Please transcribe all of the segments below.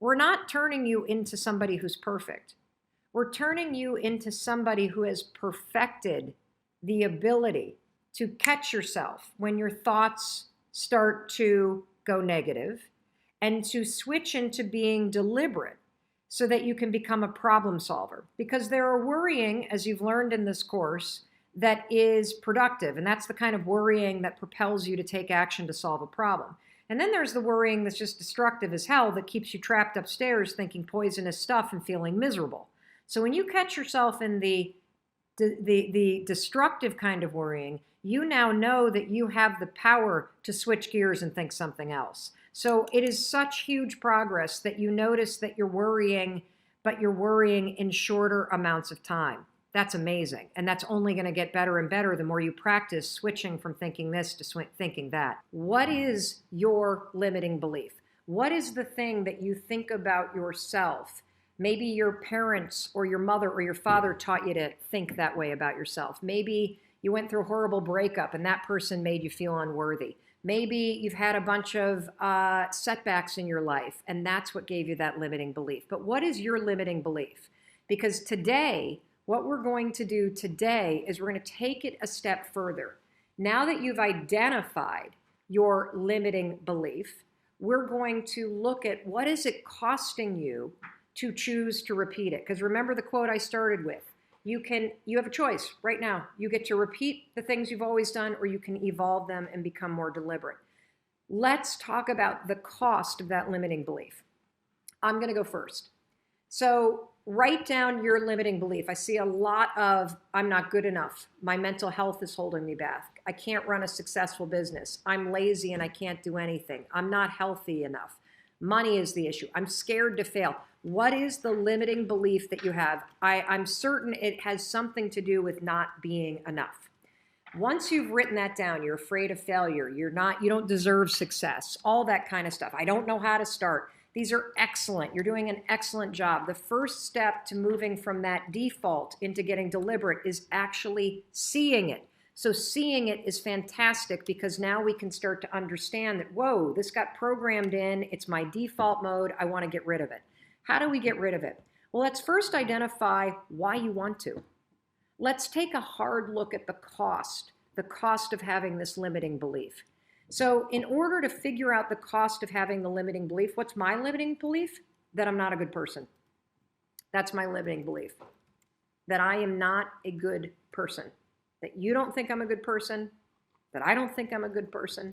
We're not turning you into somebody who's perfect. We're turning you into somebody who has perfected the ability to catch yourself when your thoughts start to go negative and to switch into being deliberate so that you can become a problem solver. Because there are worrying, as you've learned in this course, that is productive. And that's the kind of worrying that propels you to take action to solve a problem. And then there's the worrying that's just destructive as hell that keeps you trapped upstairs thinking poisonous stuff and feeling miserable. So when you catch yourself in the destructive kind of worrying, you now know that you have the power to switch gears and think something else. So it is such huge progress that you notice that you're worrying, but you're worrying in shorter amounts of time. That's amazing. And that's only going to get better and better the more you practice switching from thinking this to thinking that. What is your limiting belief? What is the thing that you think about yourself? Maybe your parents or your mother or your father taught you to think that way about yourself. Maybe you went through a horrible breakup and that person made you feel unworthy. Maybe you've had a bunch of setbacks in your life and that's what gave you that limiting belief. But what is your limiting belief? Because today, what we're going to do today is we're going to take it a step further. Now that you've identified your limiting belief, we're going to look at what is it costing you to choose to repeat it. Because remember the quote I started with. You have a choice right now. You get to repeat the things you've always done, or you can evolve them and become more deliberate. Let's talk about the cost of that limiting belief. I'm going to go first. So write down your limiting belief. I see a lot of, I'm not good enough. My mental health is holding me back. I can't run a successful business. I'm lazy and I can't do anything. I'm not healthy enough. Money is the issue. I'm scared to fail. What is the limiting belief that you have? I'm certain it has something to do with not being enough. Once you've written that down, you're afraid of failure. You don't deserve success, all that kind of stuff. I don't know how to start. These are excellent. You're doing an excellent job. The first step to moving from that default into getting deliberate is actually seeing it. So seeing it is fantastic because now we can start to understand that, whoa, this got programmed in. It's my default mode. I want to get rid of it. How do we get rid of it? Well, let's first identify why you want to. Let's take a hard look at the cost of having this limiting belief. So in order to figure out the cost of having the limiting belief, what's my limiting belief? That I'm not a good person. That's my limiting belief. That I am not a good person. That you don't think I'm a good person. That I don't think I'm a good person.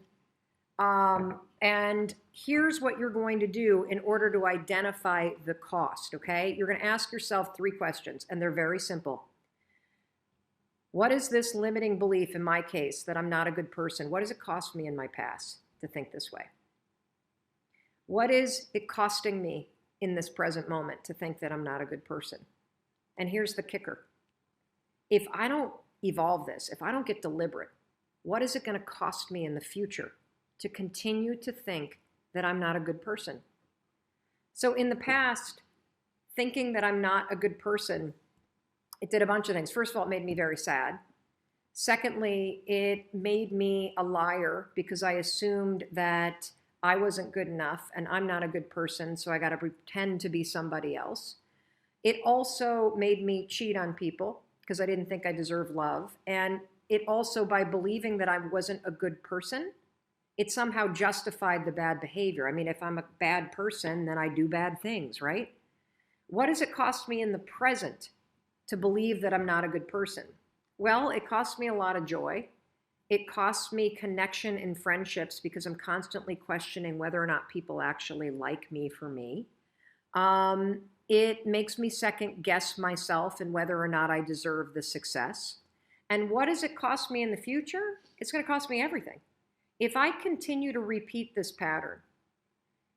And here's what you're going to do in order to identify the cost, okay? You're going to ask yourself 3 questions, and they're very simple. What is this limiting belief in my case that I'm not a good person? What does it cost me in my past to think this way? What is it costing me in this present moment to think that I'm not a good person? And here's the kicker. If I don't evolve this, if I don't get deliberate, what is it going to cost me in the future to continue to think that I'm not a good person? So in the past, thinking that I'm not a good person, it did a bunch of things. First of all, it made me very sad. Secondly, it made me a liar because I assumed that I wasn't good enough and I'm not a good person, so I got to pretend to be somebody else. It also made me cheat on people because I didn't think I deserved love. And it also, by believing that I wasn't a good person, it somehow justified the bad behavior. I mean, if I'm a bad person, then I do bad things, right? What does it cost me in the present to believe that I'm not a good person? Well, it costs me a lot of joy. It costs me connection in friendships because I'm constantly questioning whether or not people actually like me for me. It makes me second guess myself and whether or not I deserve the success. And what does it cost me in the future? It's going to cost me everything. If I continue to repeat this pattern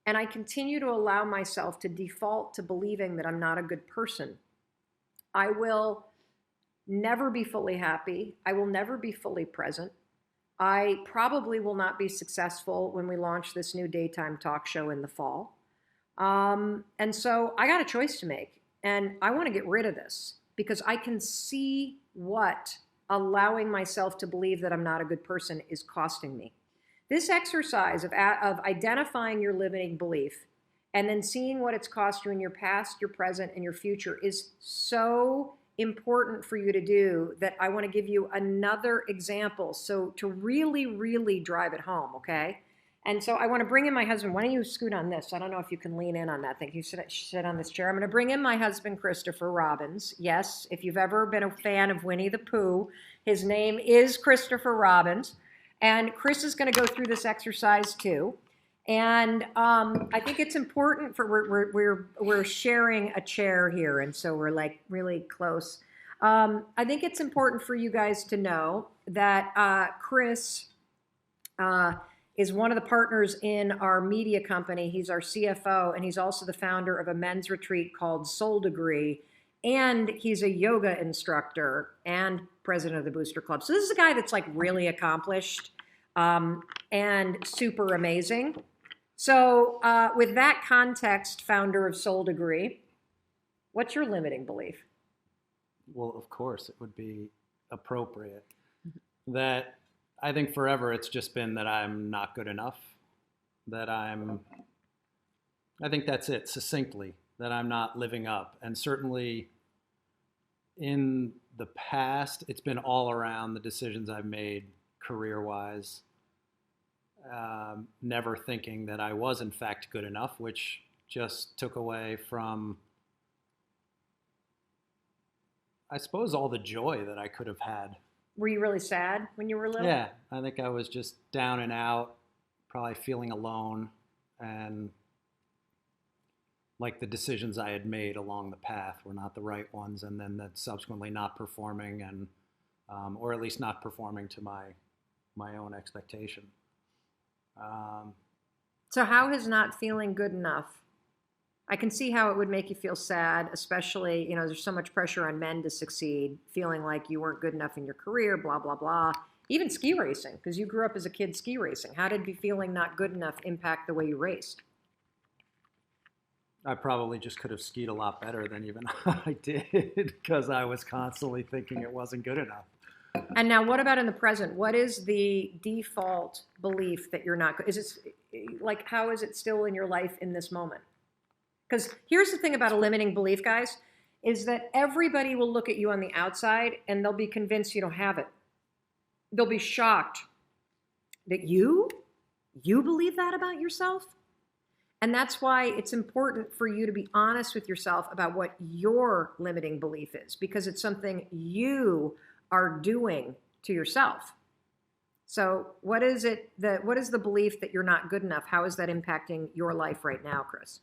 and I continue to allow myself to default to believing that I'm not a good person, I will never be fully happy. I will never be fully present. I probably will not be successful when we launch this new daytime talk show in the fall. And so I got a choice to make, and I want to get rid of this because I can see what allowing myself to believe that I'm not a good person is costing me. This exercise of identifying your limiting belief and then seeing what it's cost you in your past, your present, and your future is so important for you to do that I want to give you another example. So to really, really drive it home, okay? And so I want to bring in my husband. Why don't you scoot on this? I don't know if you can lean in on that thing. You sit on this chair. I'm going to bring in my husband, Christopher Robbins. Yes, if you've ever been a fan of Winnie the Pooh, his name is Christopher Robbins. And Chris is going to go through this exercise too. And I think it's important for we're sharing a chair here, and so we're like really close. I think it's important for you guys to know that Chris is one of the partners in our media company. He's our CFO, and he's also the founder of a men's retreat called Soul Degree. And he's a yoga instructor and president of the Booster Club. So this is a guy that's like really accomplished and super amazing. So with that context, founder of Soul Degree, what's your limiting belief? Well, of course, it would be appropriate that I think forever it's just been that I'm not good enough, I think that's it, succinctly, that I'm not living up. And certainly in the past, it's been all around the decisions I've made career-wise, never thinking that I was in fact good enough, which just took away from, I suppose, all the joy that I could have had. Were you really sad when you were little? Yeah, I think I was just down and out, probably feeling alone, and like the decisions I had made along the path were not the right ones, and then that subsequently not performing, and or at least not performing to my own expectation. So how has not feeling good enough? I can see how it would make you feel sad, especially, there's so much pressure on men to succeed, feeling like you weren't good enough in your career, blah, blah, blah. Even ski racing, because you grew up as a kid ski racing. How did feeling not good enough impact the way you raced? I probably just could have skied a lot better than even I did, because I was constantly thinking it wasn't good enough. And now what about in the present? What is the default belief that you're not good? Is it like, how is it still in your life in this moment? Because here's the thing about a limiting belief, guys, is that everybody will look at you on the outside and they'll be convinced you don't have it. They'll be shocked that you believe that about yourself. And that's why it's important for you to be honest with yourself about what your limiting belief is, because it's something you are doing to yourself. So what is the belief that you're not good enough? How is that impacting your life right now, Chris?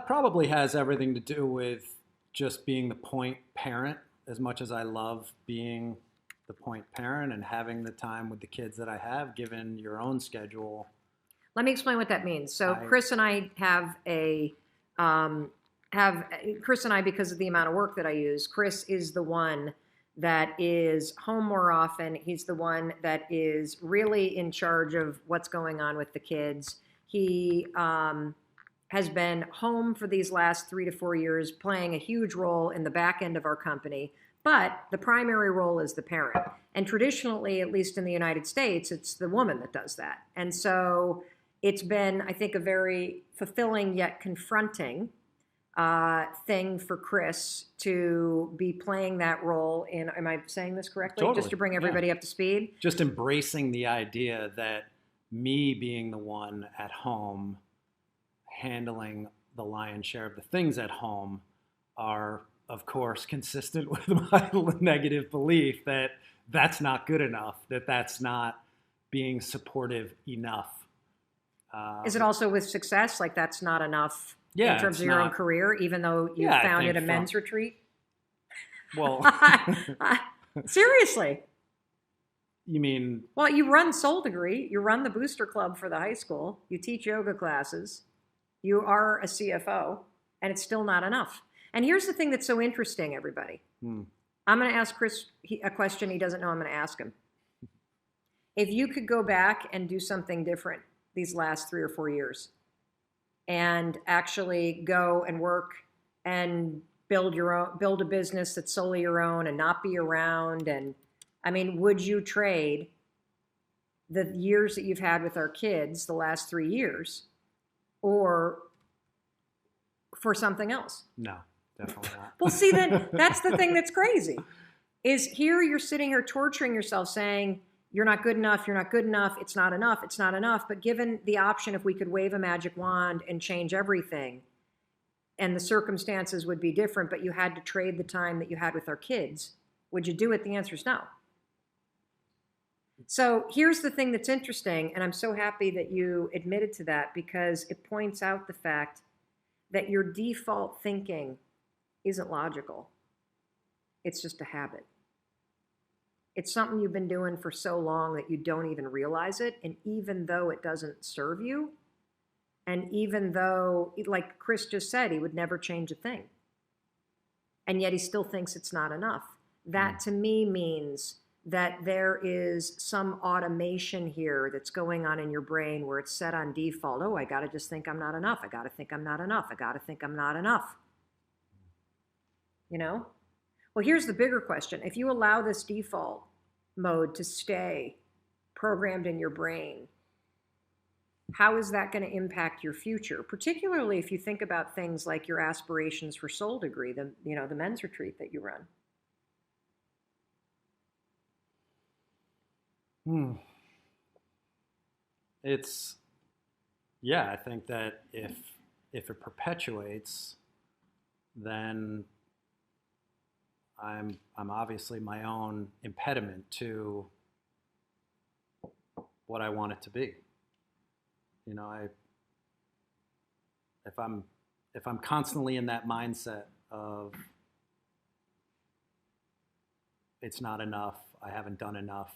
Probably has everything to do with just being the point parent. As much as I love being the point parent and having the time with the kids that I have, given your own schedule. Let me explain what that means. So Chris and I Chris and I, because of the amount of work that I use, Chris is the one that is home more often. He's the one that is really in charge of what's going on with the kids. He has been home for these last 3 to 4 years, playing a huge role in the back end of our company. But the primary role is the parent. And traditionally, at least in the United States, it's the woman that does that. And so it's been, I think, a very fulfilling yet confronting thing for Chris to be playing that role in, am I saying this correctly? Totally. Just to bring everybody up to speed? Just embracing the idea that me being the one at home handling the lion's share of the things at home are, of course, consistent with my negative belief that that's not good enough, that's not being supportive enough. Is it also with success? Like that's not enough in terms of your own career, even though you founded a men's retreat? Well, seriously. You mean? Well, you run Soul Degree. You run the Booster Club for the high school. You teach yoga classes. You are a CFO, and it's still not enough. And here's the thing that's so interesting, everybody. I'm going to ask Chris a question he doesn't know I'm going to ask him. If you could go back and do something different these last 3 or 4 years and actually go and work and build a business that's solely your own and not be around, and I mean, would you trade the years that you've had with our kids, the last 3 years, or for something else? No, definitely not. Well, see, then that's the thing that's crazy. Is here you're sitting here torturing yourself saying, you're not good enough, you're not good enough, it's not enough, it's not enough. But given the option, if we could wave a magic wand and change everything, and the circumstances would be different, but you had to trade the time that you had with our kids, would you do it? The answer is no. So here's the thing that's interesting, and I'm so happy that you admitted to that, because it points out the fact that your default thinking isn't logical. It's just a habit. It's something you've been doing for so long that you don't even realize it. And even though it doesn't serve you, and even though, like Chris just said, he would never change a thing, and yet he still thinks it's not enough. That to me means that there is some automation here that's going on in your brain where it's set on default. Oh, I got to just think I'm not enough. I got to think I'm not enough. I got to think I'm not enough. You know? Well, here's the bigger question. If you allow this default mode to stay programmed in your brain, how is that going to impact your future? Particularly if you think about things like your aspirations for Soul Degree, the men's retreat that you run. I think that if it perpetuates, then I'm obviously my own impediment to what I want it to be. You know, if I'm constantly in that mindset of it's not enough, I haven't done enough,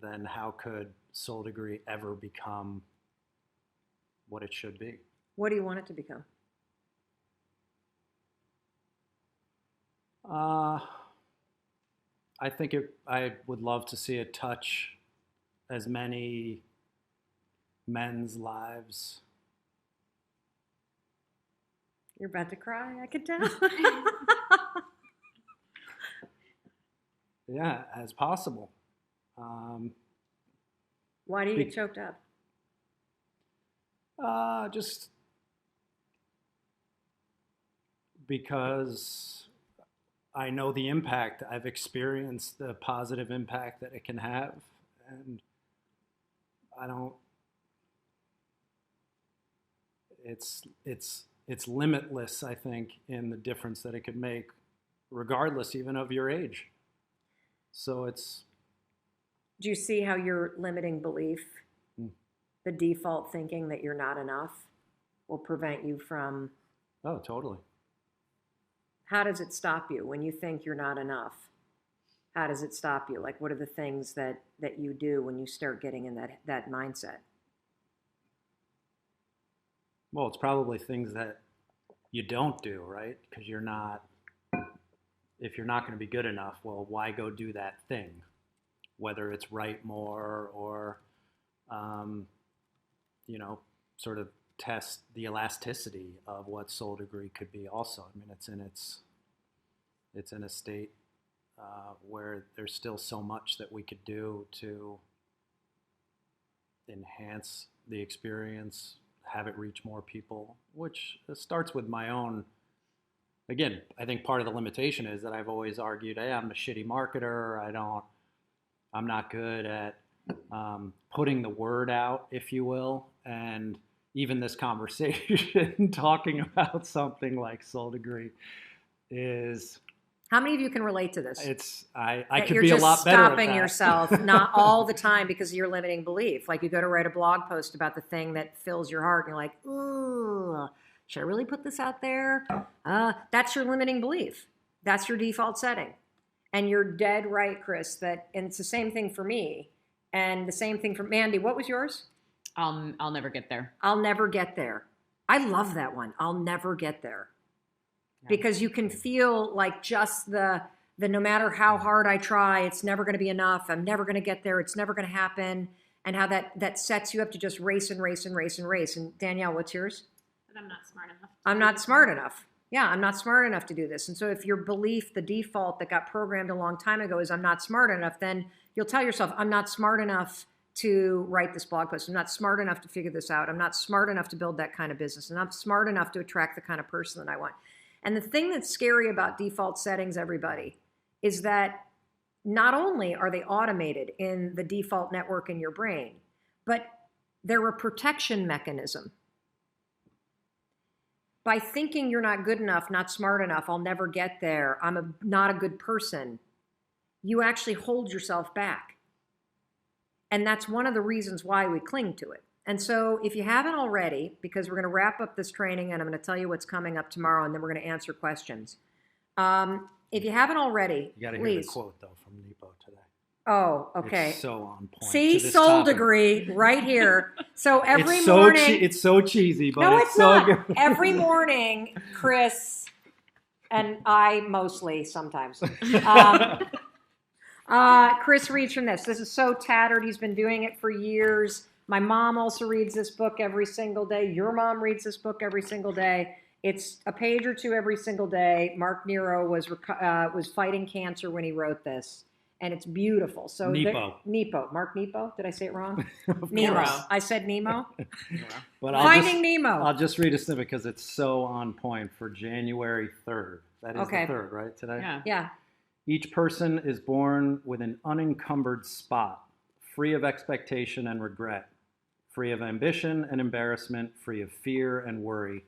then how could Soul Degree ever become what it should be? What do you want it to become? I think I would love to see it touch as many men's lives. You're about to cry, I could tell. Yeah, as possible. Why do you get choked up? Just because I know the impact. I've experienced the positive impact that it can have, and it's limitless, I think, in the difference that it could make, regardless even of your age. So do you see how your limiting belief, the default thinking that you're not enough, will prevent you from? Oh, totally. How does it stop you when you think you're not enough? How does it stop you? Like, what are the things that you do when you start getting in that mindset? Well, it's probably things that you don't do, right? Because if you're not going to be good enough, well, why go do that thing? Whether it's write more or, sort of test the elasticity of what Soul Degree could be also. I mean, it's in a state where there's still so much that we could do to enhance the experience, have it reach more people, which starts with my own. Again, I think part of the limitation is that I've always argued, hey, I'm a shitty marketer. I'm not good at putting the word out, if you will. And even this conversation, talking about something like Soul Degree is. How many of you can relate to this? I could be a lot better at that. You're just stopping yourself, not all the time because of your limiting belief. Like you go to write a blog post about the thing that fills your heart, and you're like, ooh, should I really put this out there? That's your limiting belief. That's your default setting. And you're dead right, Chris, and it's the same thing for me. And the same thing for Mandy. What was yours? I'll never get there. I'll never get there. I love that one. I'll never get there. Yeah. Because you can feel like just the no matter how hard I try, it's never going to be enough. I'm never going to get there. It's never going to happen. And how that sets you up to just race and race and race and race. And Danielle, what's yours? That I'm not smart enough. I'm not smart enough. Yeah, I'm not smart enough to do this. And so if your belief, the default that got programmed a long time ago is I'm not smart enough, then you'll tell yourself, I'm not smart enough to write this blog post. I'm not smart enough to figure this out. I'm not smart enough to build that kind of business. I'm not smart enough to attract the kind of person that I want. And the thing that's scary about default settings, everybody, is that not only are they automated in the default network in your brain, but they're a protection mechanism. By thinking you're not good enough, not smart enough, I'll never get there, not a good person, you actually hold yourself back. And that's one of the reasons why we cling to it. And so if you haven't already, because we're going to wrap up this training and I'm going to tell you what's coming up tomorrow and then we're going to answer questions. If you haven't already, You got to hear please. the quote, though, from Nepo today. Oh, okay. It's so on point. See, to this soul topic. degree right here. So every It's so morning. it's so cheesy, but No, it's it's so not. good. Every morning, Chris and I mostly sometimes. Chris reads from this. This is so tattered. He's been doing it for years. My mom also reads this book every single day. Your mom reads this book every single day. It's a page or two every single day. Mark Nero was fighting cancer when he wrote this, and it's beautiful. So Nepo. Nepo. Mark Nepo. Did I say it wrong? Of Nemo. course. I said Nemo. But Finding Nemo. I'll just read a snippet because it's so on point for January 3rd. That is Okay. the 3rd, right, today? Yeah. Yeah. Each person is born with an unencumbered spot, free of expectation and regret, free of ambition and embarrassment, free of fear and worry,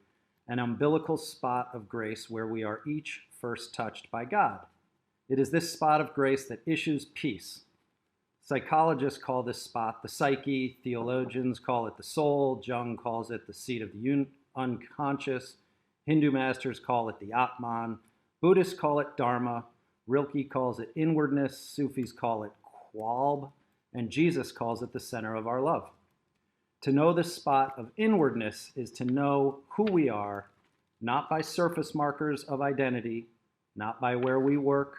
an umbilical spot of grace where we are each first touched by God. It is this spot of grace that issues peace. Psychologists call this spot the psyche, theologians call it the soul, Jung calls it the seat of the unconscious, Hindu masters call it the Atman, Buddhists call it Dharma, Rilke calls it inwardness, Sufis call it Qualb, and Jesus calls it the center of our love. To know the spot of inwardness is to know who we are, not by surface markers of identity, not by where we work,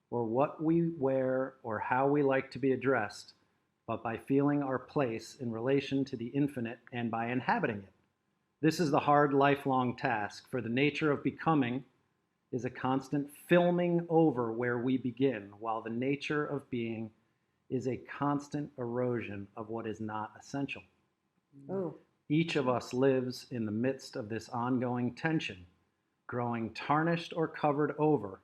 or what we wear, or how we like to be addressed, but by feeling our place in relation to the infinite and by inhabiting it. This is the hard, lifelong task, for the nature of becoming is a constant filming over where we begin, while the nature of being is a constant erosion of what is not essential. Oh. Each of us lives in the midst of this ongoing tension, growing tarnished or covered over,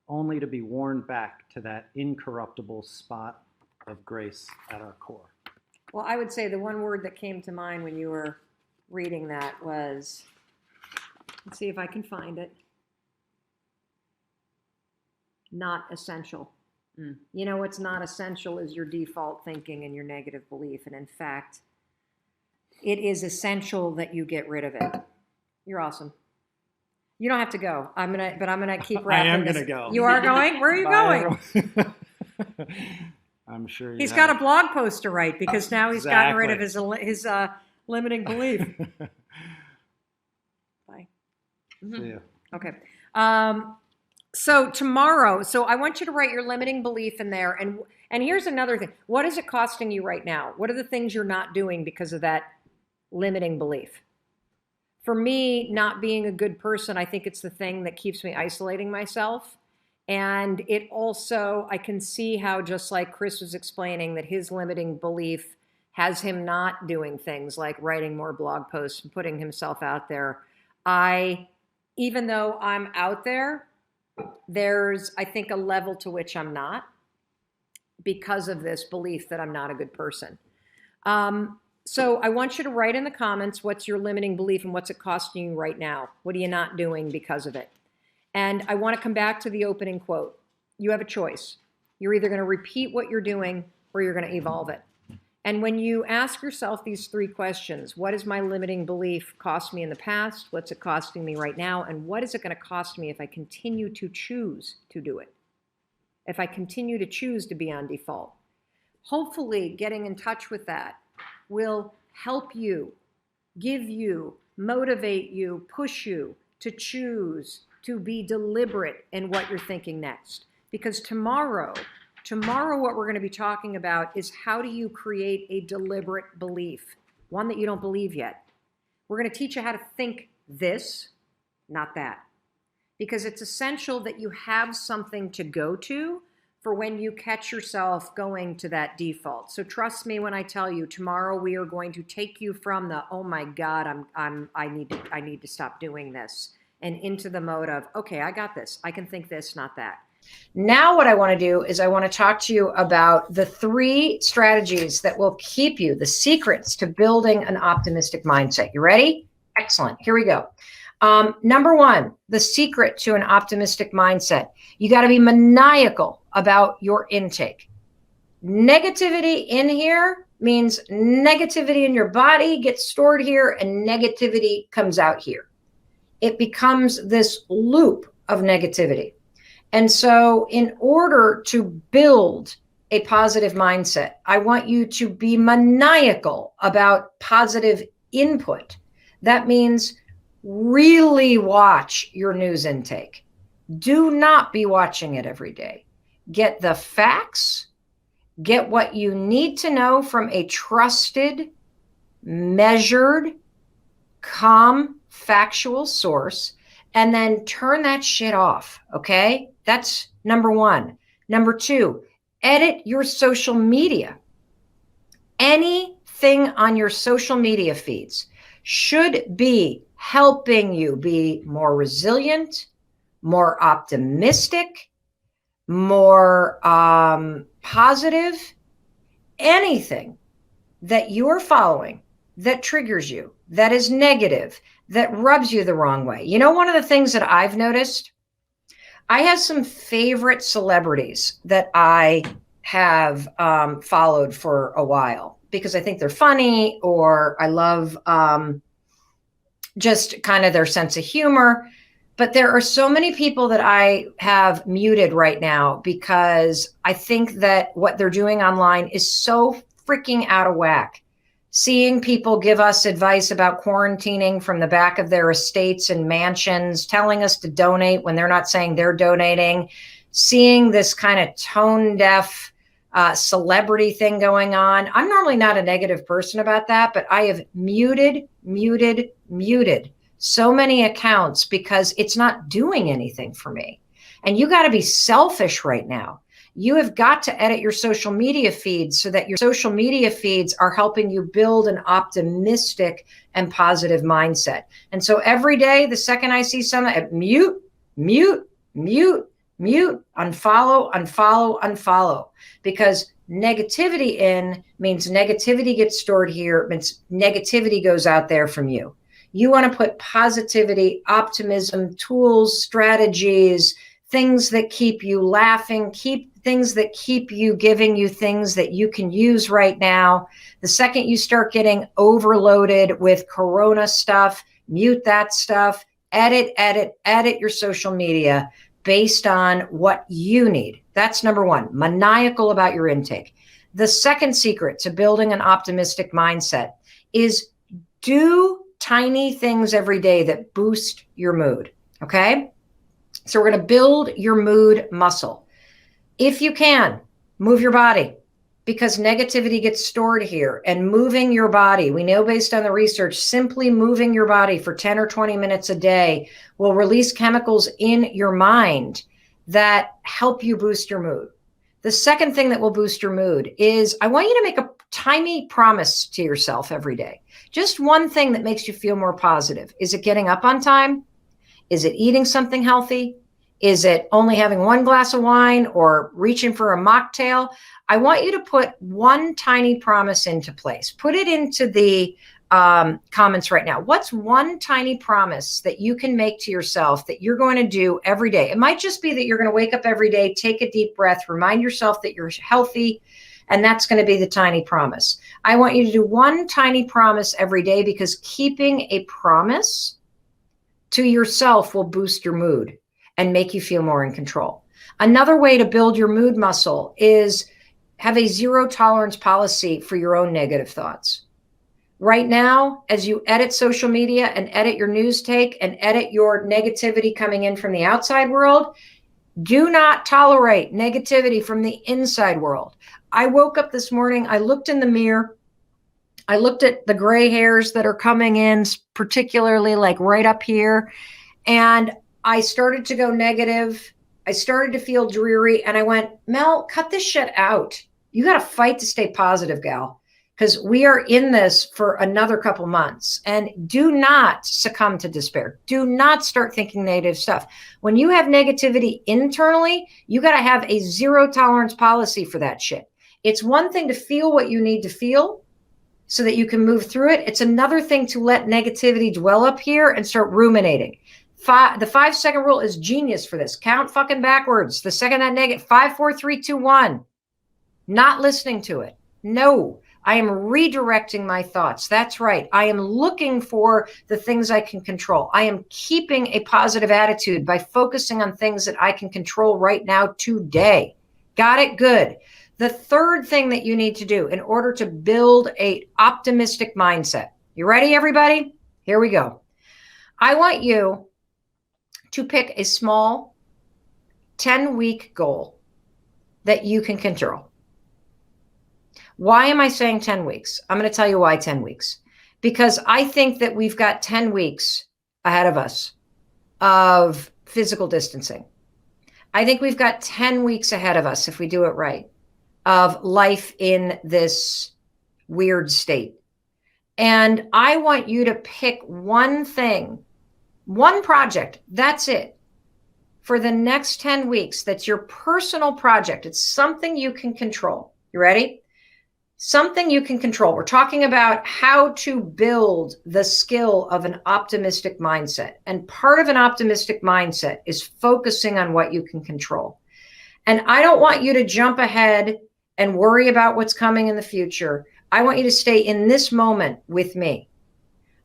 only to be worn back to that incorruptible spot of grace at our core. Well, I would say the one word that came to mind when you were reading that was, let's see if I can find it, not essential. You know what's not essential is your default thinking and your negative belief. And in fact, it is essential that you get rid of it. You're awesome. You don't have to go. I'm gonna keep wrapping. I am this. gonna go. You are going? Where are you Bye, going? everyone. I'm sure He's got a blog post to write because now he's gotten rid of his limiting belief. Bye. See ya. Okay. So tomorrow, I want you to write your limiting belief in there. And here's another thing. What is it costing you right now? What are the things you're not doing because of that limiting belief? For me, not being a good person, I think it's the thing that keeps me isolating myself. And it also, I can see how, just like Chris was explaining, that his limiting belief has him not doing things like writing more blog posts and putting himself out there. Even though I'm out there, there's, I think, a level to which I'm not because of this belief that I'm not a good person. So I want you to write in the comments what's your limiting belief and what's it costing you right now. What are you not doing because of it? And I want to come back to the opening quote. You have a choice. You're either going to repeat what you're doing or you're going to evolve it. And when you ask yourself these three questions, what is my limiting belief cost me in the past? What's it costing me right now? And what is it going to cost me if I continue to choose to do it? If I continue to choose to be on default? Hopefully, getting in touch with that will help you, give you, motivate you, push you to choose to be deliberate in what you're thinking next. Because tomorrow what we're going to be talking about is how do you create a deliberate belief, one that you don't believe yet. We're going to teach you how to think this, not that. Because it's essential that you have something to go to for when you catch yourself going to that default. So trust me when I tell you, tomorrow we are going to take you from the, oh my God, I need to stop doing this, and into the mode of, okay, I got this. I can think this, not that. Now what I want to do is I want to talk to you about the 3 strategies that will keep you, the secrets to building an optimistic mindset. You ready? Excellent. Here we go. Number 1, the secret to an optimistic mindset. You got to be maniacal about your intake. Negativity in here means negativity in your body gets stored here and negativity comes out here. It becomes this loop of negativity. And so in order to build a positive mindset, I want you to be maniacal about positive input. That means really watch your news intake. Do not be watching it every day. Get the facts, get what you need to know from a trusted, measured, calm, factual source, and then turn that shit off, okay? That's number 1. Number 2, edit your social media. Anything on your social media feeds should be helping you be more resilient, more optimistic, more positive. Anything that you're following that triggers you, that is negative, that rubs you the wrong way. You know, one of the things that I've noticed, I have some favorite celebrities that I have followed for a while because I think they're funny, or I love just kind of their sense of humor. But there are so many people that I have muted right now because I think that what they're doing online is so freaking out of whack. Seeing people give us advice about quarantining from the back of their estates and mansions, telling us to donate when they're not saying they're donating, seeing this kind of tone deaf celebrity thing going on. I'm normally not a negative person about that, but I have muted so many accounts because it's not doing anything for me. And you got to be selfish right now. You have got to edit your social media feeds so that your social media feeds are helping you build an optimistic and positive mindset. And so every day, the second I see something, mute, unfollow, because negativity in means negativity gets stored here, means negativity goes out there from you. You want to put positivity, optimism, tools, strategies, things that keep you laughing, things that keep you giving you things that you can use right now. The second you start getting overloaded with Corona stuff, mute that stuff, edit your social media based on what you need. That's number 1, maniacal about your intake. The second secret to building an optimistic mindset is do tiny things every day that boost your mood, okay? So we're going to build your mood muscle. If you can, move your body, because negativity gets stored here. And moving your body, we know based on the research, simply moving your body for 10 or 20 minutes a day will release chemicals in your mind that help you boost your mood. The second thing that will boost your mood is I want you to make a tiny promise to yourself every day. Just one thing that makes you feel more positive. Is it getting up on time? Is it eating something healthy? Is it only having 1 glass of wine or reaching for a mocktail? I want you to put one tiny promise into place. Put it into the comments right now. What's one tiny promise that you can make to yourself that you're going to do every day? It might just be that you're going to wake up every day, take a deep breath, remind yourself that you're healthy, and that's going to be the tiny promise. I want you to do one tiny promise every day, because keeping a promise to yourself will boost your mood and make you feel more in control. Another way to build your mood muscle is have a 0 tolerance policy for your own negative thoughts. Right now, as you edit social media and edit your news take and edit your negativity coming in from the outside world, do not tolerate negativity from the inside world. I woke up this morning, I looked in the mirror, I looked at the gray hairs that are coming in, particularly like right up here, and I started to go negative. I started to feel dreary, and I went, Mel, cut this shit out. You got to fight to stay positive, gal, because we are in this for another couple months. And do not succumb to despair. Do not start thinking negative stuff. When you have negativity internally, you got to have a zero tolerance policy for that shit. It's one thing to feel what you need to feel so that you can move through it. It's another thing to let negativity dwell up here and start ruminating. The 5-second rule is genius for this. Count fucking backwards. The second that negative, 5, 4, 3, 2, 1. Not listening to it. No, I am redirecting my thoughts. That's right. I am looking for the things I can control. I am keeping a positive attitude by focusing on things that I can control right now today. Got it? Good. The third thing that you need to do in order to build an optimistic mindset. You ready, everybody? Here we go. I want you to pick a small 10-week goal that you can control. Why am I saying 10 weeks? I'm going to tell you why 10 weeks. Because I think that we've got 10 weeks ahead of us of physical distancing. I think we've got 10 weeks ahead of us, if we do it right, of life in this weird state. And I want you to pick one thing, one project, that's it, for the next 10 weeks. That's your personal project. It's something you can control. You ready? Something you can control. We're talking about how to build the skill of an optimistic mindset. And part of an optimistic mindset is focusing on what you can control. And I don't want you to jump ahead and worry about what's coming in the future. I want you to stay in this moment with me.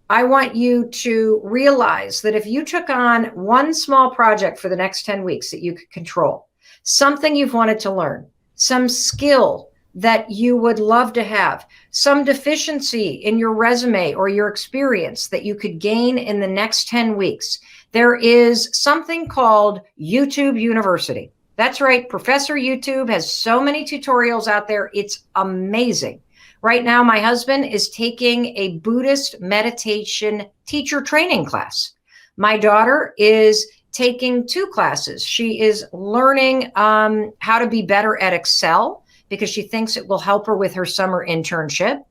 I want you to realize that if you took on one small project for the next 10 weeks that you could control, something you've wanted to learn, some skill that you would love to have, some deficiency in your resume or your experience that you could gain in the next 10 weeks, there is something called YouTube University. That's right. Professor YouTube has so many tutorials out there. It's amazing. Right now, my husband is taking a Buddhist meditation teacher training class. My daughter is taking 2 classes. She is learning how to be better at Excel because she thinks it will help her with her summer internship.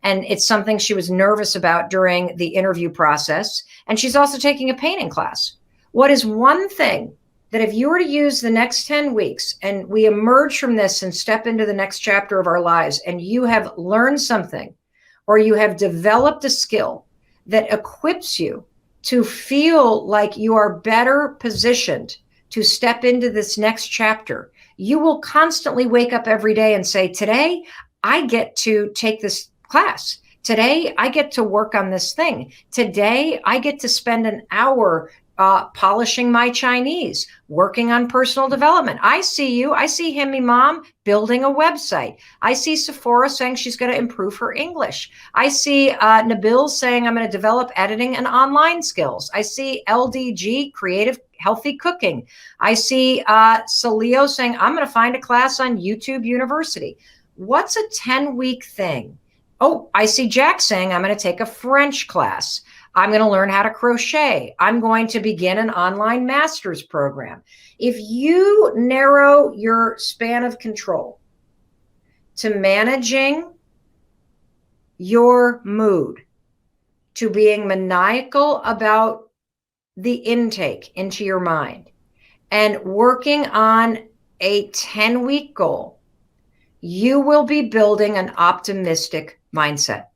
And it's something she was nervous about during the interview process. And she's also taking a painting class. What is one thing that if you were to use the next 10 weeks and we emerge from this and step into the next chapter of our lives, and you have learned something or you have developed a skill that equips you to feel like you are better positioned to step into this next chapter, you will constantly wake up every day and say, today I get to take this class. Today I get to work on this thing. Today I get to spend an hour polishing my Chinese, working on personal development. I see you. I see Himmy Mom building a website. I see Sephora saying she's going to improve her English. I see Nabil saying I'm going to develop editing and online skills. I see LDG, creative, healthy cooking. I see Salio saying I'm going to find a class on YouTube University. What's a 10-week thing? Oh, I see Jack saying I'm going to take a French class. I'm going to learn how to crochet. I'm going to begin an online master's program. If you narrow your span of control to managing your mood, to being maniacal about the intake into your mind, and working on a 10-week goal, you will be building an optimistic mindset.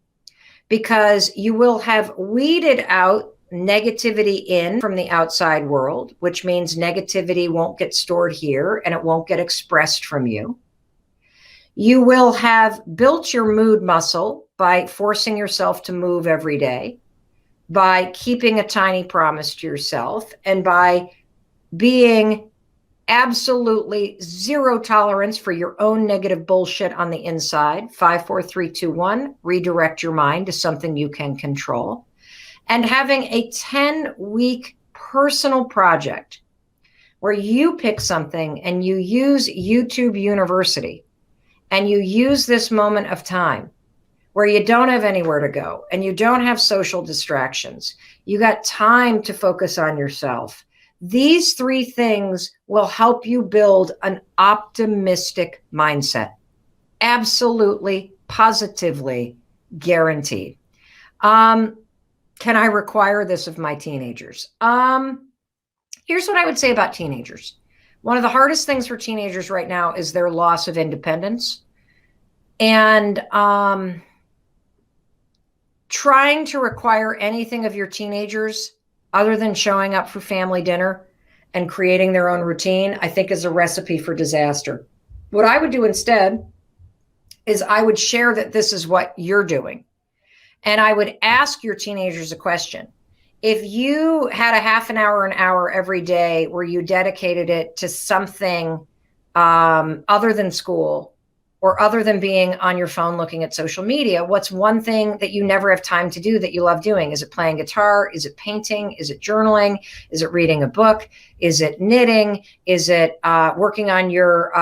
Because you will have weeded out negativity in from the outside world, which means negativity won't get stored here and it won't get expressed from you. You will have built your mood muscle by forcing yourself to move every day, by keeping a tiny promise to yourself, and by being absolutely zero tolerance for your own negative bullshit on the inside. 5, 4, 3, 2, 1, redirect your mind to something you can control. And having a 10-week personal project where you pick something and you use YouTube University and you use this moment of time where you don't have anywhere to go and you don't have social distractions. You got time to focus on yourself. These three things will help you build an optimistic mindset. Absolutely, positively guaranteed. Can I require this of my teenagers? Here's what I would say about teenagers. One of the hardest things for teenagers right now is their loss of independence. And trying to require anything of your teenagers other than showing up for family dinner and creating their own routine, I think is a recipe for disaster. What I would do instead is I would share that this is what you're doing. And I would ask your teenagers a question. If you had a half an hour every day where you dedicated it to something other than school or other than being on your phone looking at social media, what's one thing that you never have time to do that you love doing? Is it playing guitar? Is it painting? Is it journaling? Is it reading a book? Is it knitting? Is it working on your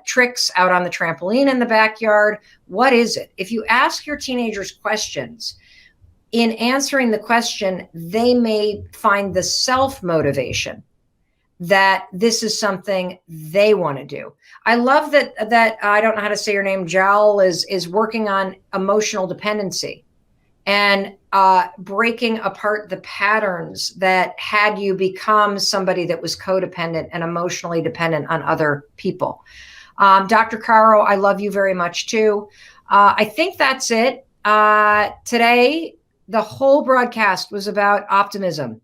tricks out on the trampoline in the backyard? What is it? If you ask your teenagers questions, in answering the question, they may find the self-motivation that this is something they want to do. I love that I don't know how to say your name, Jal, is working on emotional dependency and breaking apart the patterns that had you become somebody that was codependent and emotionally dependent on other people. Dr. Caro, I love you very much too. I think that's it. Today, the whole broadcast was about optimism.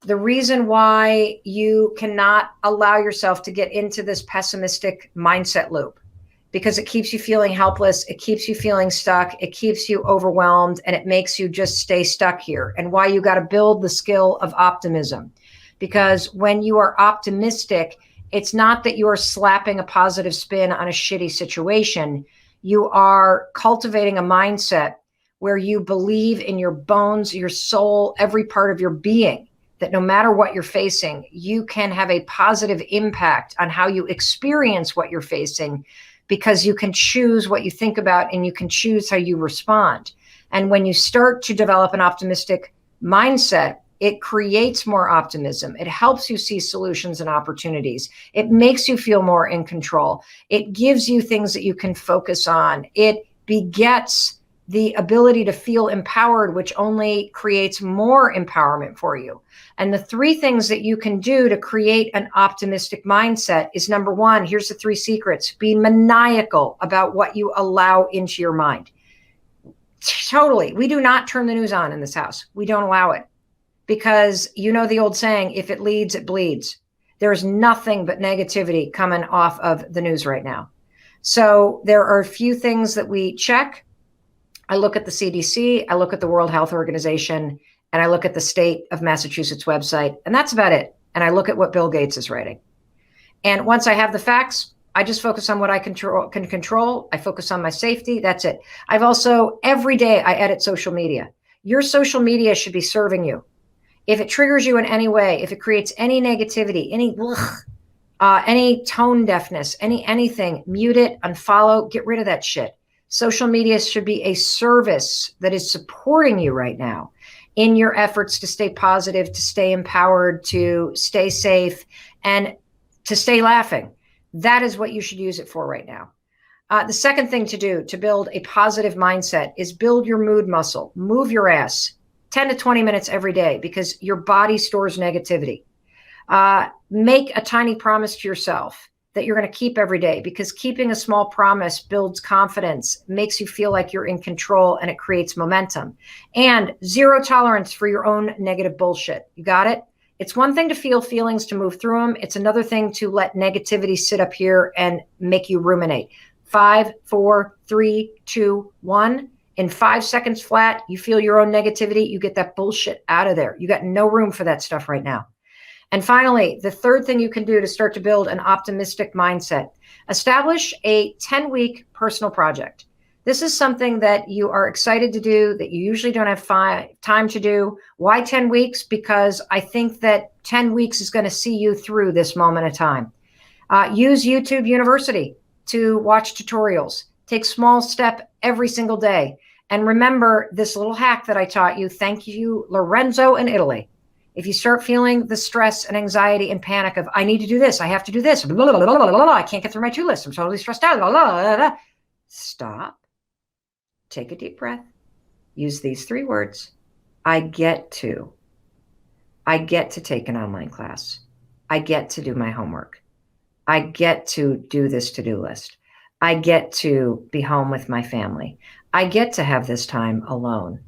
The reason why you cannot allow yourself to get into this pessimistic mindset loop, because it keeps you feeling helpless, it keeps you feeling stuck, it keeps you overwhelmed, and it makes you just stay stuck here. And why you got to build the skill of optimism. Because when you are optimistic, it's not that you are slapping a positive spin on a shitty situation. You are cultivating a mindset where you believe in your bones, your soul, every part of your being, that no matter what you're facing, you can have a positive impact on how you experience what you're facing, because you can choose what you think about and you can choose how you respond. And when you start to develop an optimistic mindset, it creates more optimism. It helps you see solutions and opportunities. It makes you feel more in control. It gives you things that you can focus on. It begets the ability to feel empowered, which only creates more empowerment for you. And the three things that you can do to create an optimistic mindset is, number one, here's the three secrets. Be maniacal about what you allow into your mind. Totally. We do not turn the news on in this house. We don't allow it, because you know the old saying, if it leads, it bleeds. There's nothing but negativity coming off of the news right now. So there are a few things that we check. I look at the CDC, I look at the World Health Organization, and I look at the state of Massachusetts website, and that's about it. And I look at what Bill Gates is writing. And once I have the facts, I just focus on what I can control. I focus on my safety. That's it. I've also, every day I edit social media. Your social media should be serving you. If it triggers you in any way, if it creates any negativity, any tone deafness, anything, mute it, unfollow, get rid of that shit. Social media should be a service that is supporting you right now in your efforts to stay positive, to stay empowered, to stay safe, and to stay laughing. That is what you should use it for right now. The second thing to do to build a positive mindset is build your mood muscle. Move your ass 10 to 20 minutes every day, because your body stores negativity. Make a tiny promise to yourself that you're going to keep every day, because keeping a small promise builds confidence, makes you feel like you're in control, and it creates momentum. And zero tolerance for your own negative bullshit. You got it? It's one thing to feel feelings, to move through them. It's another thing to let negativity sit up here and make you ruminate. 5, 4, 3, 2, 1. In 5 seconds flat, you feel your own negativity. You get that bullshit out of there. You got no room for that stuff right now. And finally, the third thing you can do to start to build an optimistic mindset, establish a 10-week personal project. This is something that you are excited to do, that you usually don't have time to do. Why 10 weeks? Because I think that 10 weeks is going to see you through this moment of time. Use YouTube University to watch tutorials. Take small step every single day. And remember this little hack that I taught you. Thank you, Lorenzo in Italy. if you start feeling the stress and anxiety and panic of, I need to do this, I have to do this, blah, blah, blah, blah, blah, blah, I can't get through my to-do list, I'm totally stressed out, blah, blah, blah, blah. Stop. Take a deep breath. Use these 3 words. I get to take an online class. I get to do my homework. I get to do this to-do list. I get to be home with my family. I get to have this time alone.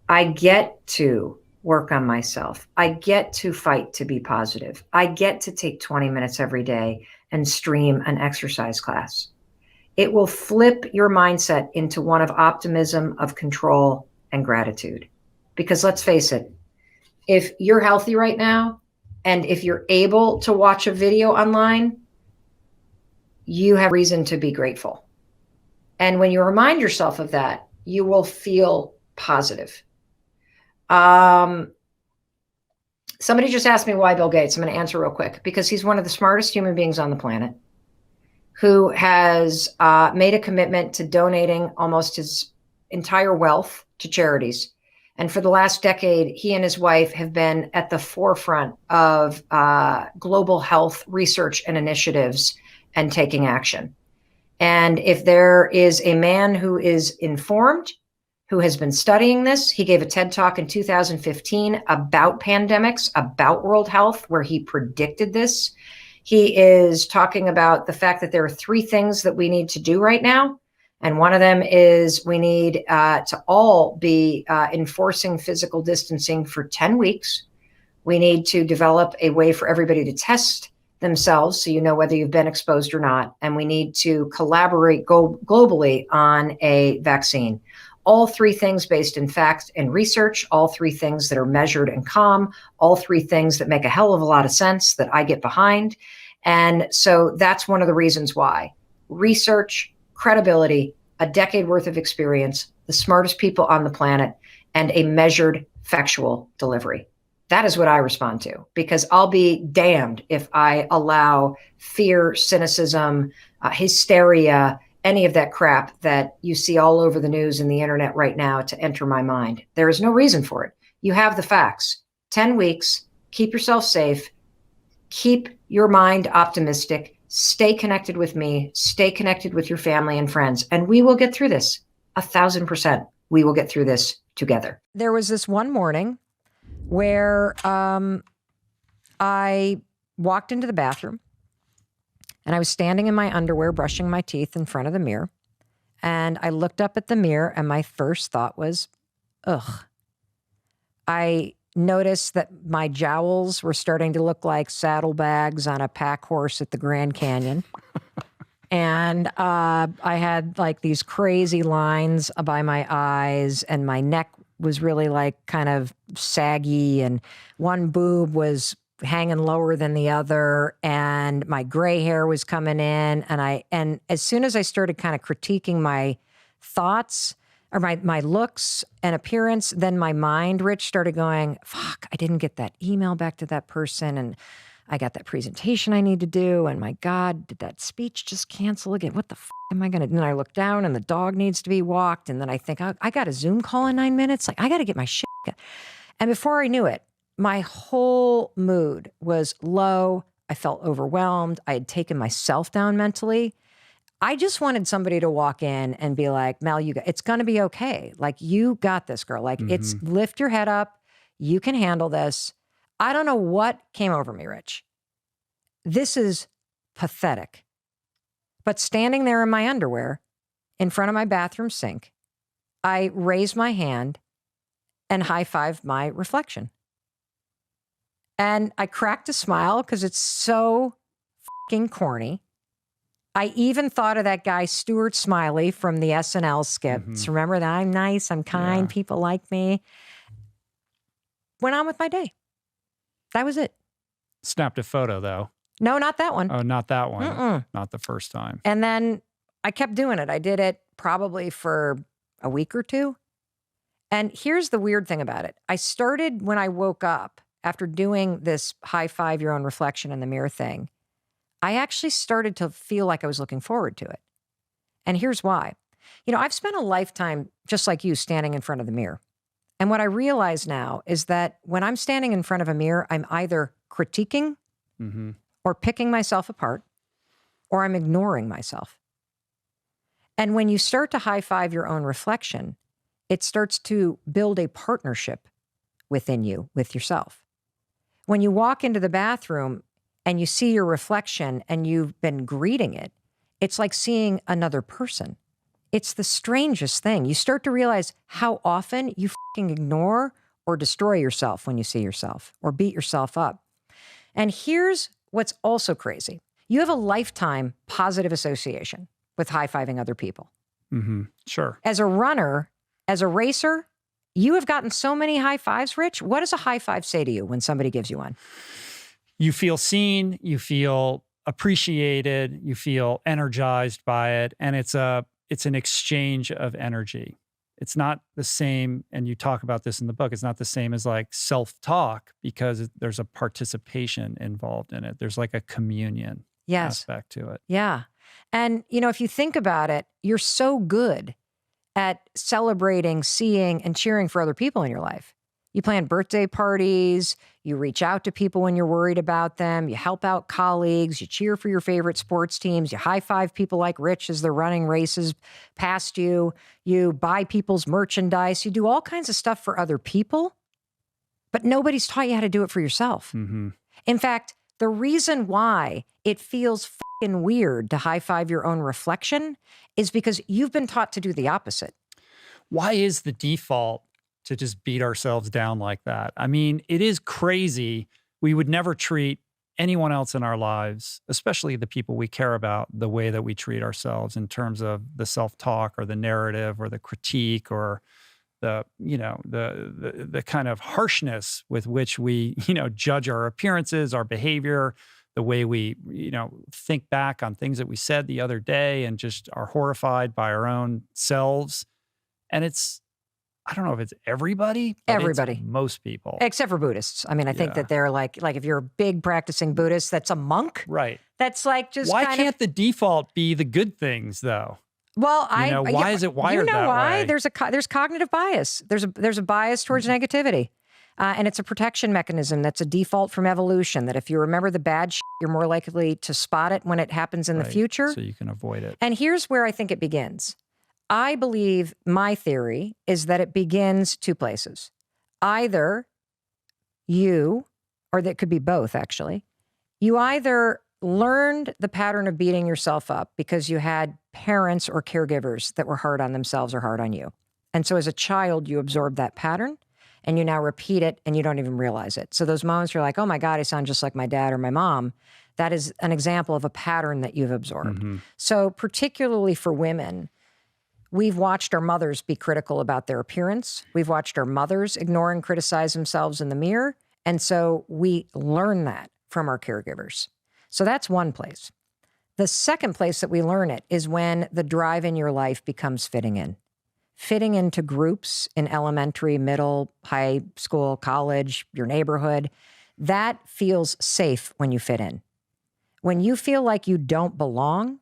I get to work on myself. I get to fight to be positive. I get to take 20 minutes every day and stream an exercise class. It will flip your mindset into one of optimism, of control, and gratitude. Because let's face it, if you're healthy right now, and if you're able to watch a video online, you have reason to be grateful. And when you remind yourself of that, you will feel positive. Somebody just asked me why Bill Gates. I'm going to answer real quick, because he's one of the smartest human beings on the planet who has made a commitment to donating almost his entire wealth to charities. And for the last decade, he and his wife have been at the forefront of global health research and initiatives and taking action. And if there is a man who is informed, who has been studying this, he gave a TED Talk in 2015 about pandemics, about world health, where he predicted this. He is talking about the fact that there are 3 things that we need to do right now. And one of them is we need to all be enforcing physical distancing for 10 weeks. We need to develop a way for everybody to test themselves so you know whether you've been exposed or not. And we need to collaborate globally on a vaccine. All 3 things based in fact and research, all 3 things that are measured and calm, all 3 things that make a hell of a lot of sense that I get behind. And so that's one of the reasons why. Research, credibility, a decade worth of experience, the smartest people on the planet, and a measured factual delivery. That is what I respond to, because I'll be damned if I allow fear, cynicism, hysteria, any of that crap that you see all over the news and the internet right now to enter my mind. There is no reason for it. You have the facts. 10 weeks, keep yourself safe, keep your mind optimistic, stay connected with me, stay connected with your family and friends, and we will get through this. 1,000%. We will get through this together. There was this one morning where I walked into the bathroom and I was standing in my underwear, brushing my teeth in front of the mirror. And I looked up at the mirror and my first thought was, ugh. I noticed that my jowls were starting to look like saddlebags on a pack horse at the Grand Canyon. And I had like these crazy lines by my eyes, and my neck was really like kind of saggy, and one boob was hanging lower than the other, and my gray hair was coming in. And as soon as I started kind of critiquing my thoughts or my looks and appearance, then my mind, Rich, started going, fuck, I didn't get that email back to that person, and I got that presentation I need to do, and my God, did that speech just cancel again? What the f am I going to do? And then I look down and the dog needs to be walked, and then I think, I got a Zoom call in 9 minutes. Like, I got to get my shit. And before I knew it, my whole mood was low. I felt overwhelmed. I had taken myself down mentally. I just wanted somebody to walk in and be like, Mel, it's going to be okay. Like, you got this, girl. Like, it's lift your head up. You can handle this. I don't know what came over me, Rich. This is pathetic. But standing there in my underwear in front of my bathroom sink, I raised my hand and high-fived my reflection. And I cracked a smile because it's so fucking corny. I even thought of that guy, Stuart Smiley from the SNL skits. Remember that? I'm nice, I'm kind, people like me. Went on with my day. That was it. Snapped a photo, though. No, not that one. Oh, not that one. Not the first time. And then I kept doing it. I did it probably for a week or 2. And here's the weird thing about it. I started when I woke up after doing this high-five your own reflection in the mirror thing. I actually started to feel like I was looking forward to it. And here's why. You know, I've spent a lifetime, just like you, standing in front of the mirror. And what I realize now is that when I'm standing in front of a mirror, I'm either critiquing Mm-hmm. or picking myself apart, or I'm ignoring myself. And when you start to high five your own reflection, it starts to build a partnership within you, with yourself. When you walk into the bathroom and you see your reflection and you've been greeting it, it's like seeing another person. It's the strangest thing. You start to realize how often you fucking ignore or destroy yourself when you see yourself or beat yourself up. And here's what's also crazy. You have a lifetime positive association with high-fiving other people. Mm-hmm. Sure. As a runner, as a racer, you have gotten so many high fives, Rich. What does a high five say to you when somebody gives you one? You feel seen, you feel appreciated, you feel energized by it. And it's an exchange of energy. It's not the same, and you talk about this in the book, it's not the same as like self-talk because there's a participation involved in it. There's like a communion aspect to it. Yeah. And, if you think about it, you're so good at celebrating, seeing, and cheering for other people in your life. You plan birthday parties, you reach out to people when you're worried about them, you help out colleagues, you cheer for your favorite sports teams, you high-five people like Rich as they're running races past you, you buy people's merchandise, you do all kinds of stuff for other people, but nobody's taught you how to do it for yourself. Mm-hmm. In fact, the reason why it feels fucking weird to high-five your own reflection is because you've been taught to do the opposite. Why is the default to just beat ourselves down like that? I mean, it is crazy. We would never treat anyone else in our lives, especially the people we care about, the way that we treat ourselves in terms of the self-talk or the narrative or the critique or the kind of harshness with which we, judge our appearances, our behavior, the way we, think back on things that we said the other day and just are horrified by our own selves. And I don't know if it's everybody, but it's most people. Except for Buddhists. I mean, I think that they're like if you're a big practicing Buddhist, that's a monk. Right. That's like just why can't the default be the good things though? Well, why is it wired that why? way? There's cognitive bias. There's a bias towards negativity. And it's a protection mechanism that's a default from evolution, that if you remember the bad shit, you're more likely to spot it when it happens in the future. So you can avoid it. And here's where I think it begins. I believe my theory is that it begins two places. Either you, or that could be both actually, you either learned the pattern of beating yourself up because you had parents or caregivers that were hard on themselves or hard on you. And so as a child, you absorbed that pattern and you now repeat it and you don't even realize it. So those moments you're like, oh my God, I sound just like my dad or my mom. That is an example of a pattern that you've absorbed. Mm-hmm. So particularly for women, we've watched our mothers be critical about their appearance. We've watched our mothers ignore and criticize themselves in the mirror. And so we learn that from our caregivers. So that's one place. The second place that we learn it is when the drive in your life becomes fitting in. Fitting into groups in elementary, middle, high school, college, your neighborhood. That feels safe when you fit in. When you feel like you don't belong,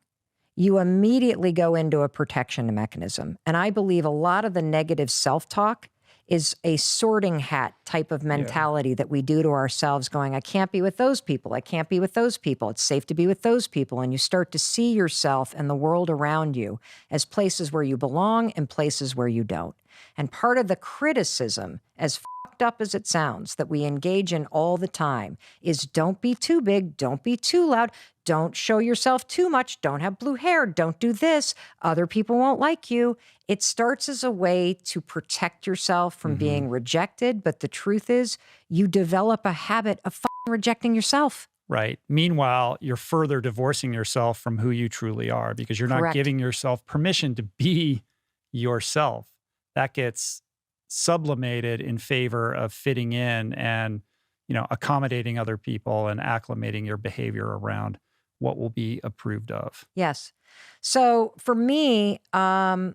you immediately go into a protection mechanism. And I believe a lot of the negative self-talk is a sorting hat type of mentality that we do to ourselves going, I can't be with those people. I can't be with those people. It's safe to be with those people. And you start to see yourself and the world around you as places where you belong and places where you don't. And part of the criticism, as fucked up as it sounds, that we engage in all the time is don't be too big, don't be too loud, don't show yourself too much, don't have blue hair, don't do this, other people won't like you. It starts as a way to protect yourself from being rejected, but the truth is you develop a habit of rejecting yourself. Right. Meanwhile, you're further divorcing yourself from who you truly are because you're not giving yourself permission to be yourself. That gets sublimated in favor of fitting in and, accommodating other people and acclimating your behavior around what will be approved of. Yes. So for me, I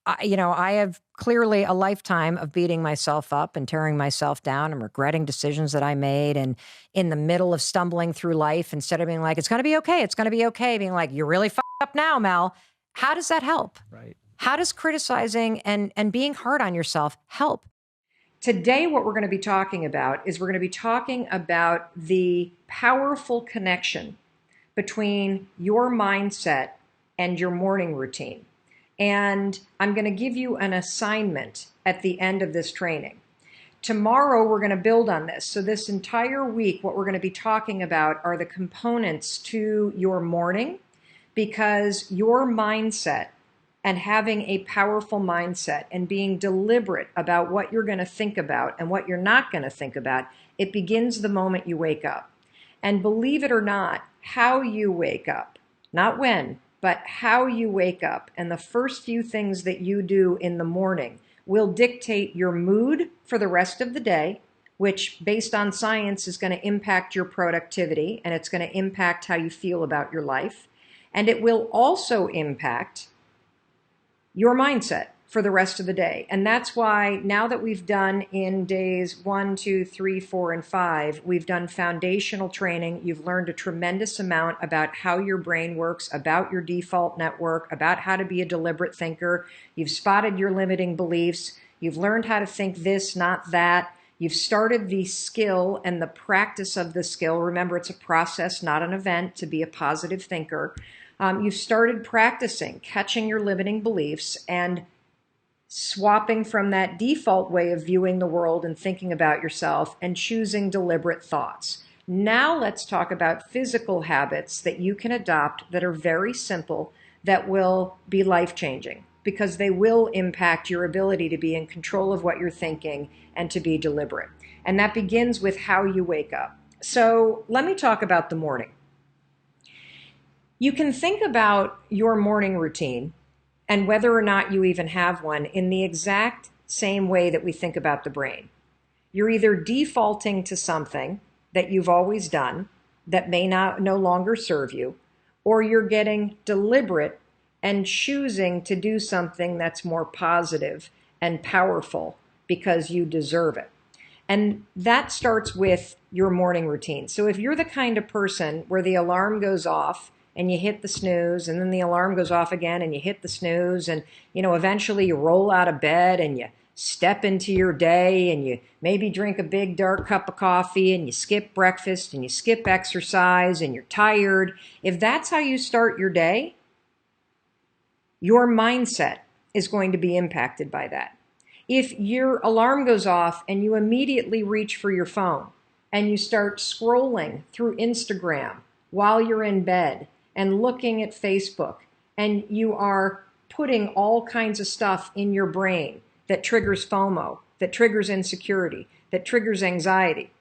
have clearly a lifetime of beating myself up and tearing myself down and regretting decisions that I made. And in the middle of stumbling through life, instead of being like, it's going to be okay, it's going to be okay, being like, you're really fucked up now, Mel. How does that help? Right. How does criticizing and being hard on yourself help? Today, what we're going to be talking about is we're going to be talking about the powerful connection between your mindset and your morning routine. And I'm going to give you an assignment at the end of this training. Tomorrow, we're going to build on this. So this entire week, what we're going to be talking about are the components to your morning, because your mindset and having a powerful mindset and being deliberate about what you're going to think about and what you're not going to think about, it begins the moment you wake up. And believe it or not, how you wake up, not when, but how you wake up, and the first few things that you do in the morning will dictate your mood for the rest of the day, which based on science is going to impact your productivity, and it's going to impact how you feel about your life. And it will also impact your mindset for the rest of the day. And that's why now that we've done in days 1, 2, 3, 4, and 5, we've done foundational training. You've learned a tremendous amount about how your brain works, about your default network, about how to be a deliberate thinker. You've spotted your limiting beliefs. You've learned how to think this, not that. You've started the skill and the practice of the skill. Remember, it's a process, not an event, to be a positive thinker. You've started practicing catching your limiting beliefs and swapping from that default way of viewing the world and thinking about yourself and choosing deliberate thoughts. Now let's talk about physical habits that you can adopt that are very simple, that will be life-changing, because they will impact your ability to be in control of what you're thinking and to be deliberate. And that begins with how you wake up. So let me talk about the morning. You can think about your morning routine and whether or not you even have one in the exact same way that we think about the brain. You're either defaulting to something that you've always done that may no longer serve you, or you're getting deliberate and choosing to do something that's more positive and powerful because you deserve it. And that starts with your morning routine. So if you're the kind of person where the alarm goes off and you hit the snooze, and then the alarm goes off again and you hit the snooze, and eventually you roll out of bed and you step into your day and you maybe drink a big dark cup of coffee and you skip breakfast and you skip exercise and you're tired. If that's how you start your day, your mindset is going to be impacted by that. If your alarm goes off and you immediately reach for your phone and you start scrolling through Instagram while you're in bed and looking at Facebook, and you are putting all kinds of stuff in your brain that triggers FOMO, that triggers insecurity, that triggers anxiety,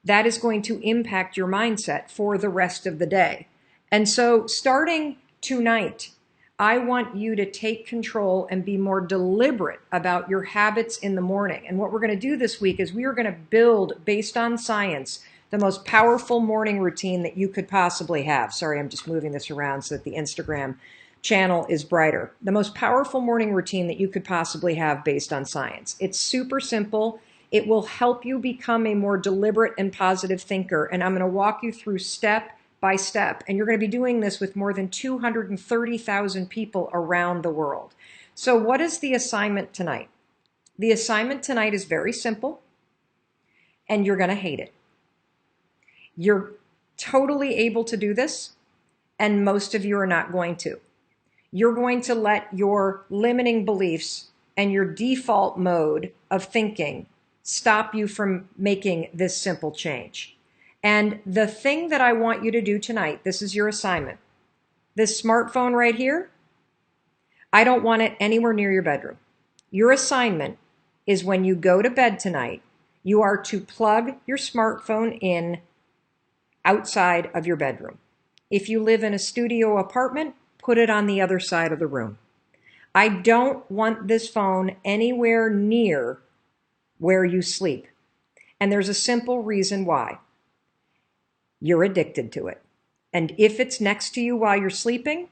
that is going to impact your mindset for the rest of the day. And so starting tonight, I want you to take control and be more deliberate about your habits in the morning. And what we're going to do this week is we are going to build, based on science, the most powerful morning routine that you could possibly have. Sorry, I'm just moving this around so that the Instagram channel is brighter. The most powerful morning routine that you could possibly have based on science. It's super simple. It will help you become a more deliberate and positive thinker. And I'm going to walk you through step by step. And you're going to be doing this with more than 230,000 people around the world. So what is the assignment tonight? The assignment tonight is very simple, and you're going to hate it. You're totally able to do this, and most of you are not going to. You're going to let your limiting beliefs and your default mode of thinking stop you from making this simple change. And the thing that I want you to do tonight, this is your assignment. This smartphone right here, I don't want it anywhere near your bedroom. Your assignment is when you go to bed tonight, you are to plug your smartphone in outside of your bedroom. If you live in a studio apartment, put it on the other side of the room. I don't want this phone anywhere near where you sleep. And there's a simple reason why. You're addicted to it. And if it's next to you while you're sleeping,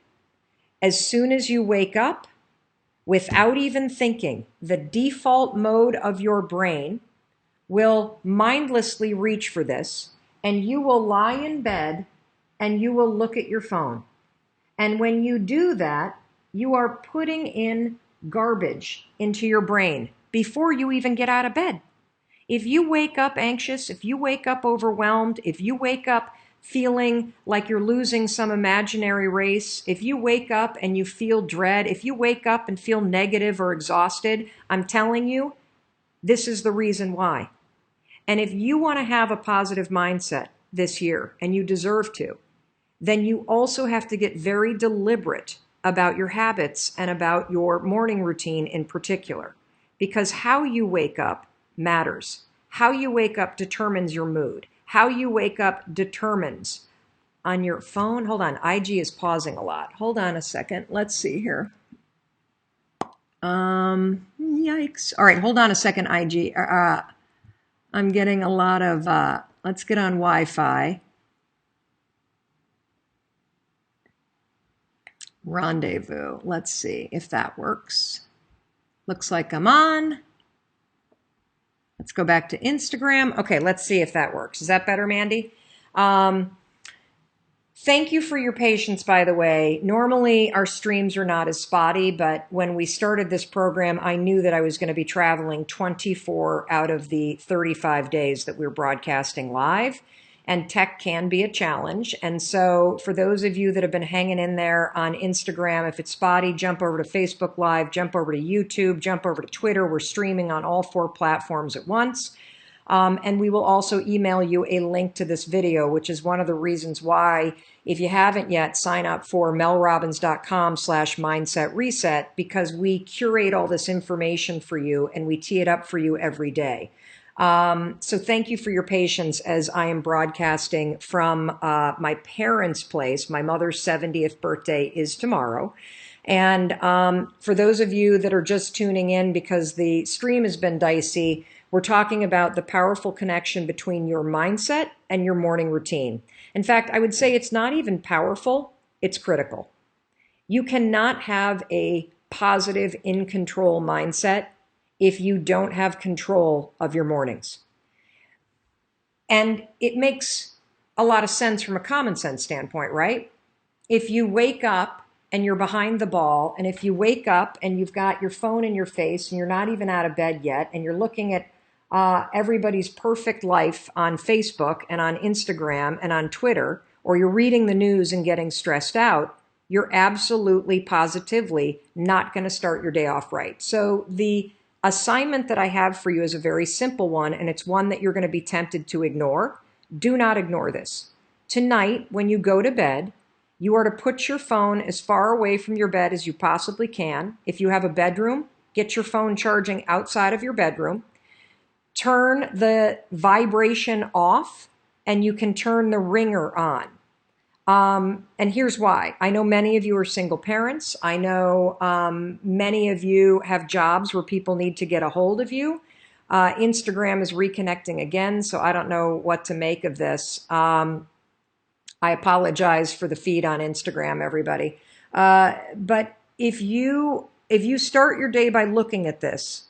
as soon as you wake up, without even thinking, the default mode of your brain will mindlessly reach for this, and you will lie in bed and you will look at your phone. And when you do that, you are putting in garbage into your brain before you even get out of bed. If you wake up anxious, if you wake up overwhelmed, if you wake up feeling like you're losing some imaginary race, if you wake up and you feel dread, if you wake up and feel negative or exhausted, I'm telling you, this is the reason why. And if you want to have a positive mindset this year, and you deserve to, then you also have to get very deliberate about your habits and about your morning routine in particular. Because how you wake up matters. How you wake up determines your mood. How you wake up determines on your phone. Hold on, IG is pausing a lot. Hold on a second. Let's see here. Yikes. All right, hold on a second, IG. I'm getting a lot of, let's get on Wi-Fi. Rendezvous. Let's see if that works. Looks like I'm on. Let's go back to Instagram. Okay, let's see if that works. Is that better, Mandy? Thank you for your patience, by the way. Normally, our streams are not as spotty, but when we started this program, I knew that I was going to be traveling 24 out of the 35 days that we're broadcasting live, and tech can be a challenge. And so for those of you that have been hanging in there on Instagram, if it's spotty, jump over to Facebook Live, jump over to YouTube, jump over to Twitter. We're streaming on all 4 platforms at once. And we will also email you a link to this video, which is one of the reasons why, if you haven't yet, sign up for melrobbins.com/mindset reset, because we curate all this information for you and we tee it up for you every day. So thank you for your patience as I am broadcasting from my parents' place. My mother's 70th birthday is tomorrow. And for those of you that are just tuning in because the stream has been dicey, we're talking about the powerful connection between your mindset and your morning routine. In fact, I would say it's not even powerful, it's critical. You cannot have a positive, in control mindset if you don't have control of your mornings. And it makes a lot of sense from a common sense standpoint, right? If you wake up and you're behind the ball, and if you wake up and you've got your phone in your face and you're not even out of bed yet, and you're looking at everybody's perfect life on Facebook and on Instagram and on Twitter, or you're reading the news and getting stressed out, you're absolutely, positively not going to start your day off right. So the assignment that I have for you is a very simple one, and it's one that you're going to be tempted to ignore. Do not ignore this. Tonight, when you go to bed, you are to put your phone as far away from your bed as you possibly can. If you have a bedroom, get your phone charging outside of your bedroom. Turn the vibration off, and you can turn the ringer on. And here's why. I know many of you are single parents. I know many of you have jobs where people need to get a hold of you. Instagram is reconnecting again, so I don't know what to make of this. I apologize for the feed on Instagram, everybody. But if you start your day by looking at this,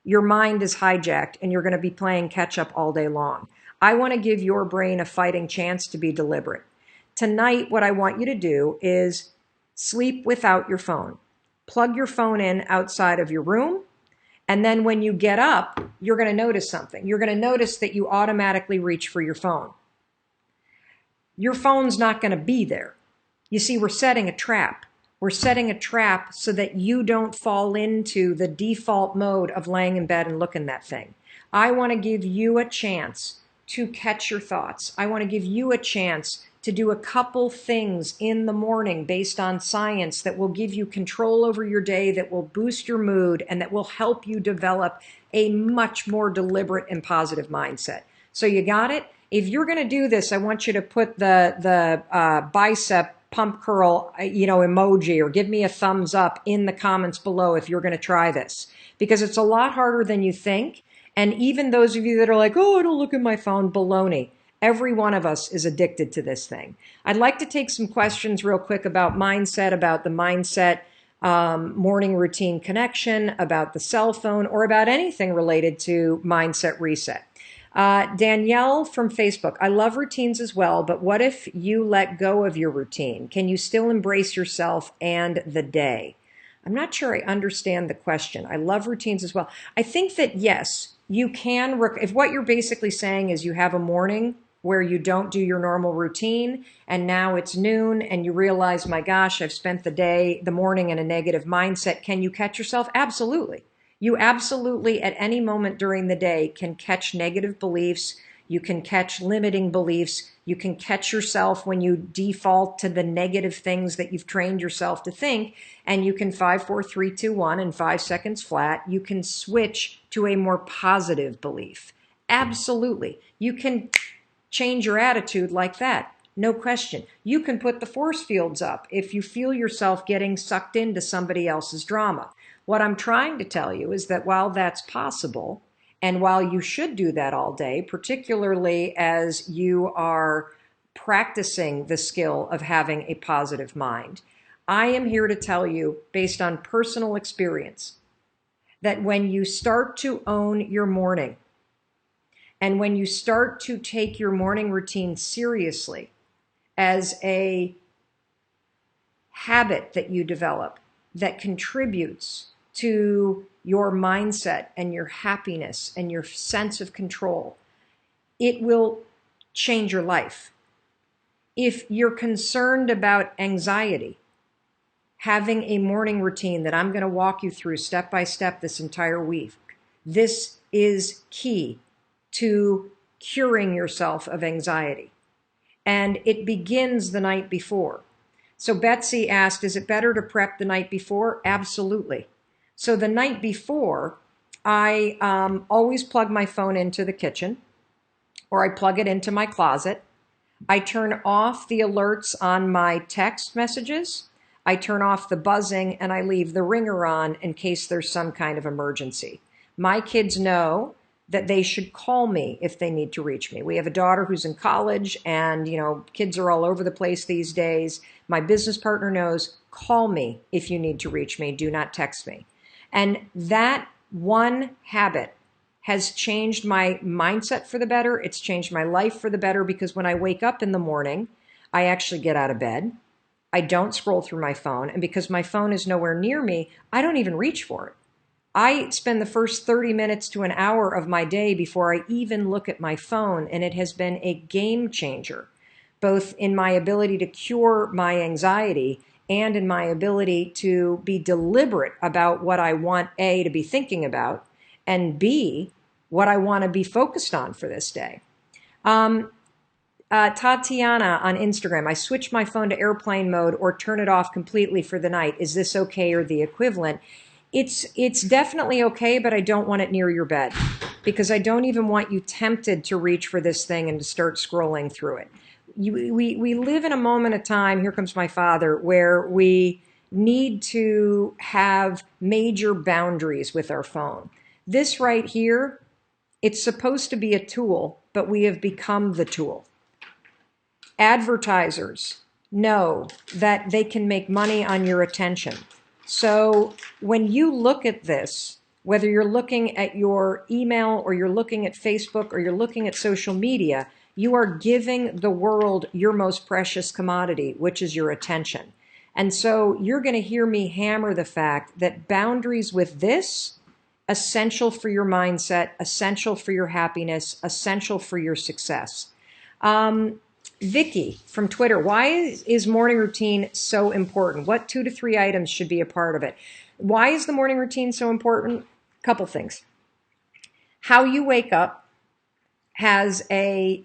your mind is hijacked and you're going to be playing catch up all day long. I want to give your brain a fighting chance to be deliberate. Tonight, what I want you to do is sleep without your phone. Plug your phone in outside of your room. And then when you get up, you're going to notice something. You're going to notice that you automatically reach for your phone. Your phone's not going to be there. You see, we're setting a trap. We're setting a trap so that you don't fall into the default mode of laying in bed and looking at that thing. I want to give you a chance to catch your thoughts. I want to give you a chance to do a couple things in the morning based on science that will give you control over your day, that will boost your mood, and that will help you develop a much more deliberate and positive mindset. So you got it? If you're going to do this, I want you to put the bicep pump curl, emoji, or give me a thumbs up in the comments below if you're going to try this, because it's a lot harder than you think. And even those of you that are like, oh, I don't look at my phone, baloney. Every one of us is addicted to this thing. I'd like to take some questions real quick about mindset, about the mindset morning routine connection, about the cell phone, or about anything related to mindset reset. Danielle from Facebook, I love routines as well, but what if you let go of your routine? Can you still embrace yourself and the day? I'm not sure I understand the question. I love routines as well. I think that yes, you can, if what you're basically saying is you have a morning where you don't do your normal routine and now it's noon and you realize, my gosh, I've spent the morning in a negative mindset. Can you catch yourself? Absolutely. You absolutely at any moment during the day can catch negative beliefs. You can catch limiting beliefs. You can catch yourself when you default to the negative things that you've trained yourself to think. And you can 5, 4, 3, 2, 1 in 5 seconds flat. You can switch to a more positive belief. Absolutely. You can change your attitude like that. No question. You can put the force fields up if you feel yourself getting sucked into somebody else's drama. What I'm trying to tell you is that while that's possible, and while you should do that all day, particularly as you are practicing the skill of having a positive mind, I am here to tell you, based on personal experience, that when you start to own your morning, and when you start to take your morning routine seriously as a habit that you develop that contributes to your mindset and your happiness and your sense of control, it will change your life. If you're concerned about anxiety, having a morning routine that I'm going to walk you through step by step this entire week, this is key to curing yourself of anxiety. And it begins the night before. So Betsy asked, is it better to prep the night before? Absolutely. So the night before, I always plug my phone into the kitchen, or I plug it into my closet. I turn off the alerts on my text messages. I turn off the buzzing, and I leave the ringer on in case there's some kind of emergency. My kids know that they should call me if they need to reach me. We have a daughter who's in college, and kids are all over the place these days. My business partner knows, call me if you need to reach me. Do not text me. And that one habit has changed my mindset for the better. It's changed my life for the better, because when I wake up in the morning, I actually get out of bed. I don't scroll through my phone. And because my phone is nowhere near me, I don't even reach for it. I spend the first 30 minutes to an hour of my day before I even look at my phone, and it has been a game changer, both in my ability to cure my anxiety and in my ability to be deliberate about what I want, A, to be thinking about, and B, what I want to be focused on for this day. Tatiana on Instagram, I switch my phone to airplane mode or turn it off completely for the night. Is this okay or the equivalent? It's definitely okay, but I don't want it near your bed, because I don't even want you tempted to reach for this thing and to start scrolling through it. We live in a moment of time, here comes my father, where we need to have major boundaries with our phone. This right here, it's supposed to be a tool, but we have become the tool. Advertisers know that they can make money on your attention. So when you look at this, whether you're looking at your email or you're looking at Facebook or you're looking at social media, you are giving the world your most precious commodity, which is your attention. And so you're going to hear me hammer the fact that boundaries with this, essential for your mindset, essential for your happiness, essential for your success. Vicky from Twitter, why is morning routine so important? What 2 to 3 items should be a part of it? Why is the morning routine so important? Couple things. How you wake up has a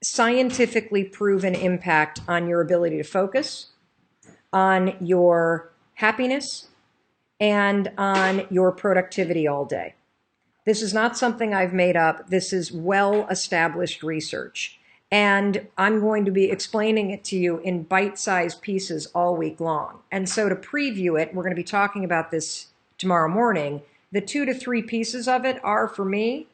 scientifically proven impact on your ability to focus, on your happiness, and on your productivity all day. This is not something I've made up. This is well-established research. And I'm going to be explaining it to you in bite-sized pieces all week long. And so to preview it, we're going to be talking about this tomorrow morning. The 2 to 3 pieces of it are, for me,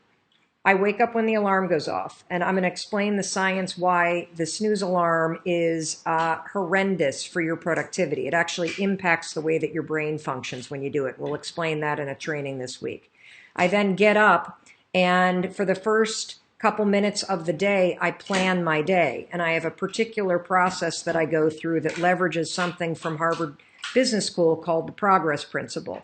I wake up when the alarm goes off. And I'm going to explain the science why the snooze alarm is horrendous for your productivity. It actually impacts the way that your brain functions when you do it. We'll explain that in a training this week. I then get up, and for the first couple minutes of the day, I plan my day. And I have a particular process that I go through that leverages something from Harvard Business School called the progress principle.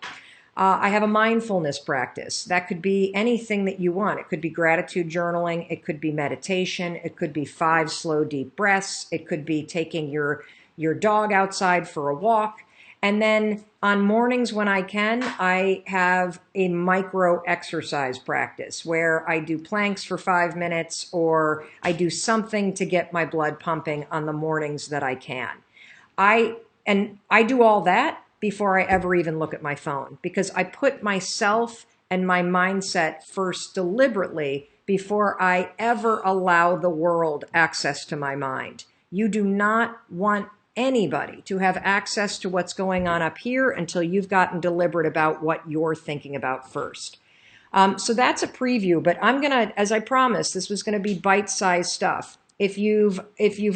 I have a mindfulness practice. That could be anything that you want. It could be gratitude journaling. It could be meditation. It could be 5 slow, deep breaths. It could be taking your dog outside for a walk. And then on mornings when I can, I have a micro exercise practice where I do planks for 5 minutes, or I do something to get my blood pumping on the mornings that I can. I do all that before I ever even look at my phone, because I put myself and my mindset first deliberately before I ever allow the world access to my mind. You do not want anybody to have access to what's going on up here until you've gotten deliberate about what you're thinking about first. So that's a preview, but I'm gonna, as I promised, this was gonna be bite-sized stuff. If you've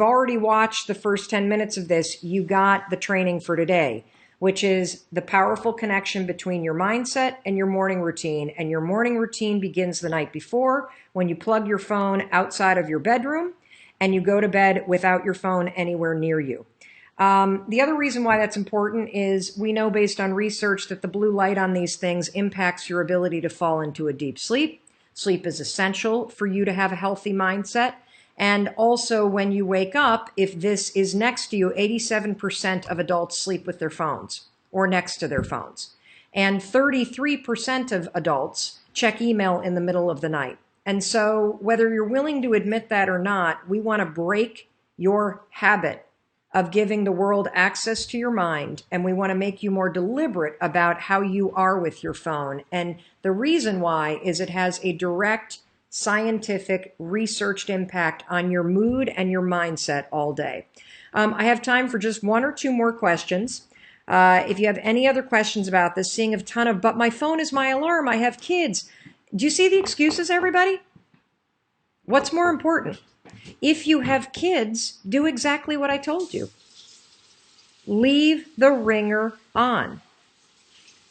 already watched the first 10 minutes of this, you got the training for today, which is the powerful connection between your mindset and your morning routine. And your morning routine begins the night before, when you plug your phone outside of your bedroom and you go to bed without your phone anywhere near you. The other reason why that's important is we know based on research that the blue light on these things impacts your ability to fall into a deep sleep. Sleep is essential for you to have a healthy mindset. And also when you wake up, if this is next to you, 87% of adults sleep with their phones or next to their phones. And 33% of adults check email in the middle of the night. And so whether you're willing to admit that or not, we want to break your habit of giving the world access to your mind, and we want to make you more deliberate about how you are with your phone. And the reason why is it has a direct scientific researched impact on your mood and your mindset all day. I have time for just 1 or 2 more questions. If you have any other questions about this, seeing a ton of, but my phone is my alarm, I have kids. Do you see the excuses, everybody? What's more important? If you have kids, do exactly what I told you. Leave the ringer on.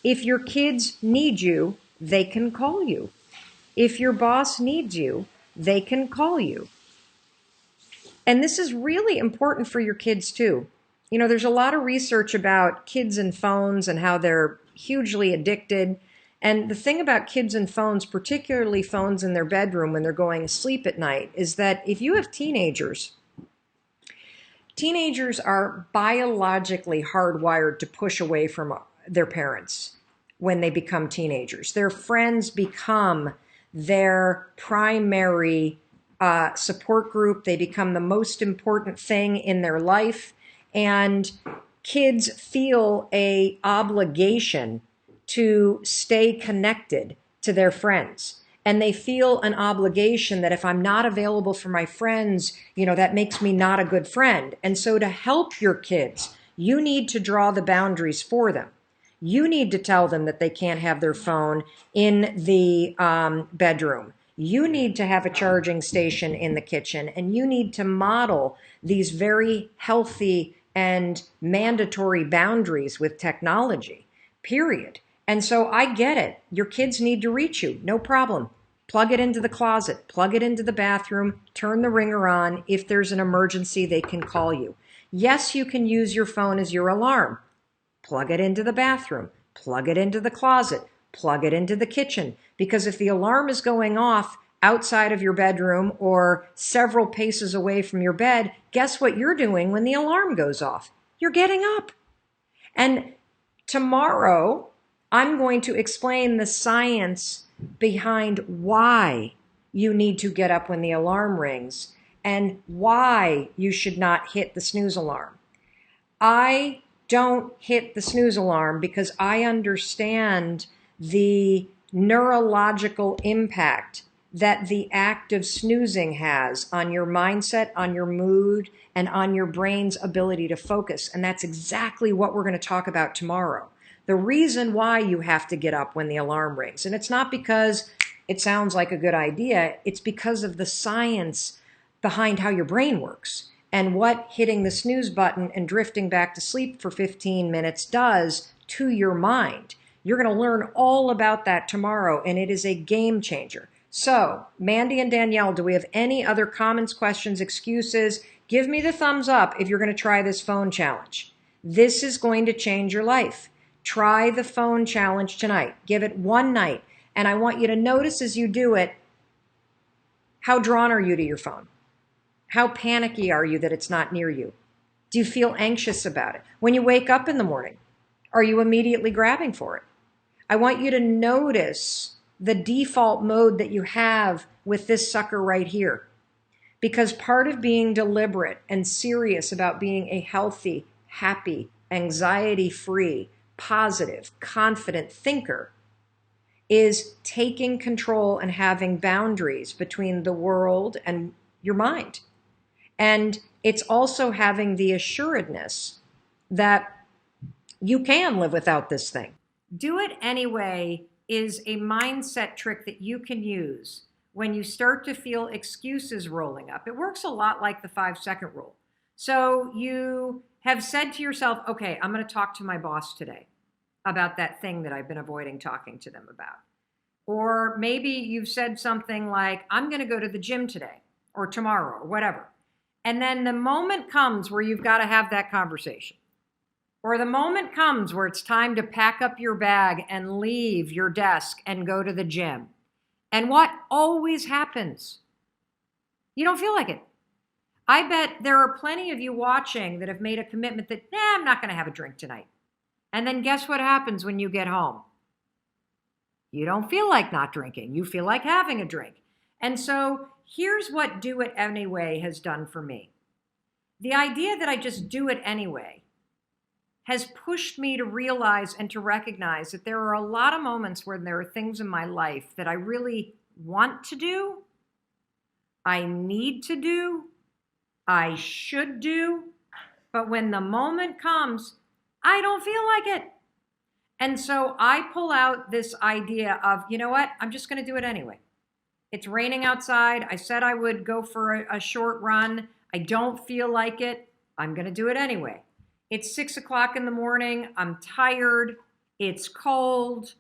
If your kids need you, they can call you. If your boss needs you, they can call you. And this is really important for your kids too. You know, there's a lot of research about kids and phones and how they're hugely addicted. And the thing about kids and phones, particularly phones in their bedroom when they're going to sleep at night, is that if you have teenagers are biologically hardwired to push away from their parents when they become teenagers. Their friends become their primary support group. They become the most important thing in their life. And kids feel an obligation to stay connected to their friends. And they feel an obligation that if I'm not available for my friends, you know, that makes me not a good friend. And so to help your kids, you need to draw the boundaries for them. You need to tell them that they can't have their phone in the bedroom. You need to have a charging station in the kitchen, and you need to model these very healthy and mandatory boundaries with technology, period. And so I get it. Your kids need to reach you. No problem. Plug it into the closet, plug it into the bathroom, turn the ringer on. If there's an emergency, they can call you. Yes, you can use your phone as your alarm. Plug it into the bathroom, plug it into the closet, plug it into the kitchen. Because if the alarm is going off outside of your bedroom or several paces away from your bed, guess what you're doing when the alarm goes off? You're getting up. And tomorrow, I'm going to explain the science behind why you need to get up when the alarm rings and why you should not hit the snooze alarm. I don't hit the snooze alarm because I understand the neurological impact that the act of snoozing has on your mindset, on your mood, and on your brain's ability to focus. And that's exactly what we're going to talk about tomorrow. The reason why you have to get up when the alarm rings. And it's not because it sounds like a good idea. It's because of the science behind how your brain works and what hitting the snooze button and drifting back to sleep for 15 minutes does to your mind. You're going to learn all about that tomorrow, and it is a game changer. So, Mandy and Danielle, do we have any other comments, questions, excuses? Give me the thumbs up if you're going to try this phone challenge. This is going to change your life. Try the phone challenge tonight. Give it one night. And I want you to notice as you do it, how drawn are you to your phone? How panicky are you that it's not near you? Do you feel anxious about it? When you wake up in the morning, are you immediately grabbing for it? I want you to notice the default mode that you have with this sucker right here. Because part of being deliberate and serious about being a healthy, happy, anxiety-free, positive, confident thinker is taking control and having boundaries between the world and your mind. And it's also having the assuredness that you can live without this thing. Do it anyway is a mindset trick that you can use when you start to feel excuses rolling up. It works a lot like the 5-second rule. So you have said to yourself, okay, I'm going to talk to my boss today about that thing that I've been avoiding talking to them about. Or maybe you've said something like, I'm going to go to the gym today or tomorrow or whatever. And then the moment comes where you've got to have that conversation. Or the moment comes where it's time to pack up your bag and leave your desk and go to the gym. And what always happens? You don't feel like it. I bet there are plenty of you watching that have made a commitment that, I'm not going to have a drink tonight. And then guess what happens when you get home? You don't feel like not drinking. You feel like having a drink. And so here's what do it anyway has done for me. The idea that I just do it anyway has pushed me to realize and to recognize that there are a lot of moments where there are things in my life that I really want to do, I need to do, I should do, but when the moment comes, I don't feel like it. And so I pull out this idea of, you know what, I'm just going to do it anyway. It's raining outside. I said I would go for a short run. I don't feel like it. I'm going to do it anyway. It's 6 o'clock in the morning. I'm tired. It's cold.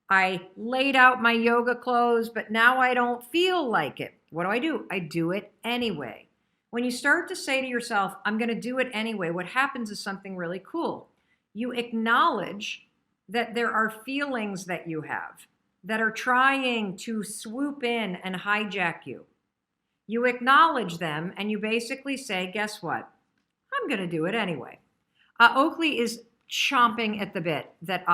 I laid out my yoga clothes, but now I don't feel like it. What do? I do it anyway. When you start to say to yourself, I'm going to do it anyway, what happens is something really cool. You acknowledge that there are feelings that you have that are trying to swoop in and hijack you. You acknowledge them and you basically say, guess what? I'm going to do it anyway. Oakley is chomping at the bit that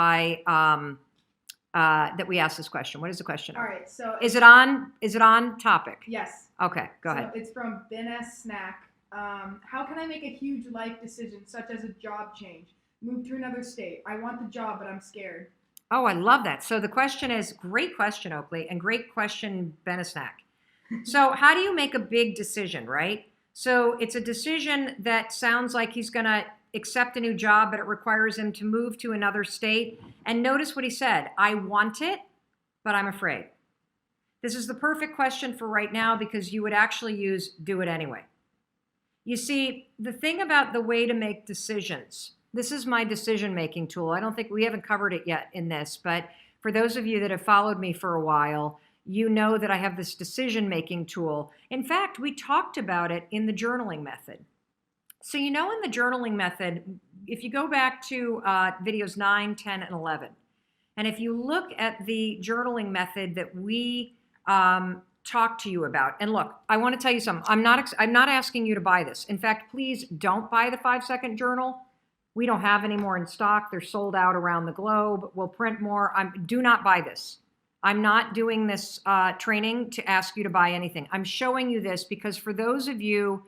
that we asked this question. What is the question? All right, so Is it on topic? yes. Okay, go ahead. It's from Ben S. Snack. How can I make a huge life decision such as a job change? Move to another state. I want the job, but I'm scared. Oh, I love that. So the question is, great question, Oakley, and great question, Ben S. Snack. So how do you make a big decision, right? So it's a decision that sounds like he's going to accept a new job, but it requires him to move to another state. And notice what he said. I want it, but I'm afraid. This is the perfect question for right now because you would actually use do it anyway. You see, the thing about the way to make decisions, this is my decision-making tool. I don't think we haven't covered it yet in this, but for those of you that have followed me for a while, you know that I have this decision-making tool. In fact, we talked about it in the journaling method. So you know in the journaling method, if you go back to videos 9, 10, and 11, and if you look at the journaling method that we talked to you about, and look, I want to tell you something. I'm not asking you to buy this. In fact, please don't buy the 5-second journal. We don't have any more in stock. They're sold out around the globe. We'll print more. Do not buy this. I'm not doing this training to ask you to buy anything. I'm showing you this because for those of you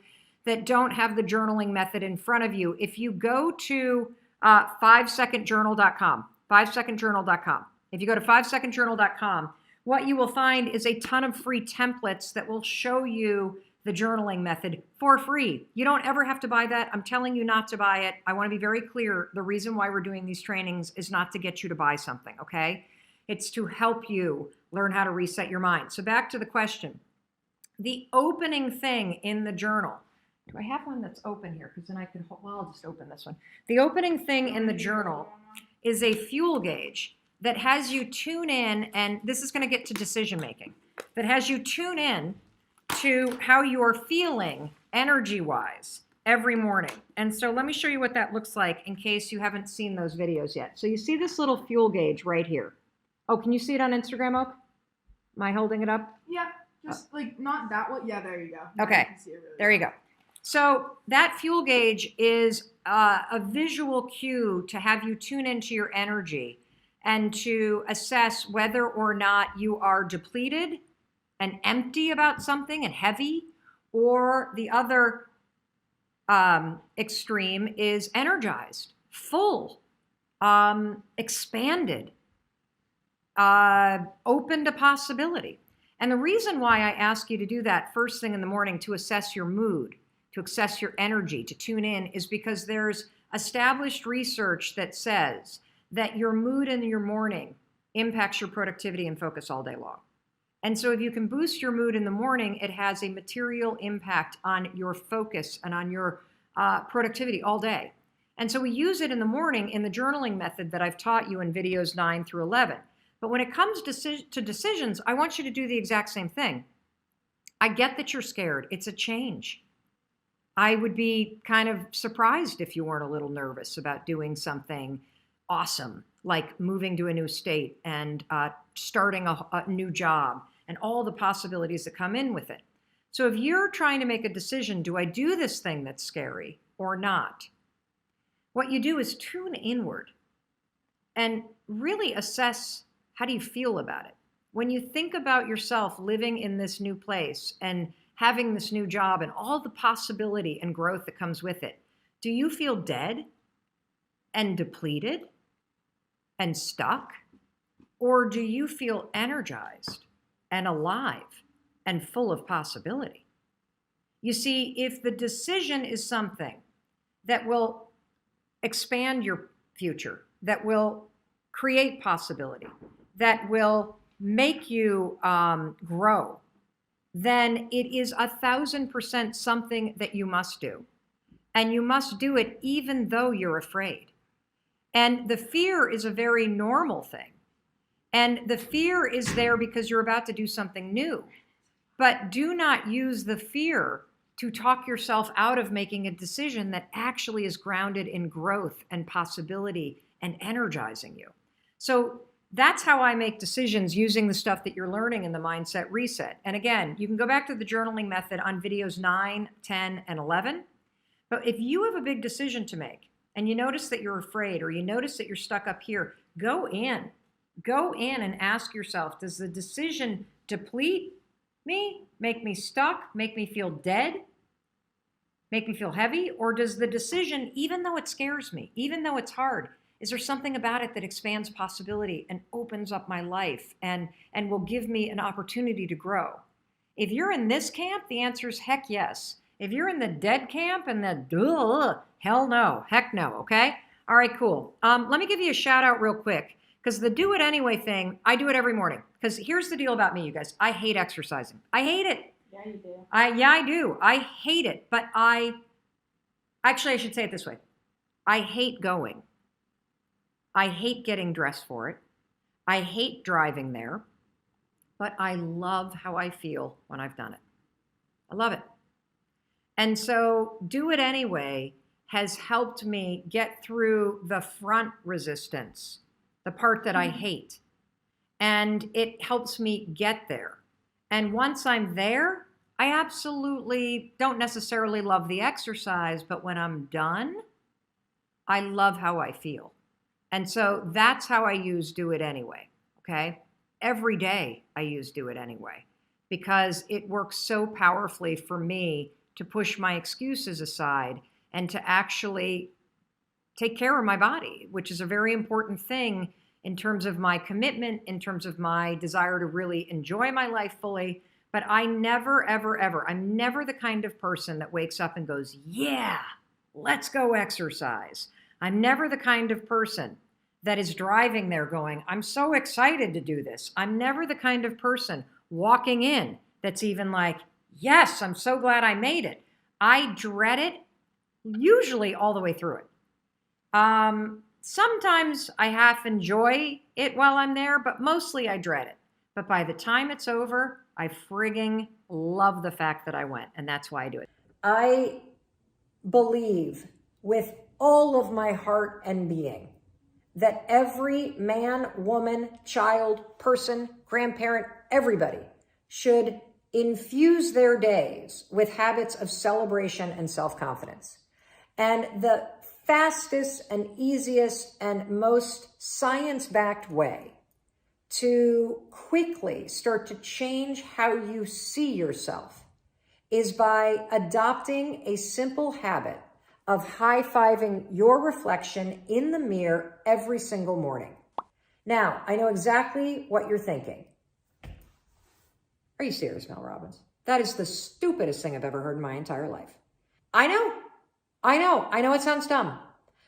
that don't have the journaling method in front of you, if you go to 5secondjournal.com, 5secondjournal.com, if you go to 5secondjournal.com, what you will find is a ton of free templates that will show you the journaling method for free. You don't ever have to buy that. I'm telling you not to buy it. I want to be very clear. The reason why we're doing these trainings is not to get you to buy something, okay? It's to help you learn how to reset your mind. So back to the question. The opening thing in the journal, do I have one that's open here? Because then I can, well, I'll just open this one. The opening thing in the journal is a fuel gauge that has you tune in, and this is going to get to decision making, that has you tune in to how you're feeling energy-wise every morning. And so let me show you what that looks like in case you haven't seen those videos yet. So you see this little fuel gauge right here. Oh, can you see it on Instagram, Oak? Am I holding it up? Yeah, just like not that one. Yeah, there you go. Now Okay, you can see it really there you well. go. So that fuel gauge is a visual cue to have you tune into your energy and to assess whether or not you are depleted and empty about something and heavy, or the other extreme is energized, full, expanded, open to possibility. And the reason why I ask you to do that first thing in the morning to assess your mood, to assess your energy, to tune in, is because there's established research that says that your mood in your morning impacts your productivity and focus all day long. And so if you can boost your mood in the morning, it has a material impact on your focus and on your productivity all day. And so we use it in the morning in the journaling method that I've taught you in videos 9 through 11. But when it comes to decisions, I want you to do the exact same thing. I get that you're scared. It's a change. I would be kind of surprised if you weren't a little nervous about doing something awesome, like moving to a new state and starting a new job and all the possibilities that come in with it. So if you're trying to make a decision, do I do this thing that's scary or not? What you do is tune inward and really assess, how do you feel about it? When you think about yourself living in this new place and having this new job and all the possibility and growth that comes with it, do you feel dead and depleted and stuck? Or do you feel energized and alive and full of possibility? You see, if the decision is something that will expand your future, that will create possibility, that will make you grow, then it is 1,000% something that you must do. And you must do it even though you're afraid. And the fear is a very normal thing. And the fear is there because you're about to do something new. But do not use the fear to talk yourself out of making a decision that actually is grounded in growth and possibility and energizing you. So that's how I make decisions, using the stuff that you're learning in the Mindset Reset. And again, you can go back to the journaling method on videos 9, 10, and 11. But if you have a big decision to make and you notice that you're afraid, or you notice that you're stuck up here, go in and ask yourself, does the decision deplete me, make me stuck, make me feel dead, make me feel heavy? Or does the decision, even though it scares me, even though it's hard, is there something about it that expands possibility and opens up my life and will give me an opportunity to grow? If you're in this camp, the answer is heck yes. If you're in the dead camp and the hell no, heck no, okay? All right, cool. Let me give you a shout out real quick, because the do it anyway thing, I do it every morning. Because here's the deal about me, you guys. I hate exercising. I hate it. Yeah, you do. I do. I hate it. But actually, I should say it this way. I hate going. I hate getting dressed for it. I hate driving there. But I love how I feel when I've done it. I love it. And so do it anyway has helped me get through the front resistance, the part that I hate. And it helps me get there. And once I'm there, I absolutely don't necessarily love the exercise, but when I'm done, I love how I feel. And so that's how I use do it anyway, okay? Every day I use do it anyway, because it works so powerfully for me to push my excuses aside and to actually take care of my body, which is a very important thing in terms of my commitment, in terms of my desire to really enjoy my life fully. But I never, ever, ever, I'm never the kind of person that wakes up and goes, yeah, let's go exercise. I'm never the kind of person that is driving there going, I'm so excited to do this. I'm never the kind of person walking in that's even like, yes, I'm so glad I made it. I dread it, usually all the way through it. Sometimes I half enjoy it while I'm there, but mostly I dread it. But by the time it's over, I frigging love the fact that I went, and that's why I do it. I believe with all of my heart and being that every man, woman, child, person, grandparent, everybody should infuse their days with habits of celebration and self-confidence. And the fastest and easiest and most science-backed way to quickly start to change how you see yourself is by adopting a simple habit of high-fiving your reflection in the mirror every single morning. Now, I know exactly what you're thinking. Are you serious, Mel Robbins? That is the stupidest thing I've ever heard in my entire life. I know it sounds dumb.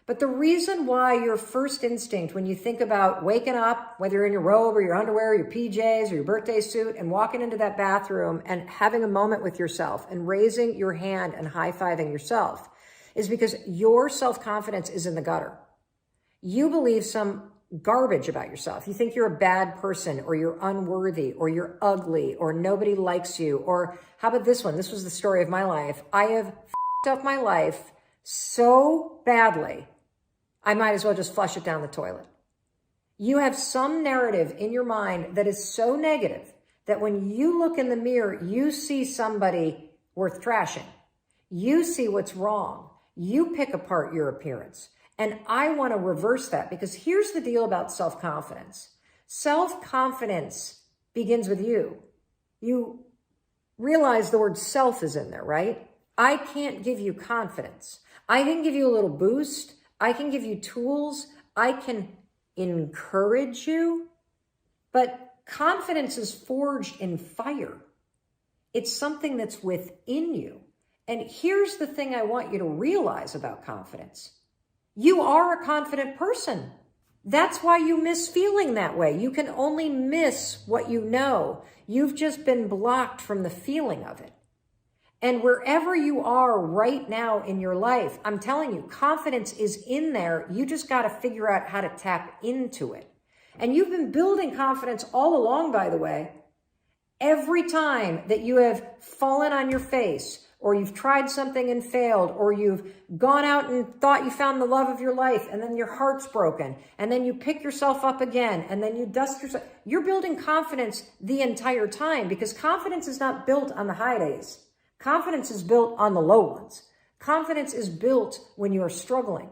But the reason why your first instinct when you think about waking up, whether you're in your robe or your underwear, or your PJs or your birthday suit, and walking into that bathroom and having a moment with yourself and raising your hand and high-fiving yourself, is because your self-confidence is in the gutter. You believe some garbage about yourself. You think you're a bad person, or you're unworthy, or you're ugly, or nobody likes you. Or how about this one? This was the story of my life. I have f***ed up my life so badly, I might as well just flush it down the toilet. You have some narrative in your mind that is so negative that when you look in the mirror, you see somebody worth trashing. You see what's wrong. You pick apart your appearance. And I want to reverse that, because here's the deal about self-confidence. Self-confidence begins with you. You realize the word self is in there, right? I can't give you confidence. I can give you a little boost. I can give you tools. I can encourage you. But confidence is forged in fire. It's something that's within you. And here's the thing I want you to realize about confidence. You are a confident person. That's why you miss feeling that way. You can only miss what you know. You've just been blocked from the feeling of it. And wherever you are right now in your life, I'm telling you, confidence is in there. You just got to figure out how to tap into it. And you've been building confidence all along, by the way. Every time that you have fallen on your face, or you've tried something and failed, or you've gone out and thought you found the love of your life, and then your heart's broken, and then you pick yourself up again, and then you dust yourself. You're building confidence the entire time, because confidence is not built on the high days. Confidence is built on the low ones. Confidence is built when you are struggling.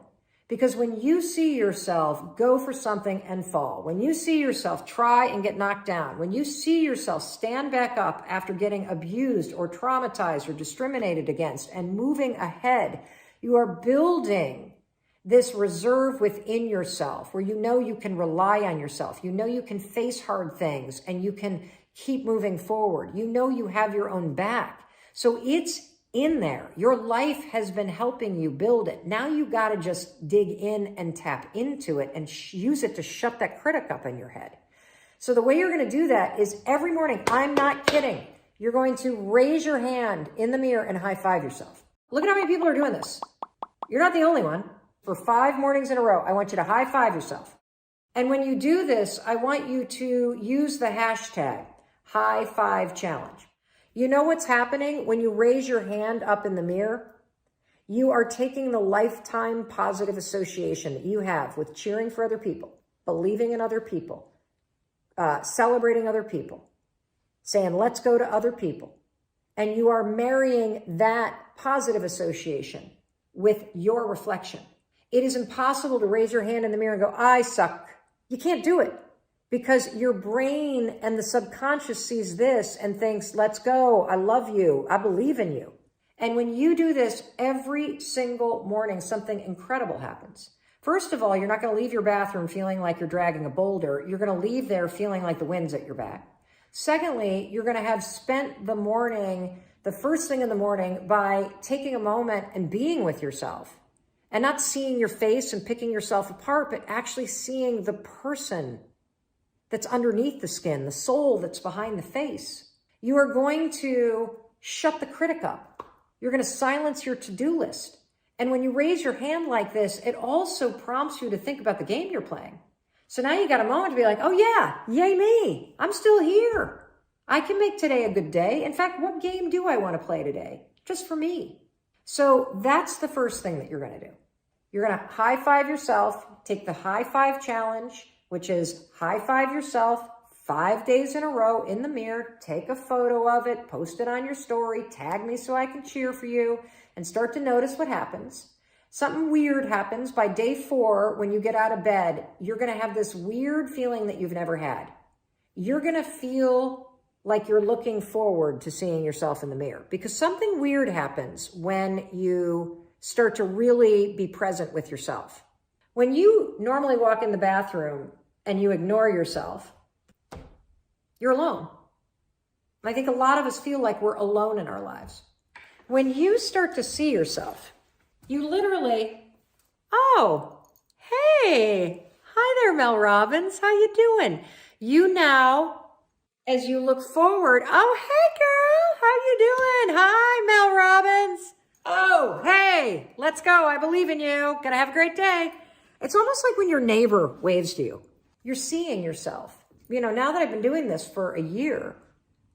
Because when you see yourself go for something and fall, when you see yourself try and get knocked down, when you see yourself stand back up after getting abused or traumatized or discriminated against and moving ahead, you are building this reserve within yourself where you know you can rely on yourself. You know you can face hard things and you can keep moving forward. You know you have your own back. So it's in there. Your life has been helping you build it. Now you got to just dig in and tap into it and use it to shut that critic up in your head. So the way you're going to do that is every morning, I'm not kidding, you're going to raise your hand in the mirror and high five yourself. Look at how many people are doing this. You're not the only one. For 5 mornings in a row, I want you to high five yourself. And when you do this, I want you to use the hashtag high five challenge. You know what's happening when you raise your hand up in the mirror? You are taking the lifetime positive association that you have with cheering for other people, believing in other people, celebrating other people, saying, let's go to other people. And you are marrying that positive association with your reflection. It is impossible to raise your hand in the mirror and go, I suck. You can't do it. Because your brain and the subconscious sees this and thinks, let's go, I love you, I believe in you. And when you do this every single morning, something incredible happens. First of all, you're not going to leave your bathroom feeling like you're dragging a boulder. You're going to leave there feeling like the wind's at your back. Secondly, you're going to have spent the morning, the first thing in the morning, by taking a moment and being with yourself. And not seeing your face and picking yourself apart, but actually seeing the person that's underneath the skin, the soul that's behind the face. You are going to shut the critic up. You're going to silence your to-do list. And when you raise your hand like this, it also prompts you to think about the game you're playing. So now you got a moment to be like, oh yeah, yay me. I'm still here. I can make today a good day. In fact, what game do I want to play today? Just for me. So that's the first thing that you're going to do. You're going to high five yourself, take the high five challenge, which is high five yourself 5 days in a row in the mirror, take a photo of it, post it on your story, tag me so I can cheer for you, and start to notice what happens. Something weird happens by day 4 when you get out of bed. You're going to have this weird feeling that you've never had. You're going to feel like you're looking forward to seeing yourself in the mirror, because something weird happens when you start to really be present with yourself. When you normally walk in the bathroom and you ignore yourself, you're alone. I think a lot of us feel like we're alone in our lives. When you start to see yourself, you literally, oh, hey, hi there, Mel Robbins. How you doing? You now, as you look forward, oh, hey, girl, how you doing? Hi, Mel Robbins. Oh, hey, let's go. I believe in you. Gonna have a great day. It's almost like when your neighbor waves to you. You're seeing yourself. Now that I've been doing this for a year,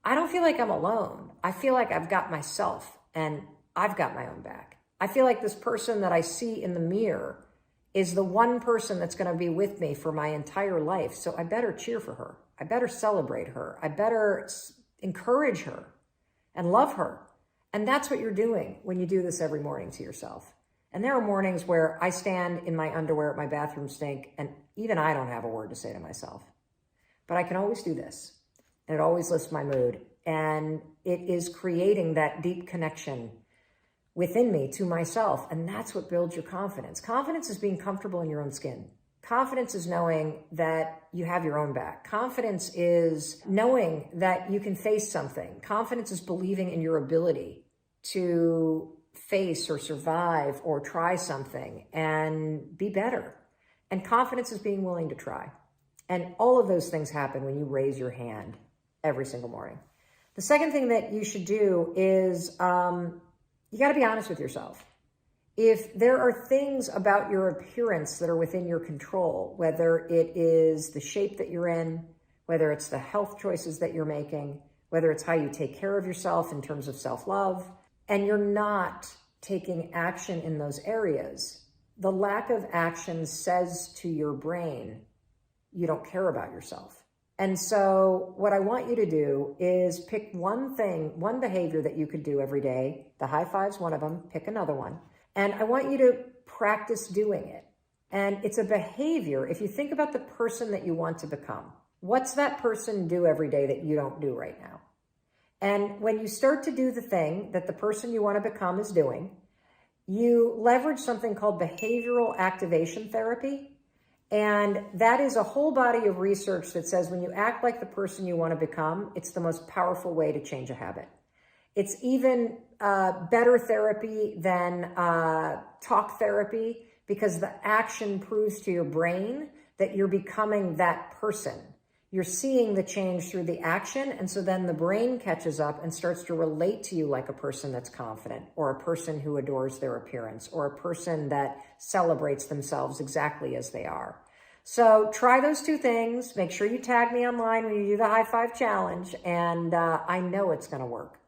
I don't feel like I'm alone. I feel like I've got myself and I've got my own back. I feel like this person that I see in the mirror is the one person that's going to be with me for my entire life. So I better cheer for her. I better celebrate her. I better encourage her and love her. And that's what you're doing when you do this every morning to yourself. And there are mornings where I stand in my underwear at my bathroom sink and even I don't have a word to say to myself. But I can always do this. And it always lifts my mood. And it is creating that deep connection within me to myself. And that's what builds your confidence. Confidence is being comfortable in your own skin. Confidence is knowing that you have your own back. Confidence is knowing that you can face something. Confidence is believing in your ability to face or survive or try something and be better. And confidence is being willing to try. And all of those things happen when you raise your hand every single morning. The second thing that you should do is you got to be honest with yourself. If there are things about your appearance that are within your control, whether it is the shape that you're in, whether it's the health choices that you're making, whether it's how you take care of yourself in terms of self-love, and you're not taking action in those areas, the lack of action says to your brain, you don't care about yourself. And so what I want you to do is pick one thing, one behavior that you could do every day. The high five's one of them. Pick another one. And I want you to practice doing it. And it's a behavior. If you think about the person that you want to become, what's that person do every day that you don't do right now? And when you start to do the thing that the person you want to become is doing, you leverage something called behavioral activation therapy. And that is a whole body of research that says when you act like the person you want to become, it's the most powerful way to change a habit. It's even better therapy than talk therapy, because the action proves to your brain that you're becoming that person. You're seeing the change through the action. And so then the brain catches up and starts to relate to you like a person that's confident, or a person who adores their appearance, or a person that celebrates themselves exactly as they are. So try those two things. Make sure you tag me online when you do the high five challenge. And I know it's going to work.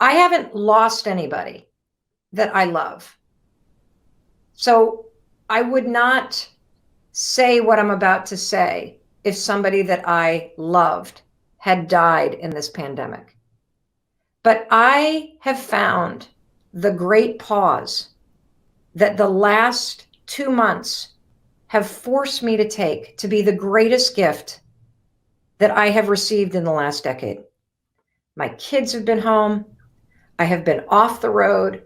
I haven't lost anybody that I love. So I would not say what I'm about to say if somebody that I loved had died in this pandemic. But I have found the great pause that the last 2 months have forced me to take to be the greatest gift that I have received in the last decade. My kids have been home. I have been off the road.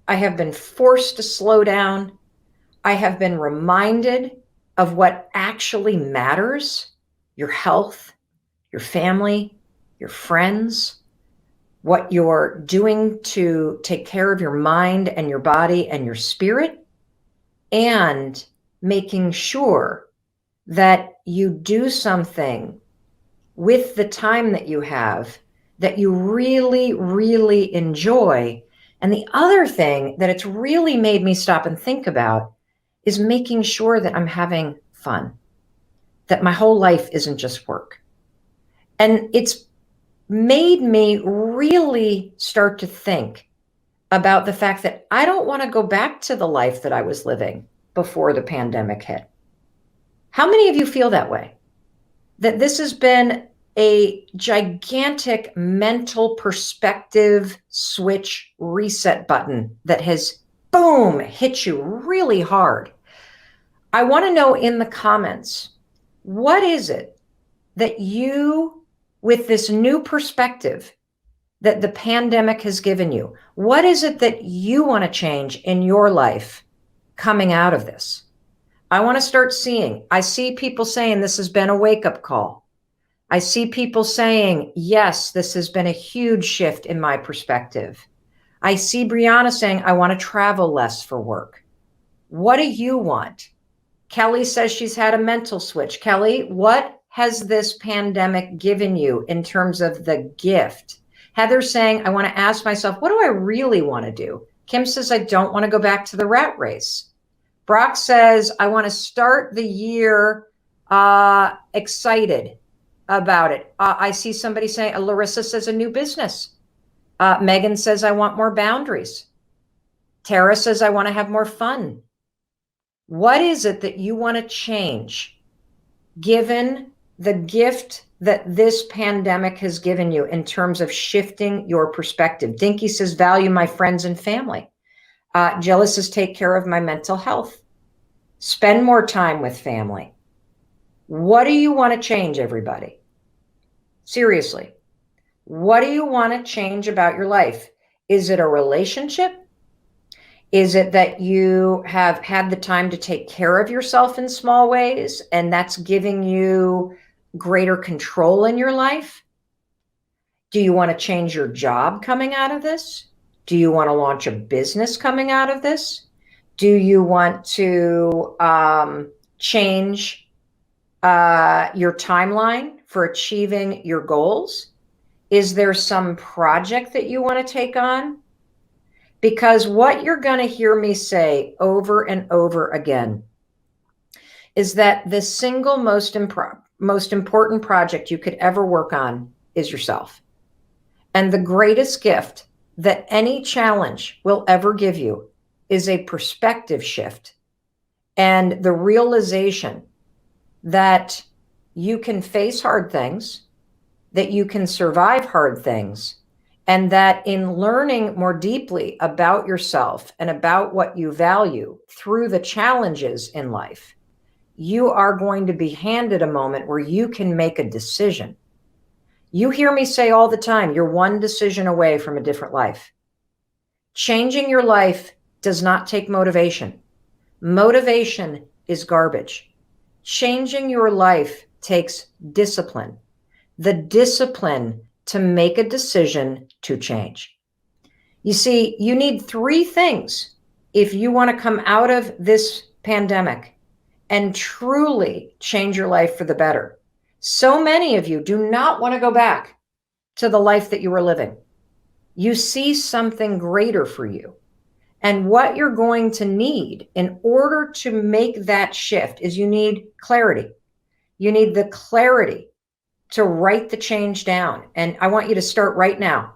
I have been forced to slow down. I have been reminded of what actually matters: your health, your family, your friends, what you're doing to take care of your mind and your body and your spirit, and making sure that you do something with the time that you have that you really, really enjoy. And the other thing that it's really made me stop and think about is making sure that I'm having fun, that my whole life isn't just work. And it's made me really start to think about the fact that I don't want to go back to the life that I was living before the pandemic hit. How many of you feel that way? That this has been a gigantic mental perspective switch reset button that has, boom, hit you really hard. I want to know in the comments, what is it that you, with this new perspective that the pandemic has given you, what is it that you want to change in your life coming out of this? I want to start seeing, I see people saying this has been a wake-up call. I see people saying, yes, this has been a huge shift in my perspective. I see Brianna saying, I want to travel less for work. What do you want? Kelly says she's had a mental switch. Kelly, what has this pandemic given you in terms of the gift? Heather's saying, I want to ask myself, what do I really want to do? Kim says, I don't want to go back to the rat race. Brock says, I want to start the year excited about it. I see somebody saying, Larissa says a new business. Megan says, I want more boundaries. Tara says, I want to have more fun. What is it that you want to change given the gift that this pandemic has given you in terms of shifting your perspective? Dinky says, value my friends and family. Jilla says, take care of my mental health. Spend more time with family. What do you want to change, everybody? Seriously, what do you want to change about your life? Is it a relationship? Is it that you have had the time to take care of yourself in small ways and that's giving you greater control in your life? Do you want to change your job coming out of this? Do you want to launch a business coming out of this? Do you want to change your timeline for achieving your goals? Is there some project that you want to take on? Because what you're going to hear me say over and over again is that the single most important project you could ever work on is yourself. And the greatest gift that any challenge will ever give you is a perspective shift and the realization that you can face hard things, that you can survive hard things, and that in learning more deeply about yourself and about what you value through the challenges in life, you are going to be handed a moment where you can make a decision. You hear me say all the time, you're one decision away from a different life. Changing your life does not take motivation. Motivation is garbage. Changing your life takes discipline. The discipline to make a decision to change. You see, you need three things if you want to come out of this pandemic and truly change your life for the better. So many of you do not want to go back to the life that you were living. You see something greater for you. And what you're going to need in order to make that shift is you need clarity. You need the clarity to write the change down. And I want you to start right now.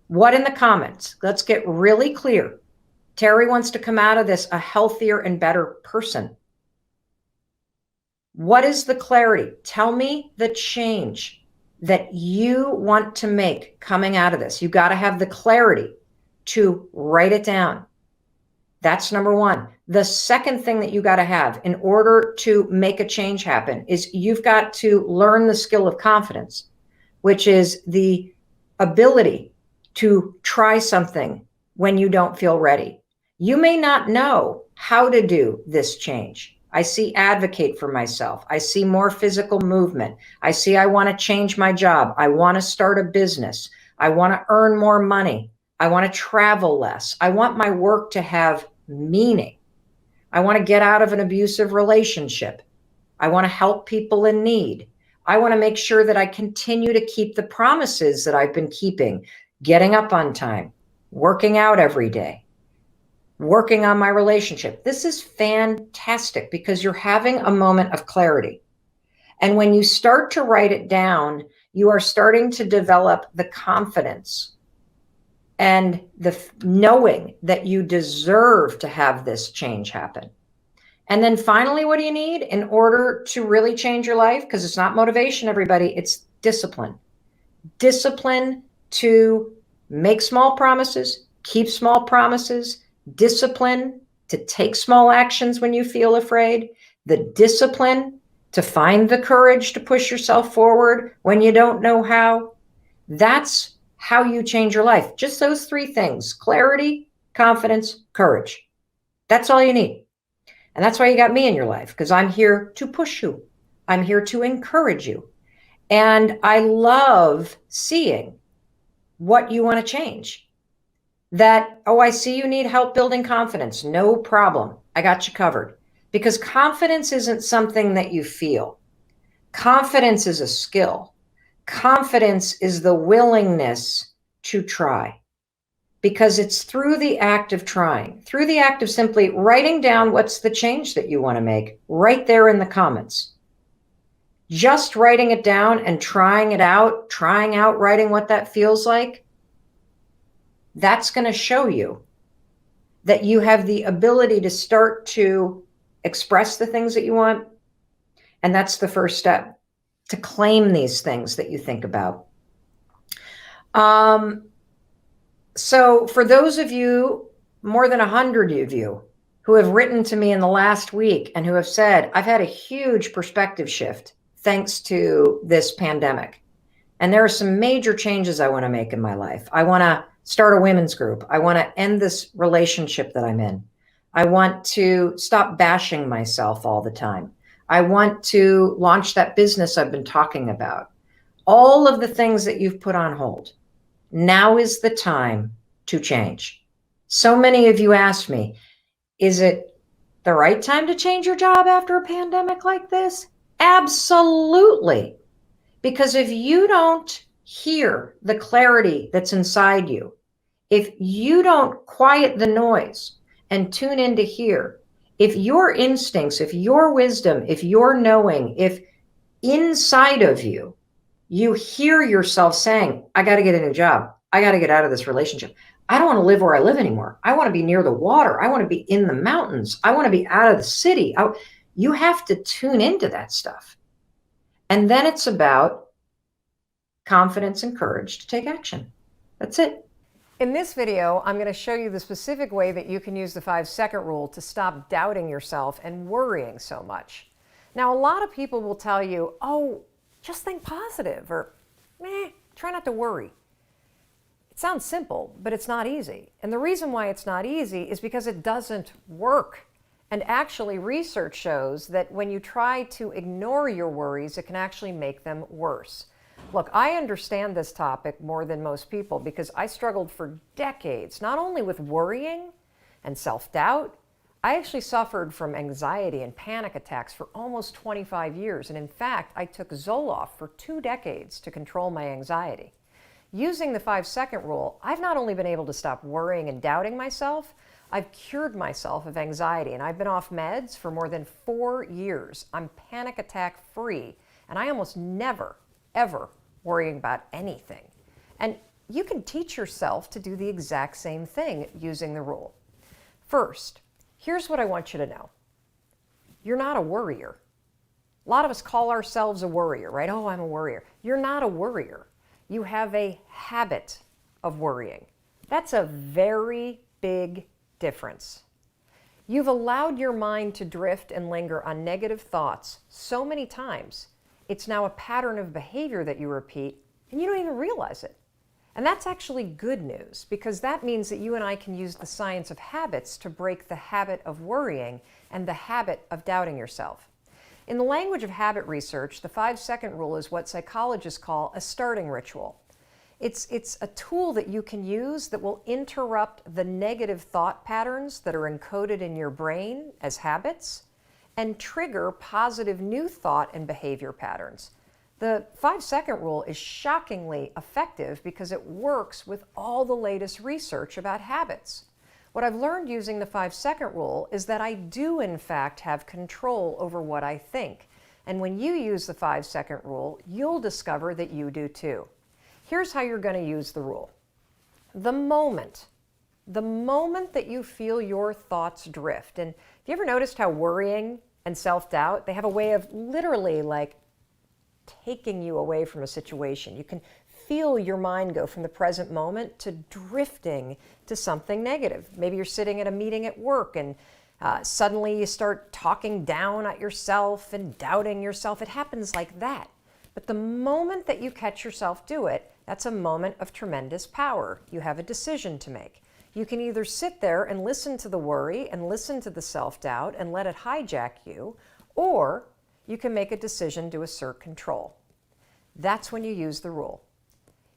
What in the comments? Let's get really clear. Terry wants to come out of this a healthier and better person. What is the clarity? Tell me the change that you want to make coming out of this. You got to have the clarity to write it down. That's number one. The second thing that you got to have in order to make a change happen is you've got to learn the skill of confidence, which is the ability to try something when you don't feel ready. You may not know how to do this change. I see advocate for myself. I see more physical movement. I see I want to change my job. I want to start a business. I want to earn more money. I want to travel less. I want my work to have meaning. I want to get out of an abusive relationship. I want to help people in need. I want to make sure that I continue to keep the promises that I've been keeping, getting up on time, working out every day, working on my relationship. This is fantastic because you're having a moment of clarity. And when you start to write it down, you are starting to develop the confidence and the knowing that you deserve to have this change happen. And then finally, what do you need in order to really change your life? Because it's not motivation, everybody, it's discipline. Discipline to make small promises, keep small promises, discipline to take small actions when you feel afraid, the discipline to find the courage to push yourself forward when you don't know how. That's how you change your life. Just those three things: clarity, confidence, courage. That's all you need. And that's why you got me in your life, because I'm here to push you. I'm here to encourage you. And I love seeing what you want to change. That, oh, I see you need help building confidence. No problem. I got you covered. Because confidence isn't something that you feel. Confidence is a skill. Confidence is the willingness to try. Because it's through the act of trying, through the act of simply writing down what's the change that you want to make right there in the comments. Just writing it down and trying out writing what that feels like, that's going to show you that you have the ability to start to express the things that you want. And that's the first step, to claim these things that you think about. So for those of you, more than 100 of you, who have written to me in the last week and who have said, I've had a huge perspective shift thanks to this pandemic. And there are some major changes I want to make in my life. I want to start a women's group. I want to end this relationship that I'm in. I want to stop bashing myself all the time. I want to launch that business I've been talking about. All of the things that you've put on hold. Now is the time to change. So many of you asked me, is it the right time to change your job after a pandemic like this? Absolutely. Because if you don't hear the clarity that's inside you, if you don't quiet the noise and tune in to hear, if your instincts, if your wisdom, if your knowing, if inside of you, you hear yourself saying, I got to get a new job. I got to get out of this relationship. I don't want to live where I live anymore. I want to be near the water. I want to be in the mountains. I want to be out of the city. You have to tune into that stuff. And then it's about confidence and courage to take action. That's it. In this video, I'm going to show you the specific way that you can use the 5-second rule to stop doubting yourself and worrying so much. Now, a lot of people will tell you, oh, just think positive, or try not to worry. It sounds simple, but it's not easy. And the reason why it's not easy is because it doesn't work. And actually, research shows that when you try to ignore your worries, it can actually make them worse. Look, I understand this topic more than most people because I struggled for decades, not only with worrying and self-doubt, I actually suffered from anxiety and panic attacks for almost 25 years. And in fact, I took Zoloft for 2 decades to control my anxiety. Using the 5-second rule, I've not only been able to stop worrying and doubting myself, I've cured myself of anxiety, and I've been off meds for more than 4 years. I'm panic attack free, and I almost never, ever worrying about anything. And you can teach yourself to do the exact same thing using the rule. First, here's what I want you to know. You're not a worrier. A lot of us call ourselves a worrier, right? Oh, I'm a worrier. You're not a worrier. You have a habit of worrying. That's a very big difference. You've allowed your mind to drift and linger on negative thoughts so many times, it's now a pattern of behavior that you repeat, and you don't even realize it. And that's actually good news, because that means that you and I can use the science of habits to break the habit of worrying and the habit of doubting yourself. In the language of habit research, the 5-second rule is what psychologists call a starting ritual. It's a tool that you can use that will interrupt the negative thought patterns that are encoded in your brain as habits and trigger positive new thought and behavior patterns. The 5-second rule is shockingly effective because it works with all the latest research about habits. What I've learned using the 5-second rule is that I do in fact have control over what I think. And when you use the 5-second rule, you'll discover that you do too. Here's how you're going to use the rule. the moment that you feel your thoughts drift, and have you ever noticed how worrying and self-doubt, they have a way of literally like taking you away from a situation. You can feel your mind go from the present moment to drifting to something negative. Maybe you're sitting at a meeting at work and suddenly you start talking down at yourself and doubting yourself. It happens like that. But the moment that you catch yourself do it, that's a moment of tremendous power. You have a decision to make. You can either sit there and listen to the worry and listen to the self-doubt and let it hijack you, or you can make a decision to assert control. That's when you use the rule.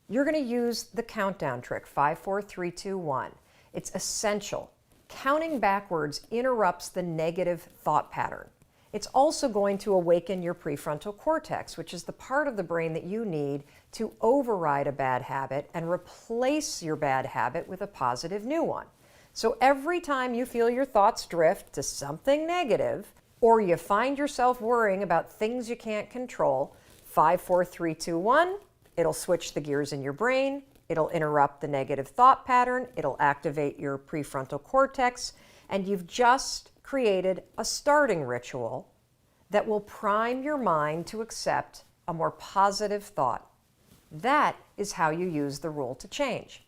You're going to use the countdown trick, 5, 4, 3, 2, 1. It's essential. Counting backwards interrupts the negative thought pattern. It's also going to awaken your prefrontal cortex, which is the part of the brain that you need to override a bad habit and replace your bad habit with a positive new one. So every time you feel your thoughts drift to something negative, or you find yourself worrying about things you can't control, 5, 4, 3, 2, 1, it'll switch the gears in your brain, it'll interrupt the negative thought pattern, it'll activate your prefrontal cortex, and you've just created a starting ritual that will prime your mind to accept a more positive thought. That is how you use the rule to change.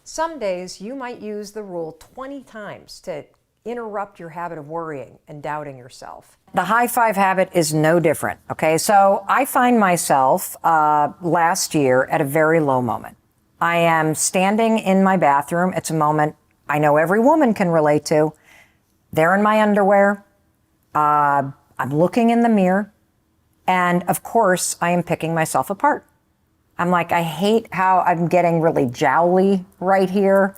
Some days you might use the rule 20 times to interrupt your habit of worrying and doubting yourself. The high five habit is no different, okay? So I find myself last year at a very low moment. I am standing in my bathroom. It's a moment I know every woman can relate to. There in my underwear. I'm looking in the mirror. And of course, I am picking myself apart. I'm like, I hate how I'm getting really jowly right here.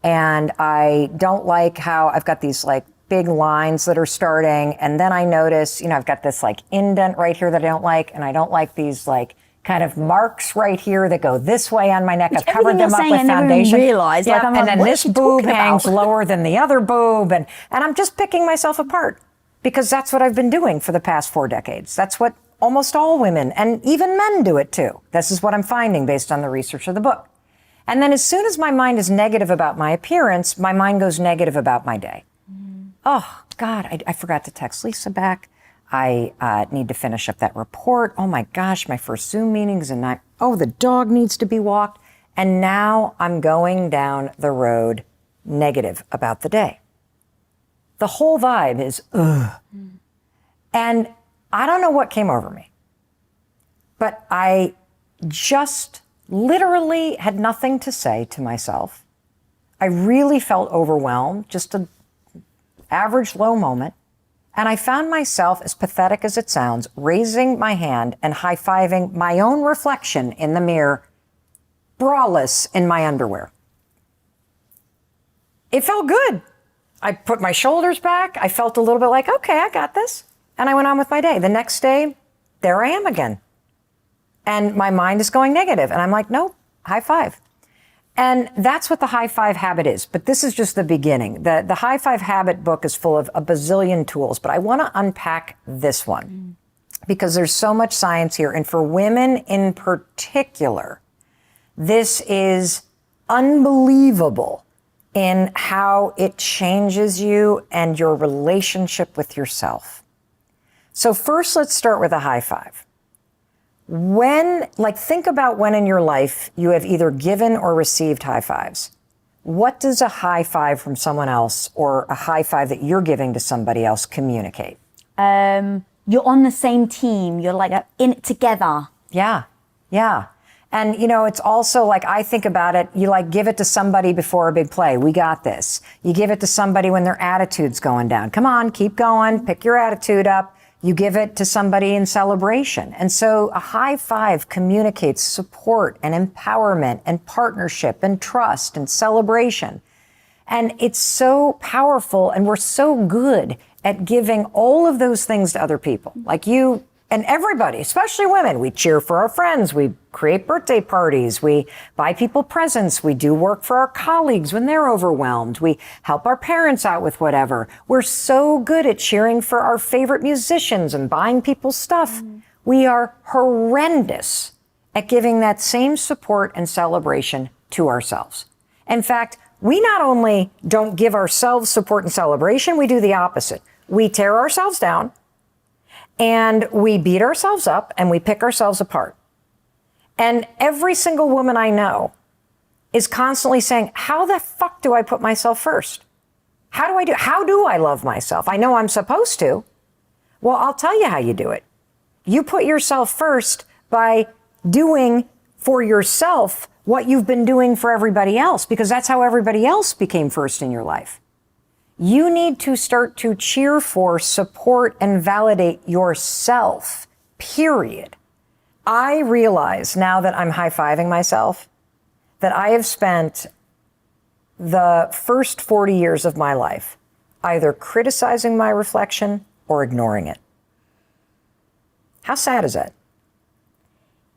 And I don't like how I've got these like big lines that are starting. And then I notice, I've got this like indent right here that I don't like. And I don't like these like kind of marks right here that go this way on my neck. I've covered them up with foundation. Realize, yeah, like, I'm and like, then this boob hangs lower than the other boob. And I'm just picking myself apart because that's what I've been doing for the past 4 decades. That's what almost all women and even men do it too. This is what I'm finding based on the research of the book. And then as soon as my mind is negative about my appearance, my mind goes negative about my day. Oh, God, I forgot to text Lisa back. I need to finish up that report. Oh my gosh, my first Zoom meeting is in 9. Oh, the dog needs to be walked. And now I'm going down the road negative about the day. The whole vibe is, ugh. And I don't know what came over me, but I just literally had nothing to say to myself. I really felt overwhelmed, just an average low moment. And I found myself, as pathetic as it sounds, raising my hand and high-fiving my own reflection in the mirror, braless in my underwear. It felt good. I put my shoulders back. I felt a little bit like, okay, I got this. And I went on with my day. The next day, there I am again. And my mind is going negative. And I'm like, nope, high five. And that's what the high five habit is. But this is just the beginning. The high five habit book is full of a bazillion tools, but I want to unpack this one because there's so much science here. And for women in particular, this is unbelievable in how it changes you and your relationship with yourself. So first, let's start with a high five. Think about when in your life you have either given or received high fives. What does a high five from someone else or a high five that you're giving to somebody else communicate? You're on the same team. You're like in it together. Yeah. And, it's also like, I think about it, you give it to somebody before a big play. We got this. You give it to somebody when their attitude's going down. Come on, keep going, pick your attitude up. You give it to somebody in celebration. And so a high five communicates support and empowerment and partnership and trust and celebration. And it's so powerful, and we're so good at giving all of those things to other people. Like you and everybody, especially women. We cheer for our friends. We create birthday parties. We buy people presents. We do work for our colleagues when they're overwhelmed. We help our parents out with whatever. We're so good at cheering for our favorite musicians and buying people stuff. We are horrendous at giving that same support and celebration to ourselves. In fact, we not only don't give ourselves support and celebration, we do the opposite. We tear ourselves down and we beat ourselves up and we pick ourselves apart. And every single woman I know is constantly saying, how the fuck do I put myself first? How do I love myself? I know I'm supposed to. Well, I'll tell you how you do it. You put yourself first by doing for yourself what you've been doing for everybody else, because that's how everybody else became first in your life. You need to start to cheer for, support, and validate yourself, period. I realize now that I'm high-fiving myself that I have spent the first 40 years of my life either criticizing my reflection or ignoring it. How sad is that?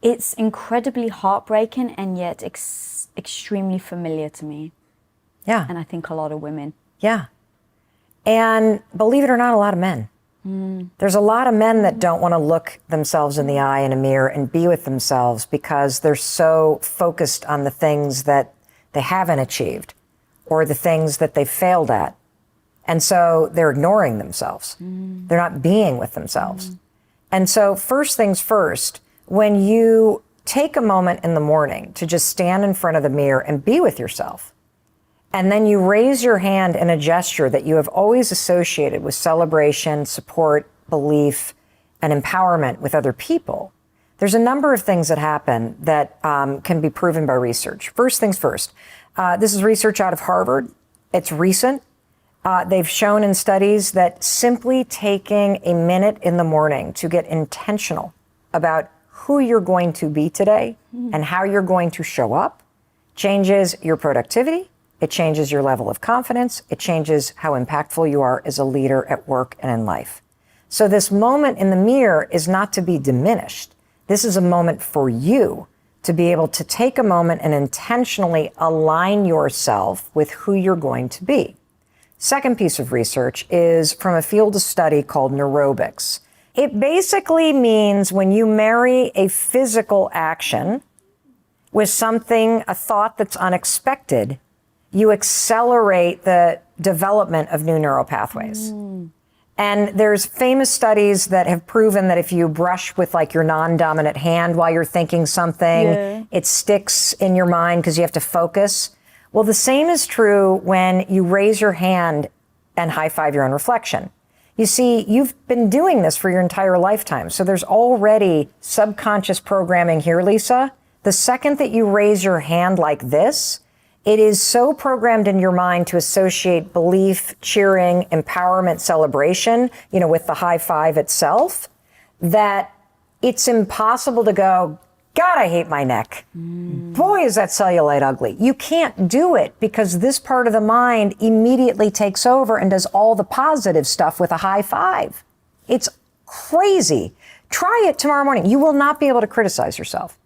It's incredibly heartbreaking and yet extremely familiar to me. Yeah. And I think a lot of women. Yeah. And believe it or not, a lot of men. There's a lot of men that don't want to look themselves in the eye in a mirror and be with themselves because they're so focused on the things that they haven't achieved or the things that they failed at. And so they're ignoring themselves. They're not being with themselves. And so first things first, when you take a moment in the morning to just stand in front of the mirror and be with yourself, and then you raise your hand in a gesture that you have always associated with celebration, support, belief, and empowerment with other people, there's a number of things that happen that can be proven by research. First things first, this is research out of Harvard. It's recent. They've shown in studies that simply taking a minute in the morning to get intentional about who you're going to be today and how you're going to show up changes your productivity. It changes your level of confidence. It changes how impactful you are as a leader at work and in life. So this moment in the mirror is not to be diminished. This is a moment for you to be able to take a moment and intentionally align yourself with who you're going to be. Second piece of research is from a field of study called neurobics. It basically means when you marry a physical action with something, a thought that's unexpected, you accelerate the development of new neural pathways. And there's famous studies that have proven that if you brush with like your non-dominant hand while you're thinking something, it sticks in your mind because you have to focus. Well, the same is true when you raise your hand and high-five your own reflection. You see, you've been doing this for your entire lifetime. So there's already subconscious programming here, Lisa. The second that you raise your hand like this, it is so programmed in your mind to associate belief, cheering, empowerment, celebration, with the high five itself, that it's impossible to go, God, I hate my neck. Boy, is that cellulite ugly. You can't do it because this part of the mind immediately takes over and does all the positive stuff with a high five. It's crazy. Try it tomorrow morning. You will not be able to criticize yourself.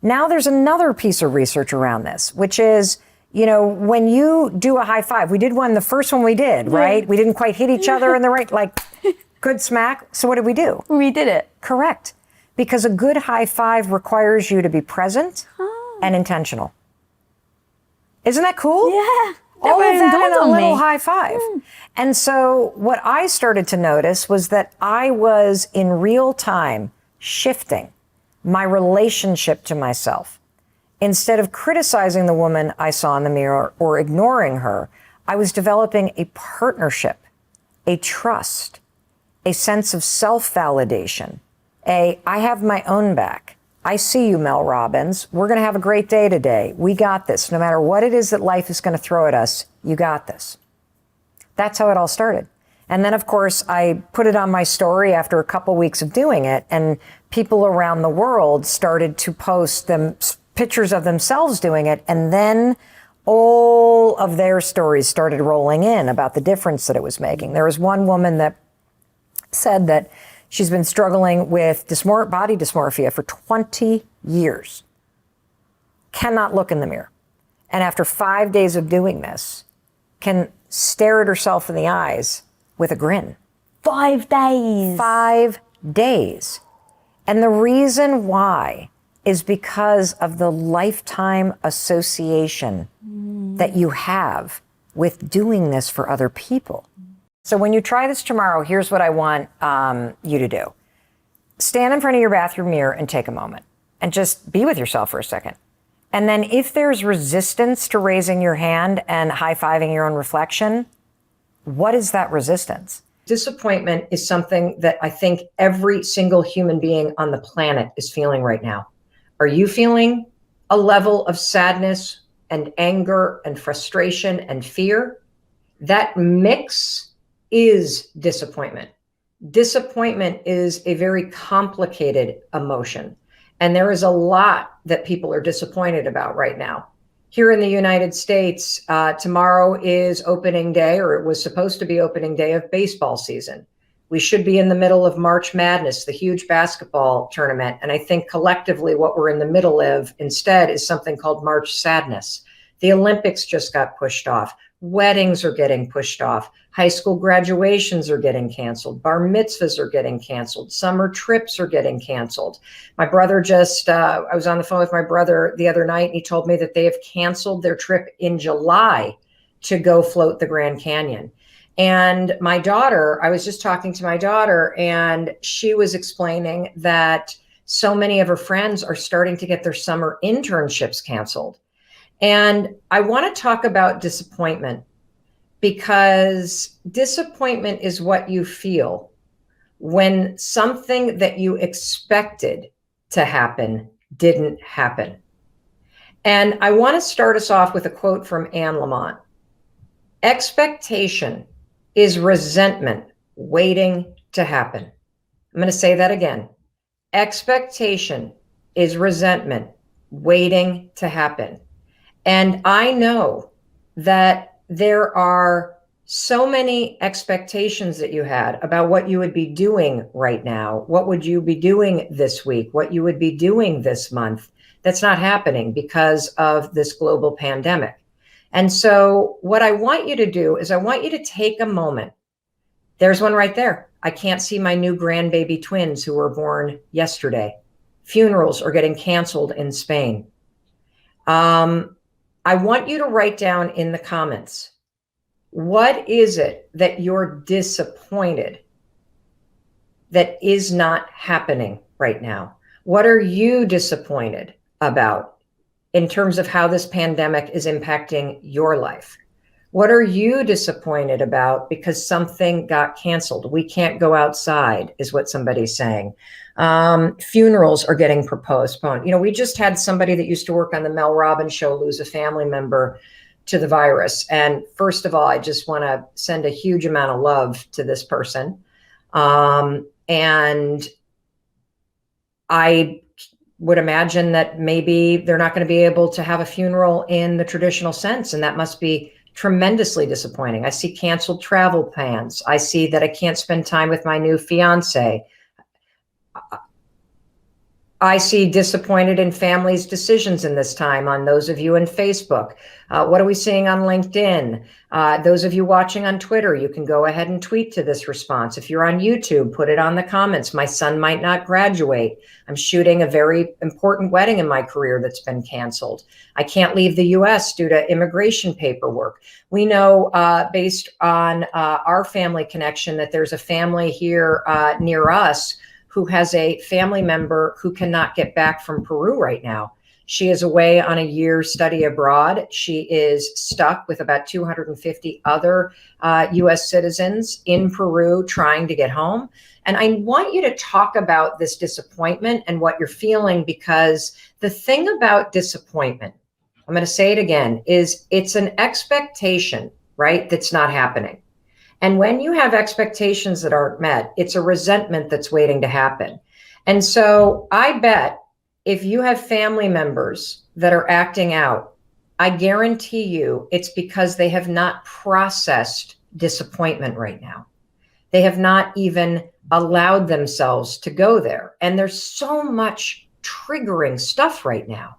Now there's another piece of research around this, which is, when you do a high five, we did one, the first one we did, right? We didn't quite hit each other in the right, good smack. So what did we do? We did it. Correct. Because a good high five requires you to be present and intentional. Isn't that cool? Yeah. All of that in a little high five. And so what I started to notice was that I was in real time shifting my relationship to myself. Instead of criticizing the woman I saw in the mirror or ignoring her, I was developing a partnership, a trust, a sense of self-validation, I have my own back. I see you, Mel Robbins. We're going to have a great day today. We got this. No matter what it is that life is going to throw at us, you got this. That's how it all started. And then, of course, I put it on my story after a couple weeks of doing it, and people around the world started to post pictures of themselves doing it, and then all of their stories started rolling in about the difference that it was making. There was one woman that said that she's been struggling with body dysmorphia for 20 years, cannot look in the mirror, and after 5 days of doing this, can stare at herself in the eyes with a grin. 5 days. 5 days. And the reason why is because of the lifetime association that you have with doing this for other people. So when you try this tomorrow, here's what I want you to do. Stand in front of your bathroom mirror and take a moment and just be with yourself for a second. And then if there's resistance to raising your hand and high-fiving your own reflection, what is that resistance? Disappointment is something that I think every single human being on the planet is feeling right now. Are you feeling a level of sadness and anger and frustration and fear? That mix is disappointment. Disappointment is a very complicated emotion. And there is a lot that people are disappointed about right now. Here in the United States, tomorrow is opening day, or it was supposed to be opening day of baseball season. We should be in the middle of March Madness, the huge basketball tournament. And I think collectively what we're in the middle of instead is something called March Sadness. The Olympics just got pushed off. Weddings are getting pushed off. High school graduations are getting canceled. Bar mitzvahs are getting canceled. Summer trips are getting canceled. My brother I was on the phone with my brother the other night, and he told me that they have canceled their trip in July to go float the Grand Canyon. And my daughter, I was just talking to my daughter, and she was explaining that so many of her friends are starting to get their summer internships canceled. And I want to talk about disappointment, because disappointment is what you feel when something that you expected to happen didn't happen. And I want to start us off with a quote from Anne Lamott. Expectation is resentment waiting to happen. I'm going to say that again. Expectation is resentment waiting to happen. And I know that there are so many expectations that you had about what you would be doing right now. What would you be doing this week? What you would be doing this month? That's not happening because of this global pandemic. And so what I want you to do is I want you to take a moment. There's one right there. I can't see my new grandbaby twins who were born yesterday. Funerals are getting canceled in Spain. I want you to write down in the comments, what is it that you're disappointed that is not happening right now? What are you disappointed about in terms of how this pandemic is impacting your life? What are you disappointed about because something got canceled? We can't go outside, is what somebody's saying. Funerals are getting postponed. You know, we just had somebody that used to work on the Mel Robbins show lose a family member to the virus. And first of all, I just want to send a huge amount of love to this person. And I would imagine that maybe they're not going to be able to have a funeral in the traditional sense. And that must be tremendously disappointing. I see canceled travel plans. I see that I can't spend time with my new fiance. I see disappointed in families' decisions in this time on those of you in Facebook. What are we seeing on LinkedIn? Those of you watching on Twitter, you can go ahead and tweet to this response. If you're on YouTube, put it on the comments. My son might not graduate. I'm shooting a very important wedding in my career that's been canceled. I can't leave the US due to immigration paperwork. We know based on our family connection that there's a family here near us who has a family member who cannot get back from Peru right now. She is away on a year's study abroad. She is stuck with about 250 other US citizens in Peru trying to get home. And I want you to talk about this disappointment and what you're feeling, because the thing about disappointment, I'm going to say it again, is it's an expectation, right, that's not happening. And when you have expectations that aren't met, it's a resentment that's waiting to happen. And so I bet if you have family members that are acting out, I guarantee you it's because they have not processed disappointment right now. They have not even allowed themselves to go there. And there's so much triggering stuff right now.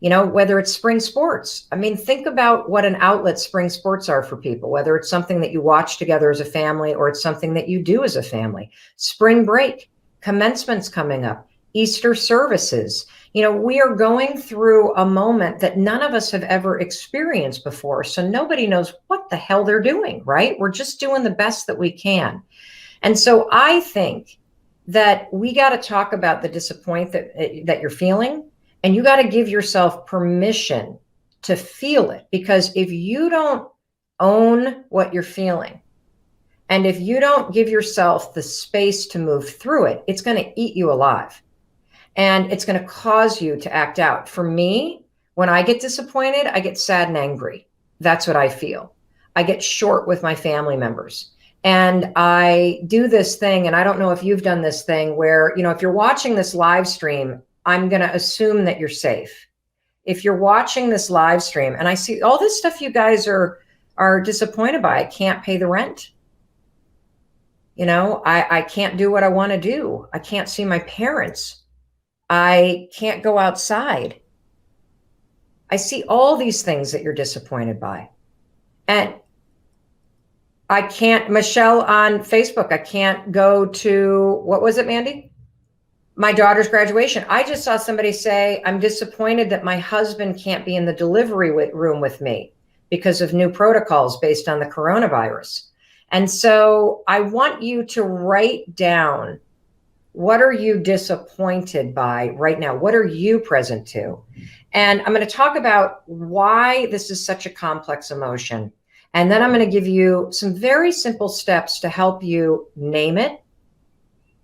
You know, whether it's spring sports. I mean, think about what an outlet spring sports are for people, whether it's something that you watch together as a family or it's something that you do as a family. Spring break, commencement's coming up, Easter services. You know, we are going through a moment that none of us have ever experienced before. So nobody knows what the hell they're doing, right? We're just doing the best that we can. And so I think that we got to talk about the disappointment that you're feeling, and you got to give yourself permission to feel it. Because if you don't own what you're feeling, and if you don't give yourself the space to move through it, it's going to eat you alive. And it's going to cause you to act out. For me, when I get disappointed, I get sad and angry. That's what I feel. I get short with my family members. And I do this thing, and I don't know if you've done this thing where, you know, if you're watching this live stream, I'm going to assume that you're safe. If you're watching this live stream and I see all this stuff you guys are disappointed by, I can't pay the rent. You know, I can't do what I want to do. I can't see my parents. I can't go outside. I see all these things that you're disappointed by. And I can't, Michelle on Facebook, I can't go to, what was it, Mandy? My daughter's graduation. I just saw somebody say, I'm disappointed that my husband can't be in the delivery room with me because of new protocols based on the coronavirus. And so I want you to write down, what are you disappointed by right now? What are you present to? And I'm going to talk about why this is such a complex emotion. And then I'm going to give you some very simple steps to help you name it,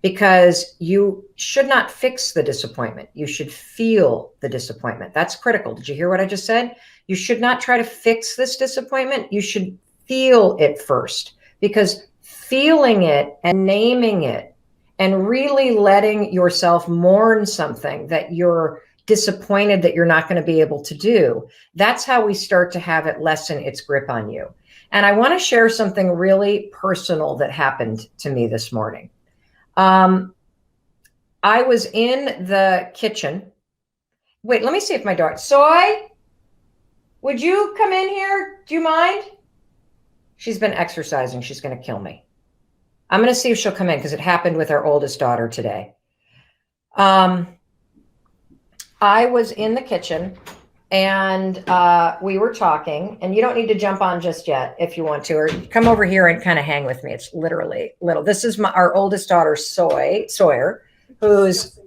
because you should not fix the disappointment. You should feel the disappointment. That's critical. Did you hear what I just said? You should not try to fix this disappointment. You should feel it first, because feeling it and naming it and really letting yourself mourn something that you're disappointed that you're not going to be able to do, that's how we start to have it lessen its grip on you. And I want to share something really personal that happened to me this morning. I was in the kitchen. Wait, let me see if my daughter, Soy, would you come in here? Do you mind? She's been exercising. She's going to kill me. I'm going to see if she'll come in, because it happened with our oldest daughter today. I was in the kitchen and we were talking, and you don't need to jump on just yet if you want to, or come over here and kind of hang with me. It's literally little. This is our oldest daughter, Sawyer, who's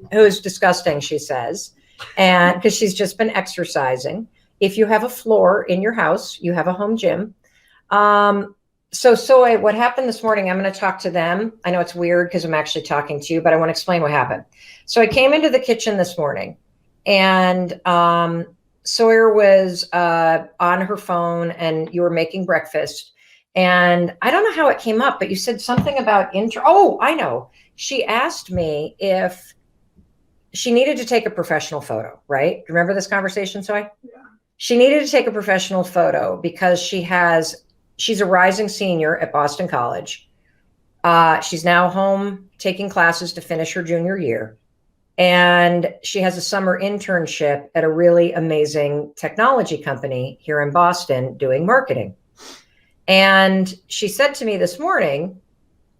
disgusting, she says, and because she's just been exercising. If you have a floor in your house, you have a home gym. So Soy, what happened this morning, I'm going to talk to them. I know it's weird because I'm actually talking to you, but I want to explain what happened. So I came into the kitchen this morning, and Sawyer was on her phone, and you were making breakfast. And I don't know how it came up, but you said something about oh, I know. She asked me if she needed to take a professional photo, right? Do you remember this conversation, Soy? Yeah. She needed to take a professional photo because she's a rising senior at Boston College. She's now home taking classes to finish her junior year. And she has a summer internship at a really amazing technology company here in Boston doing marketing. And she said to me this morning,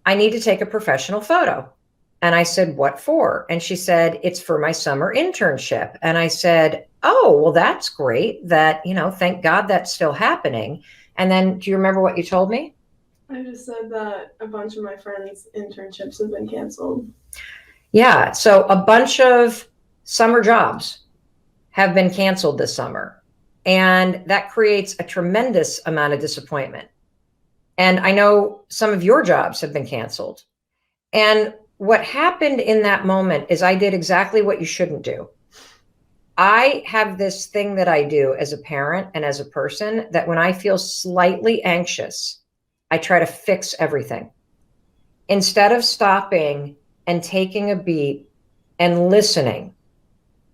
I need to take a professional photo. And I said, what for? And she said, it's for my summer internship. And I said, oh, well, that's great that, thank God that's still happening. And then do you remember what you told me? I just said that a bunch of my friends' internships have been canceled. Yeah. So a bunch of summer jobs have been canceled this summer. And that creates a tremendous amount of disappointment. And I know some of your jobs have been canceled. And what happened in that moment is I did exactly what you shouldn't do. I have this thing that I do as a parent and as a person, that when I feel slightly anxious, I try to fix everything. Instead of stopping and taking a beat and listening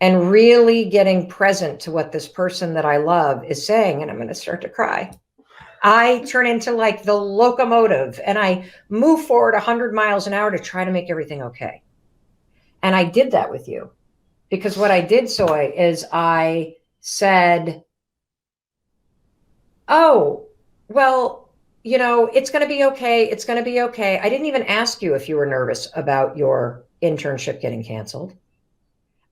and really getting present to what this person that I love is saying, and I'm going to start to cry, I turn into like the locomotive and I move forward 100 miles an hour to try to make everything okay. And I did that with you. Because what I did, Soy, is I said, oh, well, it's going to be okay. It's going to be okay. I didn't even ask you if you were nervous about your internship getting canceled.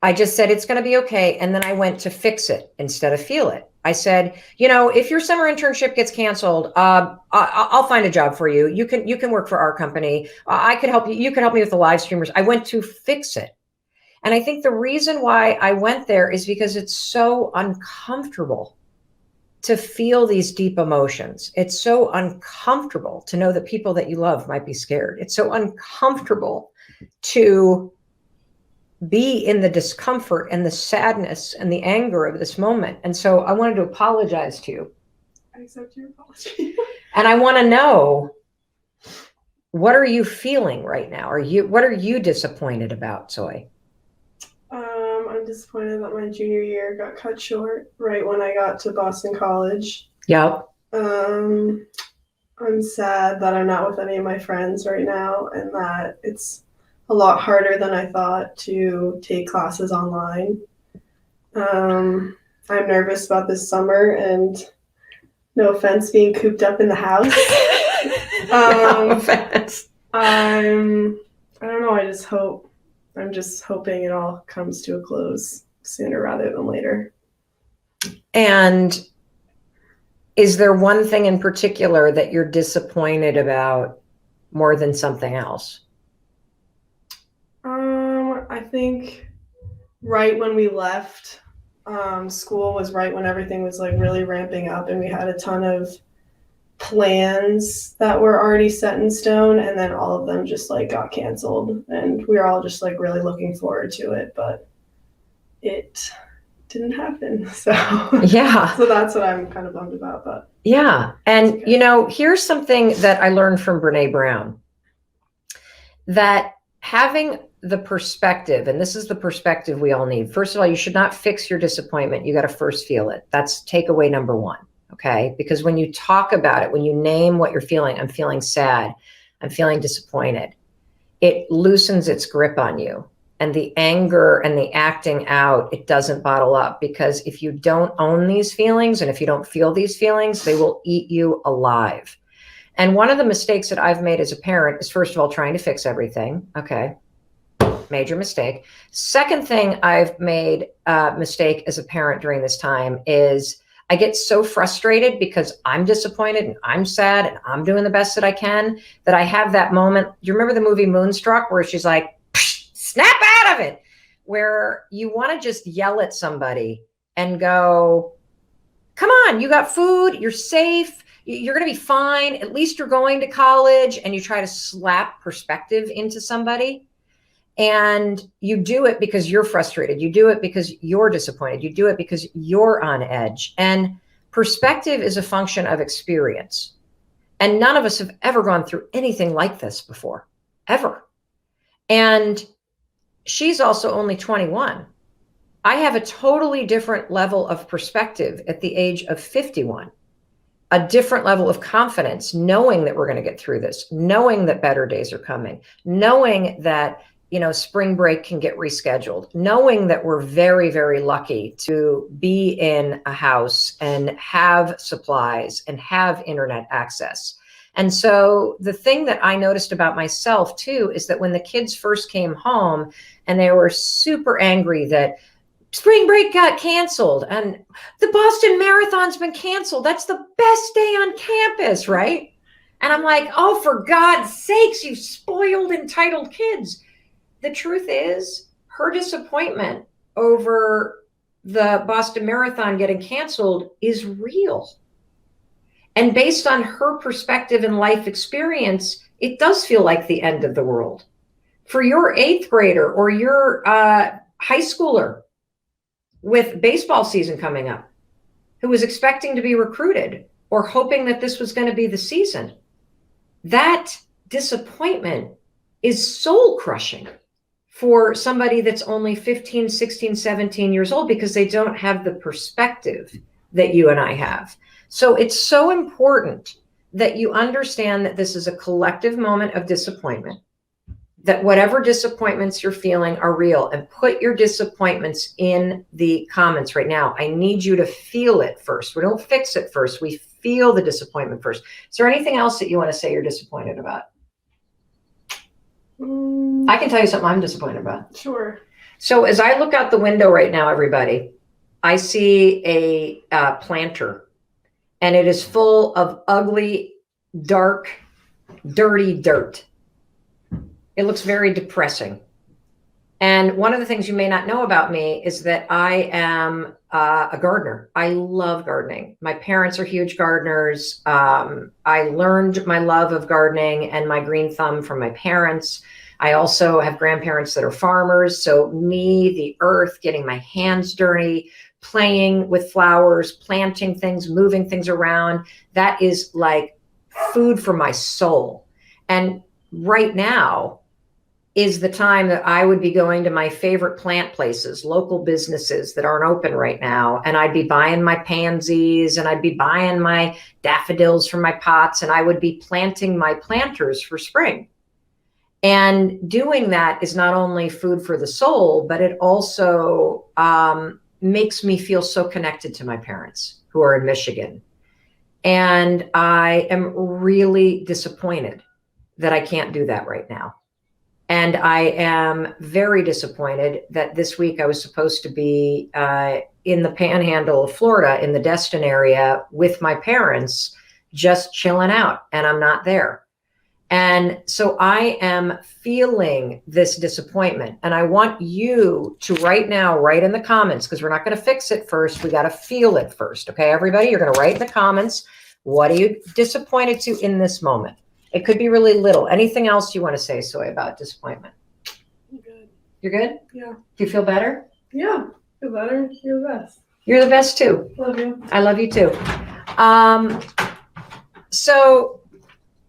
I just said, it's going to be okay. And then I went to fix it instead of feel it. I said, if your summer internship gets canceled, I'll find a job for you. You can work for our company. I could help you. You could help me with the live streamers. I went to fix it. And I think the reason why I went there is because it's so uncomfortable to feel these deep emotions. It's so uncomfortable to know that people that you love might be scared. It's so uncomfortable to be in the discomfort and the sadness and the anger of this moment. And so I wanted to apologize to you. I accept your apology. And I want to know, what are you feeling right now? What are you disappointed about, Zoe? I'm disappointed that my junior year got cut short right when I got to Boston College. Yep. I'm sad that I'm not with any of my friends right now, and that it's a lot harder than I thought to take classes online. I'm nervous about this summer, and no offense, being cooped up in the house. No offense. I don't know, I'm just hoping it all comes to a close sooner rather than later. And is there one thing in particular that you're disappointed about more than something else? I think right when we left, school was right when everything was like really ramping up, and we had a ton of plans that were already set in stone, and then all of them just like got canceled, and we were all just like really looking forward to it, but it didn't happen. So Yeah. so that's what I'm kind of bummed about. But yeah. And okay. here's something that I learned from Brene Brown, that having the perspective, and this is the perspective we all need. First of all, you should not fix your disappointment. You got to first feel it. That's takeaway number one. Okay. Because when you talk about it, when you name what you're feeling, I'm feeling sad, I'm feeling disappointed, it loosens its grip on you. And the anger and the acting out, it doesn't bottle up, because if you don't own these feelings and if you don't feel these feelings, they will eat you alive. And one of the mistakes that I've made as a parent is, first of all, trying to fix everything. Okay. Major mistake. Second thing I've made a mistake as a parent during this time is I get so frustrated because I'm disappointed and I'm sad and I'm doing the best that I can, that I have that moment. Do you remember the movie Moonstruck, where she's like, snap out of it, where you want to just yell at somebody and go, come on, you got food, you're safe, you're going to be fine, at least you're going to college, and you try to slap perspective into somebody. And you do it because you're frustrated. You do it because you're disappointed. You do it because you're on edge. And perspective is a function of experience. And none of us have ever gone through anything like this before, ever. And she's also only 21. I have a totally different level of perspective at the age of 51, a different level of confidence, knowing that we're going to get through this, knowing that better days are coming, knowing that spring break can get rescheduled, knowing that we're very, very lucky to be in a house and have supplies and have internet access. And so the thing that I noticed about myself too, is that when the kids first came home and they were super angry that spring break got canceled and the Boston Marathon's been canceled, that's the best day on campus, right? And I'm like, oh, for God's sakes, you spoiled, entitled kids. The truth is, her disappointment over the Boston Marathon getting canceled is real. And based on her perspective and life experience, it does feel like the end of the world. For your 8th grader or your high schooler with baseball season coming up, who was expecting to be recruited or hoping that this was going to be the season, that disappointment is soul crushing for somebody that's only 15, 16, 17 years old, because they don't have the perspective that you and I have. So it's so important that you understand that this is a collective moment of disappointment, that whatever disappointments you're feeling are real, and put your disappointments in the comments right now. I need you to feel it first. We don't fix it first. We feel the disappointment first. Is there anything else that you want to say you're disappointed about? I can tell you something I'm disappointed about. Sure. So as I look out the window right now, everybody, I see a planter, and it is full of ugly, dark, dirty dirt. It looks very depressing. And one of the things you may not know about me is that I am a gardener. I love gardening. My parents are huge gardeners. I learned my love of gardening and my green thumb from my parents. I also have grandparents that are farmers. So me, the earth, getting my hands dirty, playing with flowers, planting things, moving things around, that is like food for my soul. And right now is the time that I would be going to my favorite plant places, local businesses that aren't open right now. And I'd be buying my pansies, and I'd be buying my daffodils from my pots, and I would be planting my planters for spring. And doing that is not only food for the soul, but it also makes me feel so connected to my parents who are in Michigan. And I am really disappointed that I can't do that right now. And I am very disappointed that this week I was supposed to be in the panhandle of Florida, in the Destin area with my parents, just chilling out, and I'm not there. And so I am feeling this disappointment. And I want you to right now write in the comments, because we're not going to fix it first. We got to feel it first. Okay, everybody, you're going to write in the comments, what are you disappointed to in this moment? It could be really little. Anything else you want to say, Soy, about disappointment? I'm good. You're good? Yeah. Do you feel better? Yeah. Feel better. You're the best. You're the best too. Love you. I love you too. So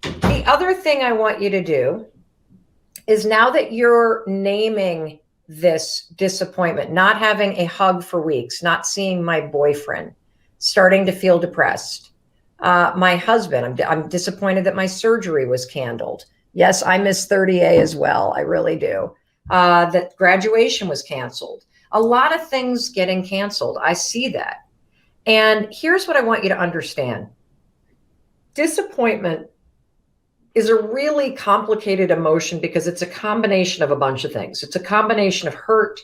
the other thing I want you to do is, now that you're naming this disappointment, not having a hug for weeks, not seeing my boyfriend, starting to feel depressed, my husband, I'm disappointed that my surgery was canceled. Yes, I miss 30A as well. I really do. That graduation was canceled. A lot of things getting canceled. I see that. And here's what I want you to understand. Disappointment is a really complicated emotion because it's a combination of a bunch of things. It's a combination of hurt,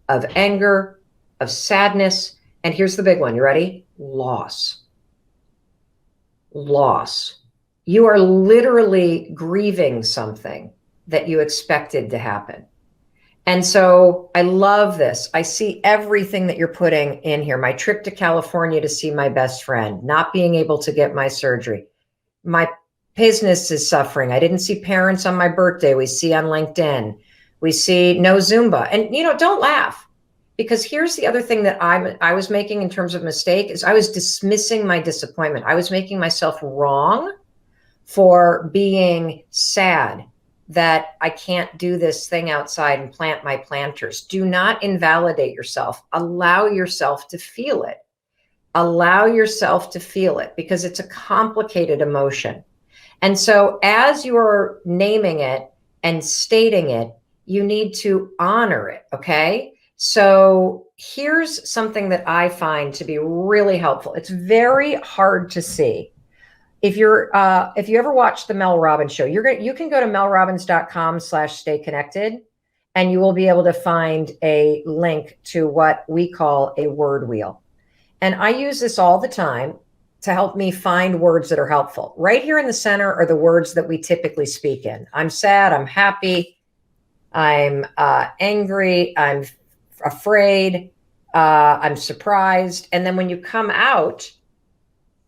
of anger, of sadness. And here's the big one. You ready? Loss. Loss. You are literally grieving something that you expected to happen. And so I love this. I see everything that you're putting in here. My trip to California to see my best friend, not being able to get my surgery. My business is suffering. I didn't see parents on my birthday. We see on LinkedIn. We see no Zumba. And, don't laugh. Because here's the other thing that I was making in terms of mistake is I was dismissing my disappointment. I was making myself wrong for being sad that I can't do this thing outside and plant my planters. Do not invalidate yourself. Allow yourself to feel it. Allow yourself to feel it, because it's a complicated emotion. And so as you're naming it and stating it, you need to honor it, okay? So here's something that I find to be really helpful. It's very hard to see. If you ever watch the Mel Robbins show, you can go to melrobbins.com/stay connected, and you will be able to find a link to what we call a word wheel. And I use this all the time to help me find words that are helpful. Right here in the center are the words that we typically speak in. I'm sad, I'm happy, I'm angry, I'm afraid, I'm surprised. And then when you come out,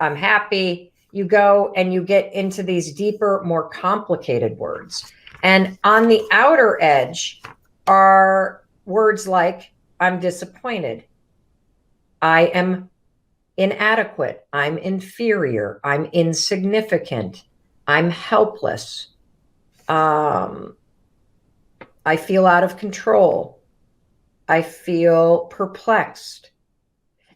I'm happy, you go and you get into these deeper, more complicated words. And on the outer edge are words like I'm disappointed, I am inadequate, I'm inferior, I'm insignificant, I'm helpless, I feel out of control, I feel perplexed.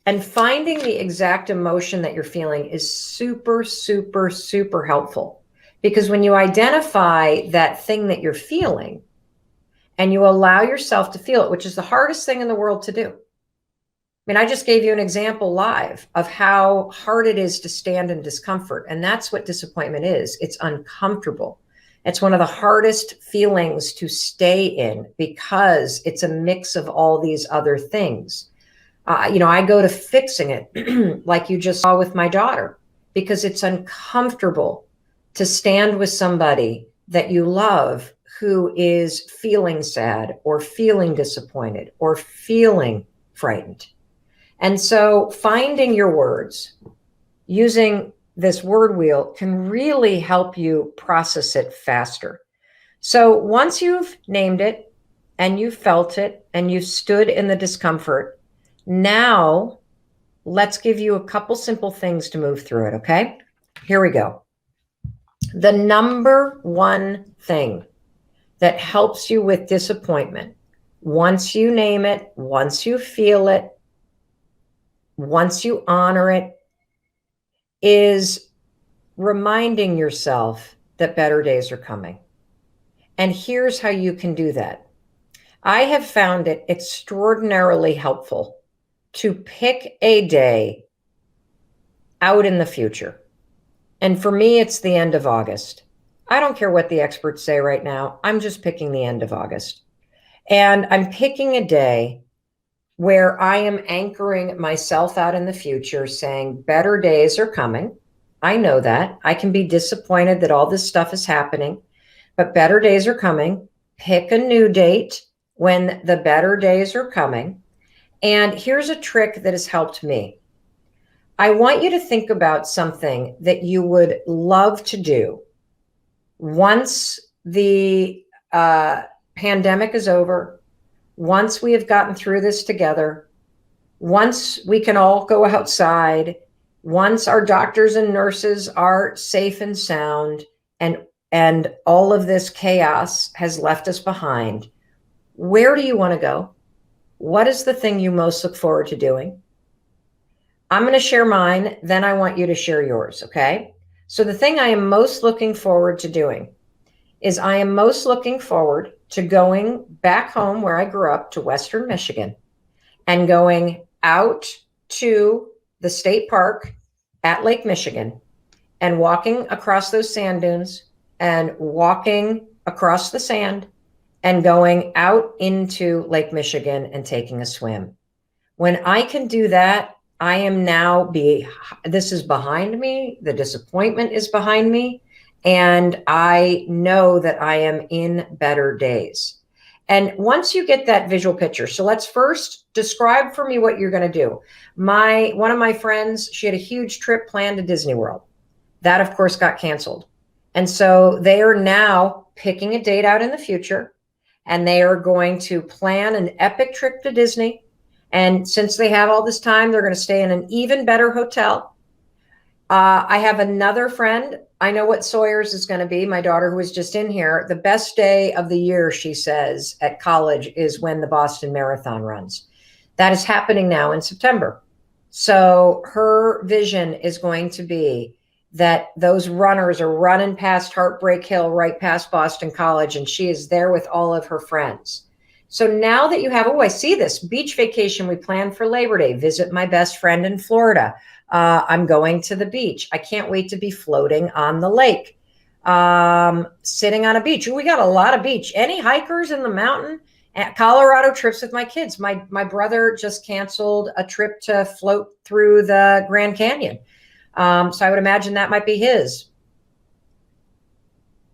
And finding the exact emotion that you're feeling is super, super, super helpful. Because when you identify that thing that you're feeling and you allow yourself to feel it, which is the hardest thing in the world to do. I mean, I just gave you an example live of how hard it is to stand in discomfort. And that's what disappointment is. It's uncomfortable. It's one of the hardest feelings to stay in because it's a mix of all these other things. I go to fixing it like you just saw with my daughter, because it's uncomfortable to stand with somebody that you love who is feeling sad or feeling disappointed or feeling frightened. And so finding your words, using this word wheel, can really help you process it faster. So once you've named it and you've felt it and you've stood in the discomfort, now let's give you a couple simple things to move through it, okay? Here we go. The number one thing that helps you with disappointment, once you name it, once you feel it, once you honor it, is reminding yourself that better days are coming. And here's how you can do that. I have found it extraordinarily helpful to pick a day out in the future. And for me, it's the end of August. I don't care what the experts say right now. I'm just picking the end of August. And I'm picking a day where I am anchoring myself out in the future, saying better days are coming. I know that. I can be disappointed that all this stuff is happening, but better days are coming. Pick a new date when the better days are coming. And here's a trick that has helped me. I want you to think about something that you would love to do once the pandemic is over, once we have gotten through this together, once we can all go outside, once our doctors and nurses are safe and sound, and all of this chaos has left us behind, where do you want to go? What is the thing you most look forward to doing? I'm going to share mine, then I want you to share yours, okay? So the thing I am most looking forward to doing is I am most looking forward to going back home where I grew up, to Western Michigan, and going out to the state park at Lake Michigan and walking across those sand dunes and walking across the sand and going out into Lake Michigan and taking a swim. When I can do that, I am now this is behind me. The disappointment is behind me. And I know that I am in better days. And once you get that visual picture, so let's first describe for me what you're going to do. One of my friends, she had a huge trip planned to Disney World. That, of course, got canceled. And so they are now picking a date out in the future, and they are going to plan an epic trip to Disney. And since they have all this time, they're going to stay in an even better hotel. I have another friend. I know what Sawyer's is going to be. My daughter, who was just in here, the best day of the year, she says, at college is when the Boston Marathon runs. That is happening now in September. So her vision is going to be that those runners are running past Heartbreak Hill, right past Boston College, and she is there with all of her friends. So now that you have, I see this beach vacation we planned for Labor Day, visit my best friend in Florida. I'm going to the beach. I can't wait to be floating on the lake, sitting on a beach. We got a lot of beach. Any hikers in the mountain? At Colorado trips with my kids. My brother just canceled a trip to float through the Grand Canyon. So I would imagine that might be his.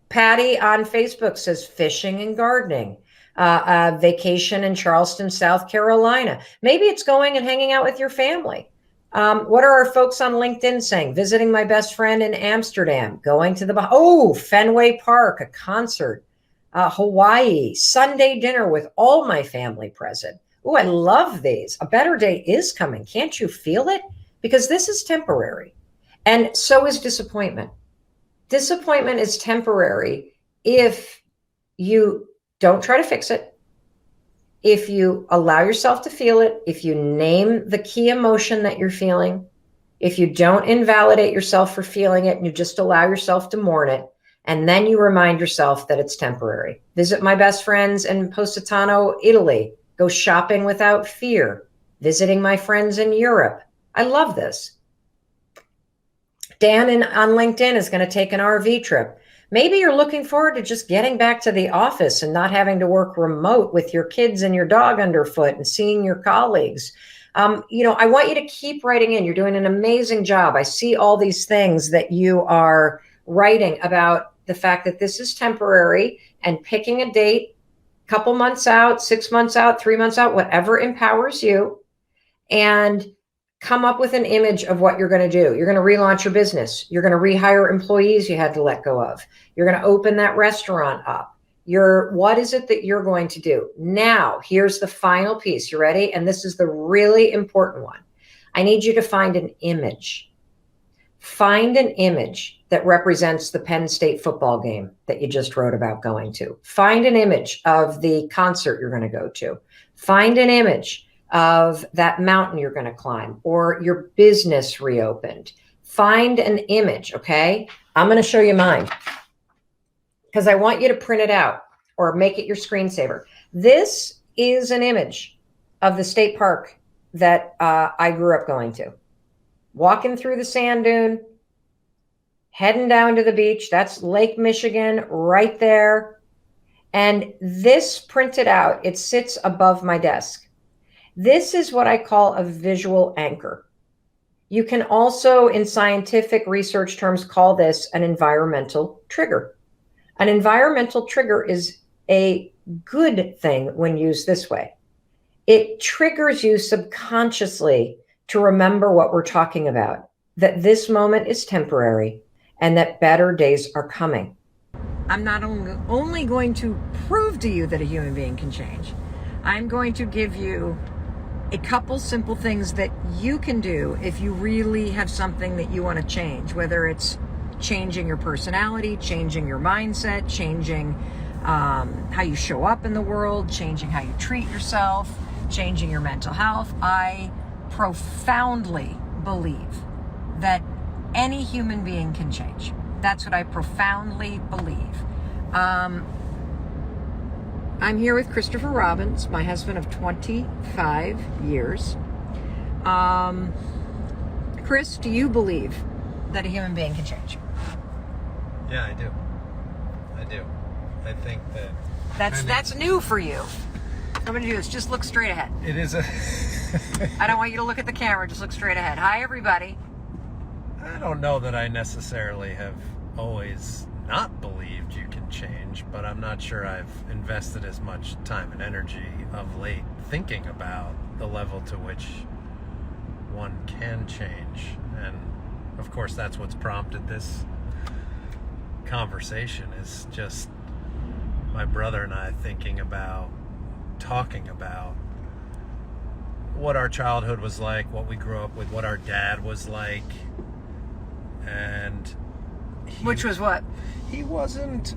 Patty on Facebook says fishing and gardening. Vacation in Charleston, South Carolina. Maybe it's going and hanging out with your family. What are our folks on LinkedIn saying? Visiting my best friend in Amsterdam, going to Fenway Park, a concert, Hawaii, Sunday dinner with all my family present. Oh, I love these. A better day is coming. Can't you feel it? Because this is temporary. And so is disappointment. Disappointment is temporary if you don't try to fix it. If you allow yourself to feel it, if you name the key emotion that you're feeling, if you don't invalidate yourself for feeling it and you just allow yourself to mourn it, and then you remind yourself that it's temporary. Visit my best friends in Positano, Italy. Go shopping without fear. Visiting my friends in Europe. I love this. Dan on LinkedIn is going to take an RV trip. Maybe you're looking forward to just getting back to the office and not having to work remote with your kids and your dog underfoot and seeing your colleagues. I want you to keep writing in. You're doing an amazing job. I see all these things that you are writing about the fact that this is temporary, and picking a date, couple months out, 6 months out, 3 months out, whatever empowers you, and come up with an image of what you're going to do. You're going to relaunch your business. You're going to rehire employees you had to let go of. You're going to open that restaurant up. What is it that you're going to do? Now, here's the final piece. You ready? And this is the really important one. I need you to find an image. Find an image that represents the Penn State football game that you just wrote about going to. Find an image of the concert you're going to go to. Find an image of that mountain you're going to climb, or your business reopened. Find an image, okay? I'm going to show you mine because I want you to print it out or make it your screensaver. This is an image of the state park that I grew up going to. Walking through the sand dune, heading down to the beach. That's Lake Michigan right there. And this printed out, it sits above my desk. This is what I call a visual anchor. You can also, in scientific research terms, call this an environmental trigger. An environmental trigger is a good thing when used this way. It triggers you subconsciously to remember what we're talking about, that this moment is temporary and that better days are coming. I'm not only going to prove to you that a human being can change, I'm going to give you a couple simple things that you can do if you really have something that you want to change, whether it's changing your personality, changing your mindset, changing how you show up in the world, changing how you treat yourself, changing your mental health. I profoundly believe that any human being can change. That's what I profoundly believe. I'm here with Christopher Robbins, my husband of 25 years. Chris, do you believe that a human being can change? Yeah, I do. I think that that's new for you. What I'm going to do is just look straight ahead. it is a. I don't want you to look at the camera, just look straight ahead. Hi, everybody. I don't know that I necessarily have always not believed you can change, but I'm not sure I've invested as much time and energy of late thinking about the level to which one can change. And of course, that's what's prompted this conversation, is just my brother and I talking about what our childhood was like, what we grew up with, what our dad was like. And Which was what? he wasn't,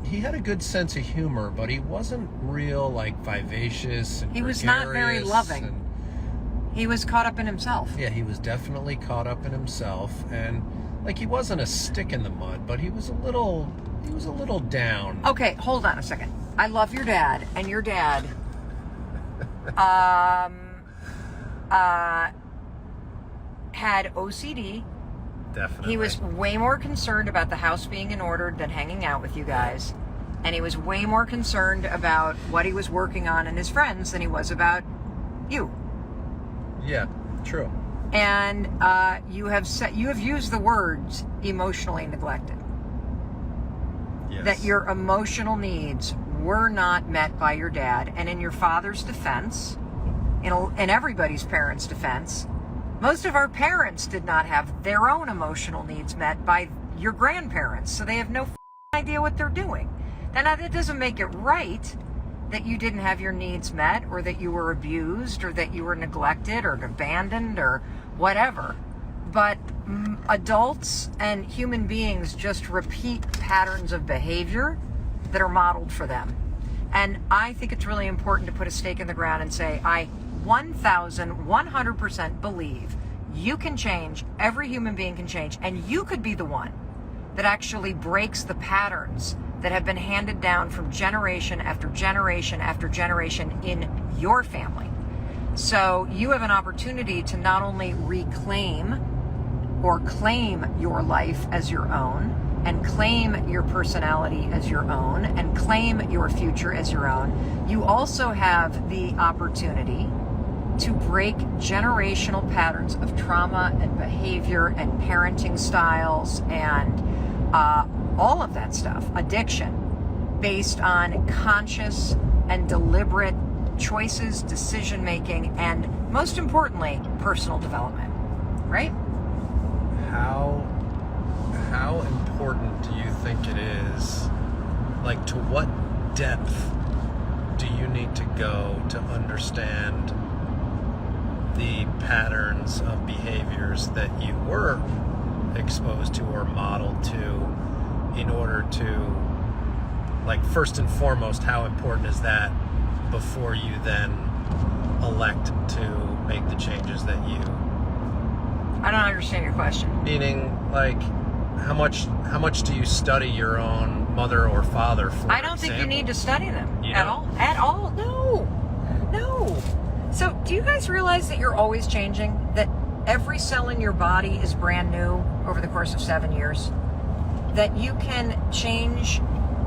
he had a good sense of humor, but he wasn't real, like, vivacious and He was not very gregarious loving. and- He was caught up in himself. yeah, he was definitely caught up in himself, and like, he wasn't a stick in the mud, but he was a little down. Okay, hold on a second. I love your dad, and your dad had OCD. Definitely. He was way more concerned about the house being in order than hanging out with you guys. And he was way more concerned about what he was working on and his friends than he was about you. Yeah, true. And you have used the words emotionally neglected. Yes. That your emotional needs were not met by your dad. And in your father's defense, in everybody's parents' defense, most of our parents did not have their own emotional needs met by your grandparents, so they have no idea what they're doing. Now, that doesn't make it right that you didn't have your needs met, or that you were abused, or that you were neglected, or abandoned, or whatever. But adults and human beings just repeat patterns of behavior that are modeled for them. And I think it's really important to put a stake in the ground and say, I 1,100% believe you can change, every human being can change, and you could be the one that actually breaks the patterns that have been handed down from generation after generation after generation in your family. So you have an opportunity to not only reclaim or claim your life as your own, and claim your personality as your own and claim your future as your own, you also have the opportunity to break generational patterns of trauma and behavior and parenting styles and all of that stuff, addiction, based on conscious and deliberate choices, decision making, and most importantly, personal development, right? How important do you think it is, like to what depth do you need to go to understand the patterns of behaviors that you were exposed to or modeled to, in order to, like, first and foremost, how important is that before you then elect to make the changes that you... I don't understand your question. Meaning, like, how much do you study your own mother or father, for I don't think you example? need to study them You at don't? all. At all. No. So do you guys realize that you're always changing? That every cell in your body is brand new over the course of 7 years? That you can change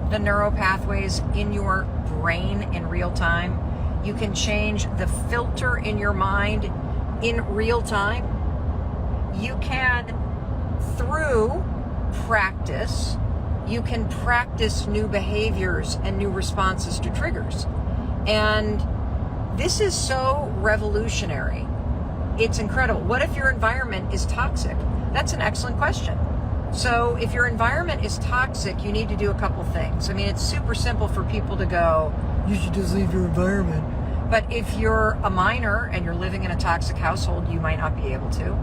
the neural pathways in your brain in real time? You can change the filter in your mind in real time? You can, through practice, you can practice new behaviors and new responses to triggers. And this is so revolutionary. It's incredible. What if your environment is toxic? That's an excellent question. So if your environment is toxic, you need to do a couple things. I mean, it's super simple for people to go, you should just leave your environment. But if you're a minor and you're living in a toxic household, you might not be able to.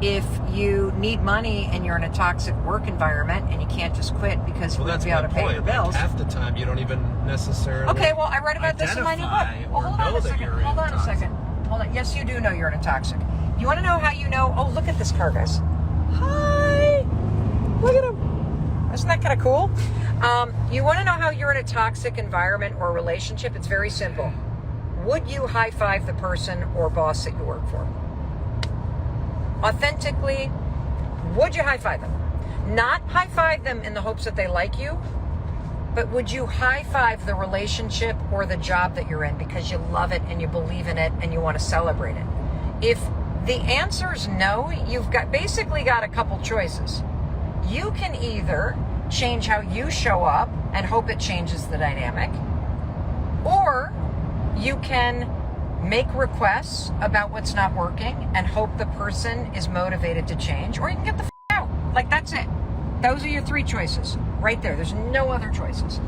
If you need money and you're in a toxic work environment and you can't just quit because you Well, won't that's be my able to pay point. your Like, bills. half the time, you don't even necessarily... Okay, well, I read about this in my new book. identify Well, or hold on know a that second. you're Hold in on a toxic. second. Hold on. Yes, you do know you're in a toxic. You want to know how you know? Oh, look at this car, guys. Hi. Look at him. Isn't that kind of cool? You want to know how you're in a toxic environment or relationship? It's very simple. Would you high five the person or boss that you work for? Authentically, would you high five them? Not high five them in the hopes that they like you, but would you high five the relationship or the job that you're in because you love it and you believe in it and you want to celebrate it? If the answer is no, you've basically got a couple choices. You can either change how you show up and hope it changes the dynamic, or you can make requests about what's not working and hope the person is motivated to change, or you can get the out. Like, that's it. Those are your three choices right there. There's no other choices.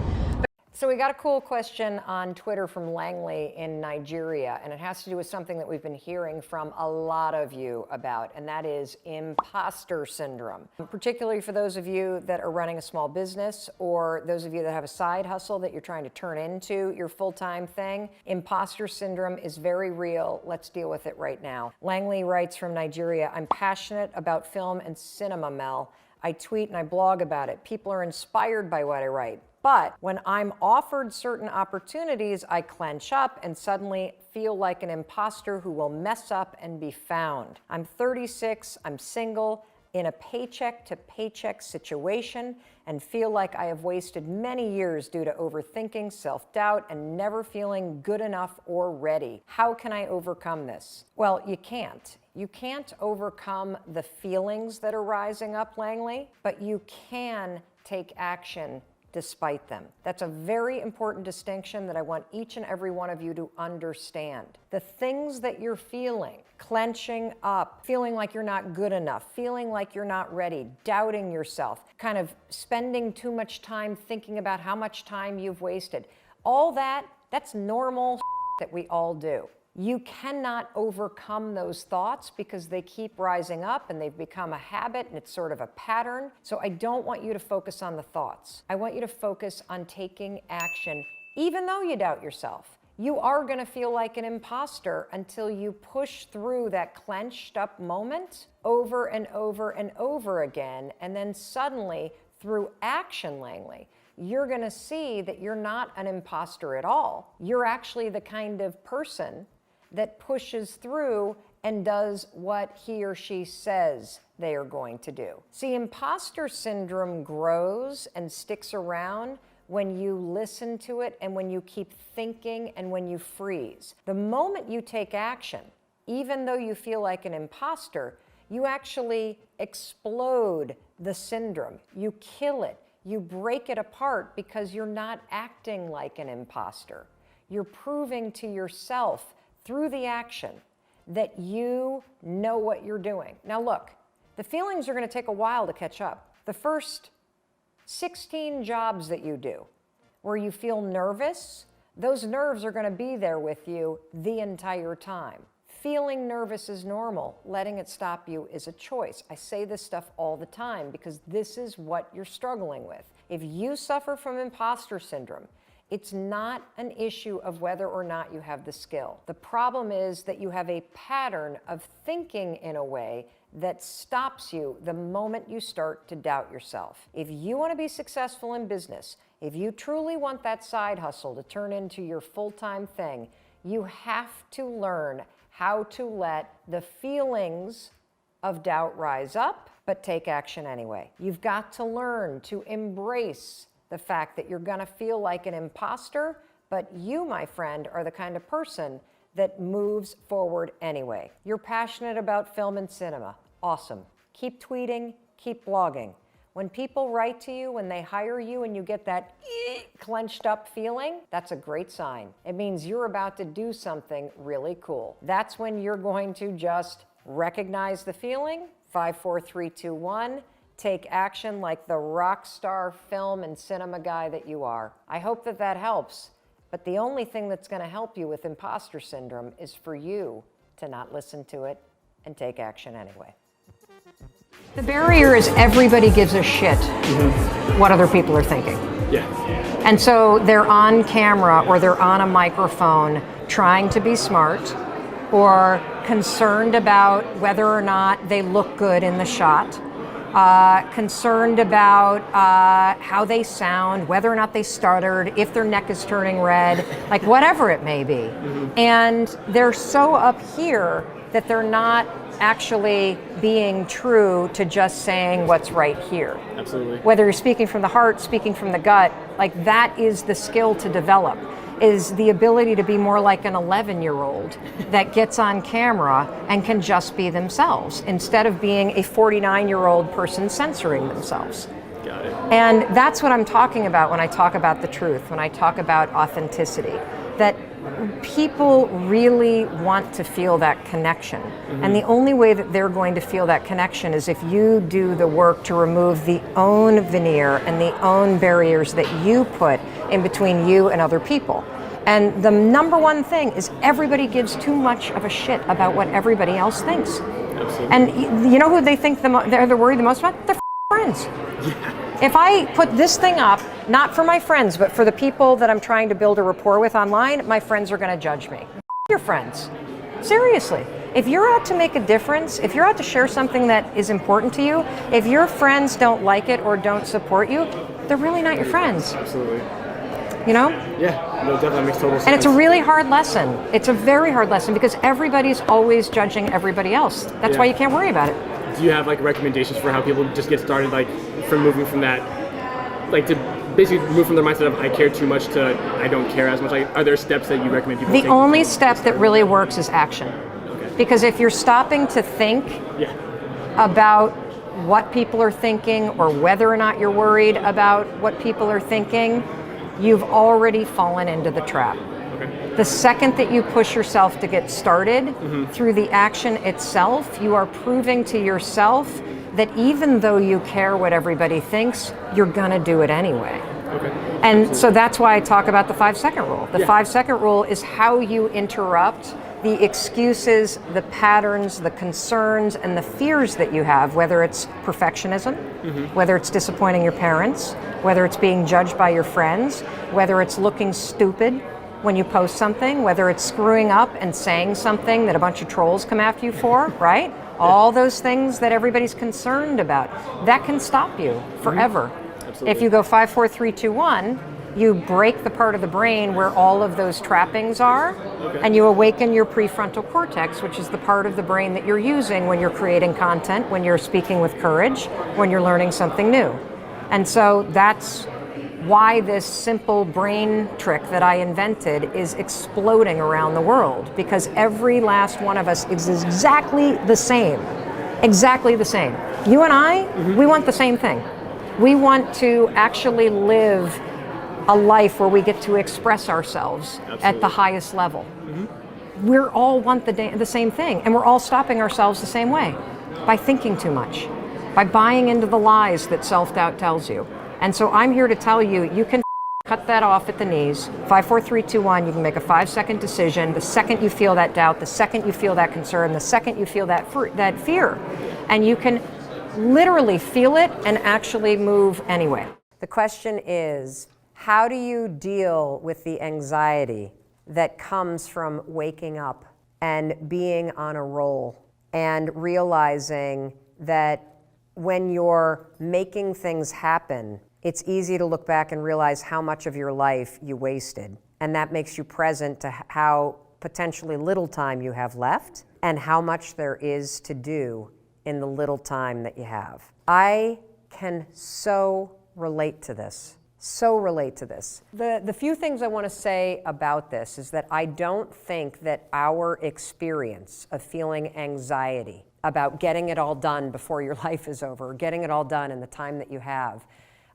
So we got a cool question on Twitter from Langley in Nigeria, and it has to do with something that we've been hearing from a lot of you about, and that is imposter syndrome. Particularly for those of you that are running a small business, or those of you that have a side hustle that you're trying to turn into your full-time thing. Imposter syndrome is very real. Let's deal with it right now. Langley writes from Nigeria, I'm passionate about film and cinema, Mel. I tweet and I blog about it. People are inspired by what I write. But when I'm offered certain opportunities, I clench up and suddenly feel like an imposter who will mess up and be found. I'm 36, I'm single, in a paycheck to paycheck situation, and feel like I have wasted many years due to overthinking, self-doubt, and never feeling good enough or ready. How can I overcome this? Well, you can't. You can't overcome the feelings that are rising up, Langley, but you can take action despite them. That's a very important distinction that I want each and every one of you to understand. The things that you're feeling, clenching up, feeling like you're not good enough, feeling like you're not ready, doubting yourself, kind of spending too much time thinking about how much time you've wasted, all that's normal that we all do. You cannot overcome those thoughts because they keep rising up and they've become a habit and it's sort of a pattern. So I don't want you to focus on the thoughts. I want you to focus on taking action, even though you doubt yourself. You are going to feel like an imposter until you push through that clenched up moment over and over and over again. And then suddenly, through action, Langley, you're going to see that you're not an imposter at all. You're actually the kind of person that pushes through and does what he or she says they are going to do. See, imposter syndrome grows and sticks around when you listen to it and when you keep thinking and when you freeze. The moment you take action, even though you feel like an imposter, you actually explode the syndrome. You kill it. You break it apart because you're not acting like an imposter. You're proving to yourself through the action that you know what you're doing. Now look, the feelings are going to take a while to catch up. The first 16 jobs that you do where you feel nervous, those nerves are going to be there with you the entire time. Feeling nervous is normal. Letting it stop you is a choice. I say this stuff all the time because this is what you're struggling with. If you suffer from imposter syndrome, it's not an issue of whether or not you have the skill. The problem is that you have a pattern of thinking in a way that stops you the moment you start to doubt yourself. If you want to be successful in business, if you truly want that side hustle to turn into your full-time thing, you have to learn how to let the feelings of doubt rise up, but take action anyway. You've got to learn to embrace the fact that you're gonna feel like an imposter, but you, my friend, are the kind of person that moves forward anyway. You're passionate about film and cinema. Awesome. Keep tweeting, keep blogging. When people write to you, when they hire you and you get that clenched up feeling, that's a great sign. It means you're about to do something really cool. That's when you're going to just recognize the feeling, 5, 4, 3, 2, 1, take action like the rock star film and cinema guy that you are. I hope that that helps, but the only thing that's going to help you with imposter syndrome is for you to not listen to it and take action anyway. The barrier is everybody gives a shit what other people are thinking. Yeah. And so they're on camera or they're on a microphone trying to be smart or concerned about whether or not they look good in the shot. Concerned about how they sound, whether or not they stuttered, if their neck is turning red, like whatever it may be. And they're so up here that they're not actually being true to just saying what's right here. Absolutely. Whether you're speaking from the heart, speaking from the gut, like that is the skill to develop, is the ability to be more like an 11-year-old that gets on camera and can just be themselves instead of being a 49-year-old person censoring themselves. Got it. And that's what I'm talking about when I talk about the truth, when I talk about authenticity, that people really want to feel that connection. And the only way that they're going to feel that connection is if you do the work to remove the own veneer and the own barriers that you put in between you and other people. And the number one thing is everybody gives too much of a shit about what everybody else thinks. Absolutely. And you know who they think they're worried the most about? Their friends. Yeah. If I put this thing up, not for my friends, but for the people that I'm trying to build a rapport with online, my friends are going to judge me. Your friends. Seriously. If you're out to make a difference, if you're out to share something that is important to you, if your friends don't like it or don't support you, they're really not your friends. Absolutely. You know? Yeah, no, definitely makes total sense. And it's a really hard lesson. It's a very hard lesson because everybody's always judging everybody else. That's why you can't worry about it. Do you have like recommendations for how people just get started, like from moving from that, like to basically move from their mindset of I care too much to I don't care as much? Like, are there steps that you recommend people take? The only step that really works is action. Okay. Because if you're stopping to think about what people are thinking or whether or not you're worried about what people are thinking, you've already fallen into the trap. Okay. The second that you push yourself to get started through the action itself, you are proving to yourself that even though you care what everybody thinks, you're gonna do it anyway. Okay. And so that's why I talk about the 5-second rule. The 5-second rule is how you interrupt the excuses, the patterns, the concerns, and the fears that you have, whether it's perfectionism, whether it's disappointing your parents, whether it's being judged by your friends, whether it's looking stupid when you post something, whether it's screwing up and saying something that a bunch of trolls come after you for, right? All those things that everybody's concerned about, that can stop you forever. Absolutely. If you go 5, 4, 3, 2, 1, You break the part of the brain where all of those trappings are, and you awaken your prefrontal cortex, which is the part of the brain that you're using when you're creating content, when you're speaking with courage, when you're learning something new. And so that's why this simple brain trick that I invented is exploding around the world, because every last one of us is exactly the same. Exactly the same. You and I, we want the same thing. We want to actually live a life where we get to express ourselves at the highest level. We're all want the same thing, and we're all stopping ourselves the same way, by thinking too much, by buying into the lies that self-doubt tells you. And so I'm here to tell you, you can cut that off at the knees. 5, 4, 3, 2, 1. You can make a 5-second decision. The second you feel that doubt, the second you feel that concern, the second you feel that fear, and you can literally feel it and actually move anyway. The question is, how do you deal with the anxiety that comes from waking up and being on a roll and realizing that when you're making things happen, it's easy to look back and realize how much of your life you wasted. And that makes you present to how potentially little time you have left and how much there is to do in the little time that you have. I can so relate to this. So relate to this. The few things I want to say about this is that I don't think that our experience of feeling anxiety about getting it all done before your life is over, getting it all done in the time that you have,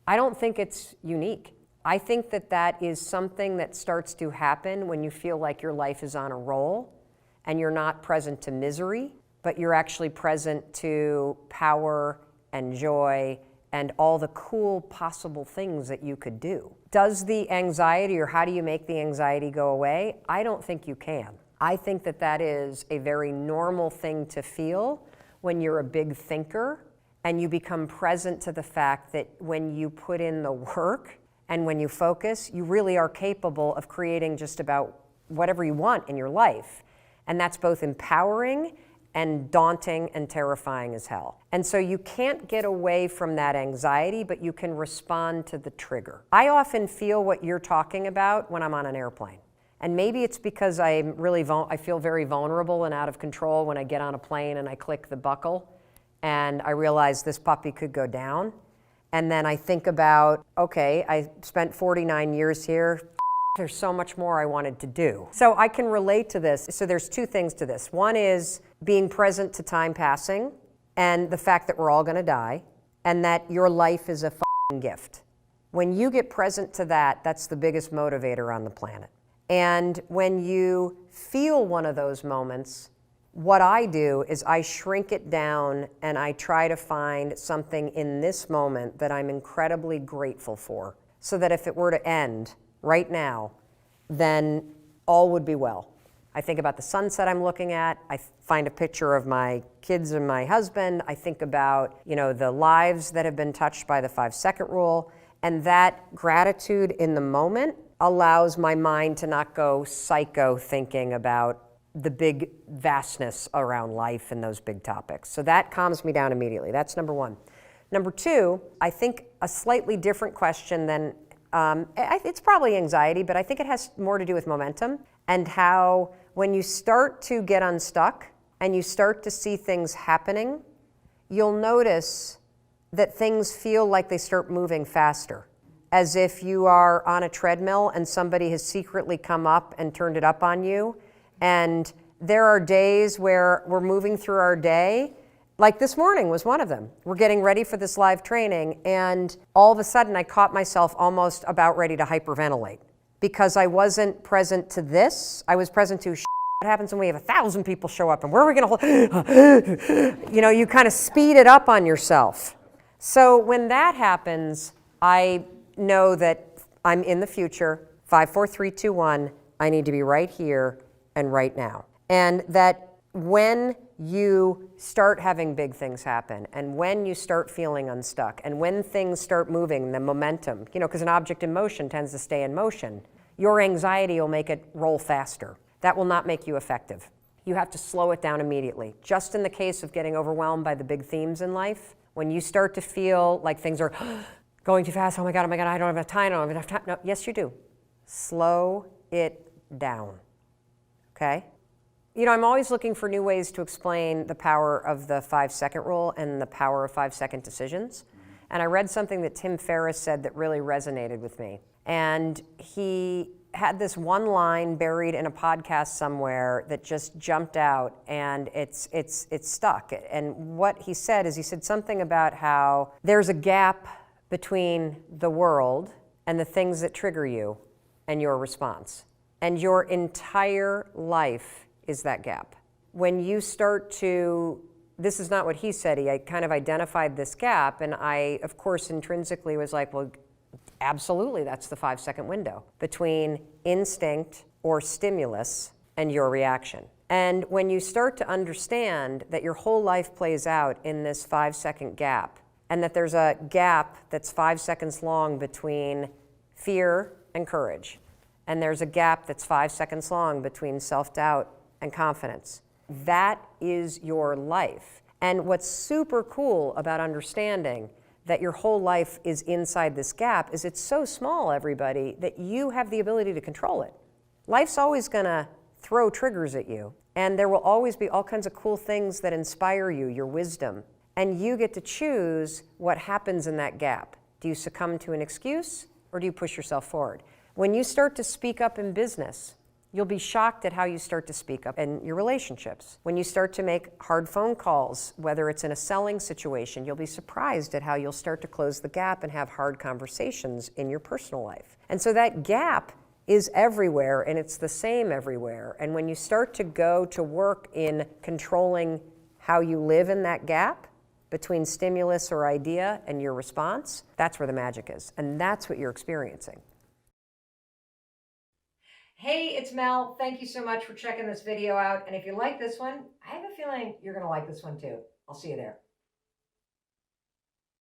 I don't think it's unique. I think that that is something that starts to happen when you feel like your life is on a roll and you're not present to misery, but you're actually present to power and joy and all the cool possible things that you could do. Does the anxiety, or how do you make the anxiety go away? I don't think you can. I think that that is a very normal thing to feel when you're a big thinker and you become present to the fact that when you put in the work and when you focus, you really are capable of creating just about whatever you want in your life. And that's both empowering and daunting and terrifying as hell. And so you can't get away from that anxiety, but you can respond to the trigger. I often feel what you're talking about when I'm on an airplane. And maybe it's because I feel very vulnerable and out of control when I get on a plane and I click the buckle and I realize this puppy could go down. And then I think about, okay, I spent 49 years here. There's so much more I wanted to do. So I can relate to this. So there's two things to this. One is being present to time passing and the fact that we're all gonna die and that your life is a f***ing gift. When you get present to that, that's the biggest motivator on the planet. And when you feel one of those moments, what I do is I shrink it down and I try to find something in this moment that I'm incredibly grateful for, so that if it were to end right now, then all would be well. I think about the sunset I'm looking at. I find a picture of my kids and my husband. I think about, the lives that have been touched by the 5-second rule. And that gratitude in the moment allows my mind to not go psycho thinking about the big vastness around life and those big topics. So that calms me down immediately. That's number one. Number two, I think a slightly different question than, it's probably anxiety, but I think it has more to do with momentum and how when you start to get unstuck and you start to see things happening, you'll notice that things feel like they start moving faster, as if you are on a treadmill and somebody has secretly come up and turned it up on you. And there are days where we're moving through our day, like this morning was one of them. We're getting ready for this live training, and all of a sudden I caught myself almost about ready to hyperventilate because I wasn't present to this. I was present to what happens when we have 1,000 people show up and where are we gonna hold? You kind of speed it up on yourself. So when that happens, I know that I'm in the future, 5, 4, 3, 2, 1, I need to be right here and right now. And that when you start having big things happen and when you start feeling unstuck and when things start moving, the momentum, because an object in motion tends to stay in motion, your anxiety will make it roll faster. That will not make you effective. You have to slow it down immediately. Just in the case of getting overwhelmed by the big themes in life, when you start to feel like things are Going too fast, oh my God, I don't have enough time, I don't have enough time. No, yes, you do. Slow it down, okay? You know, I'm always looking for new ways to explain the power of the 5-second rule and the power of 5-second decisions. And I read something that Tim Ferriss said that really resonated with me. And he had this one line buried in a podcast somewhere that just jumped out, and it's stuck. And what he said is, he said something about how there's a gap between the world and the things that trigger you and your response. And your entire life is that gap. When you start to, this is not what he said, he kind of identified this gap, and I, of course, intrinsically was like, well, absolutely, that's the 5-second window between instinct or stimulus and your reaction. And when you start to understand that your whole life plays out in this 5-second gap, and that there's a gap that's 5 seconds long between fear and courage, and there's a gap that's 5 seconds long between self-doubt and confidence, that is your life. And what's super cool about understanding that your whole life is inside this gap is it's so small, everybody, that you have the ability to control it. Life's always gonna throw triggers at you, and there will always be all kinds of cool things that inspire you, your wisdom, and you get to choose what happens in that gap. Do you succumb to an excuse, or do you push yourself forward? When you start to speak up in business, you'll be shocked at how you start to speak up in your relationships. When you start to make hard phone calls, whether it's in a selling situation, you'll be surprised at how you'll start to close the gap and have hard conversations in your personal life. And so that gap is everywhere, and it's the same everywhere. And when you start to go to work in controlling how you live in that gap between stimulus or idea and your response, that's where the magic is. And that's what you're experiencing. Hey, it's Mel. Thank you so much for checking this video out. And if you like this one, I have a feeling you're going to like this one too. I'll see you there.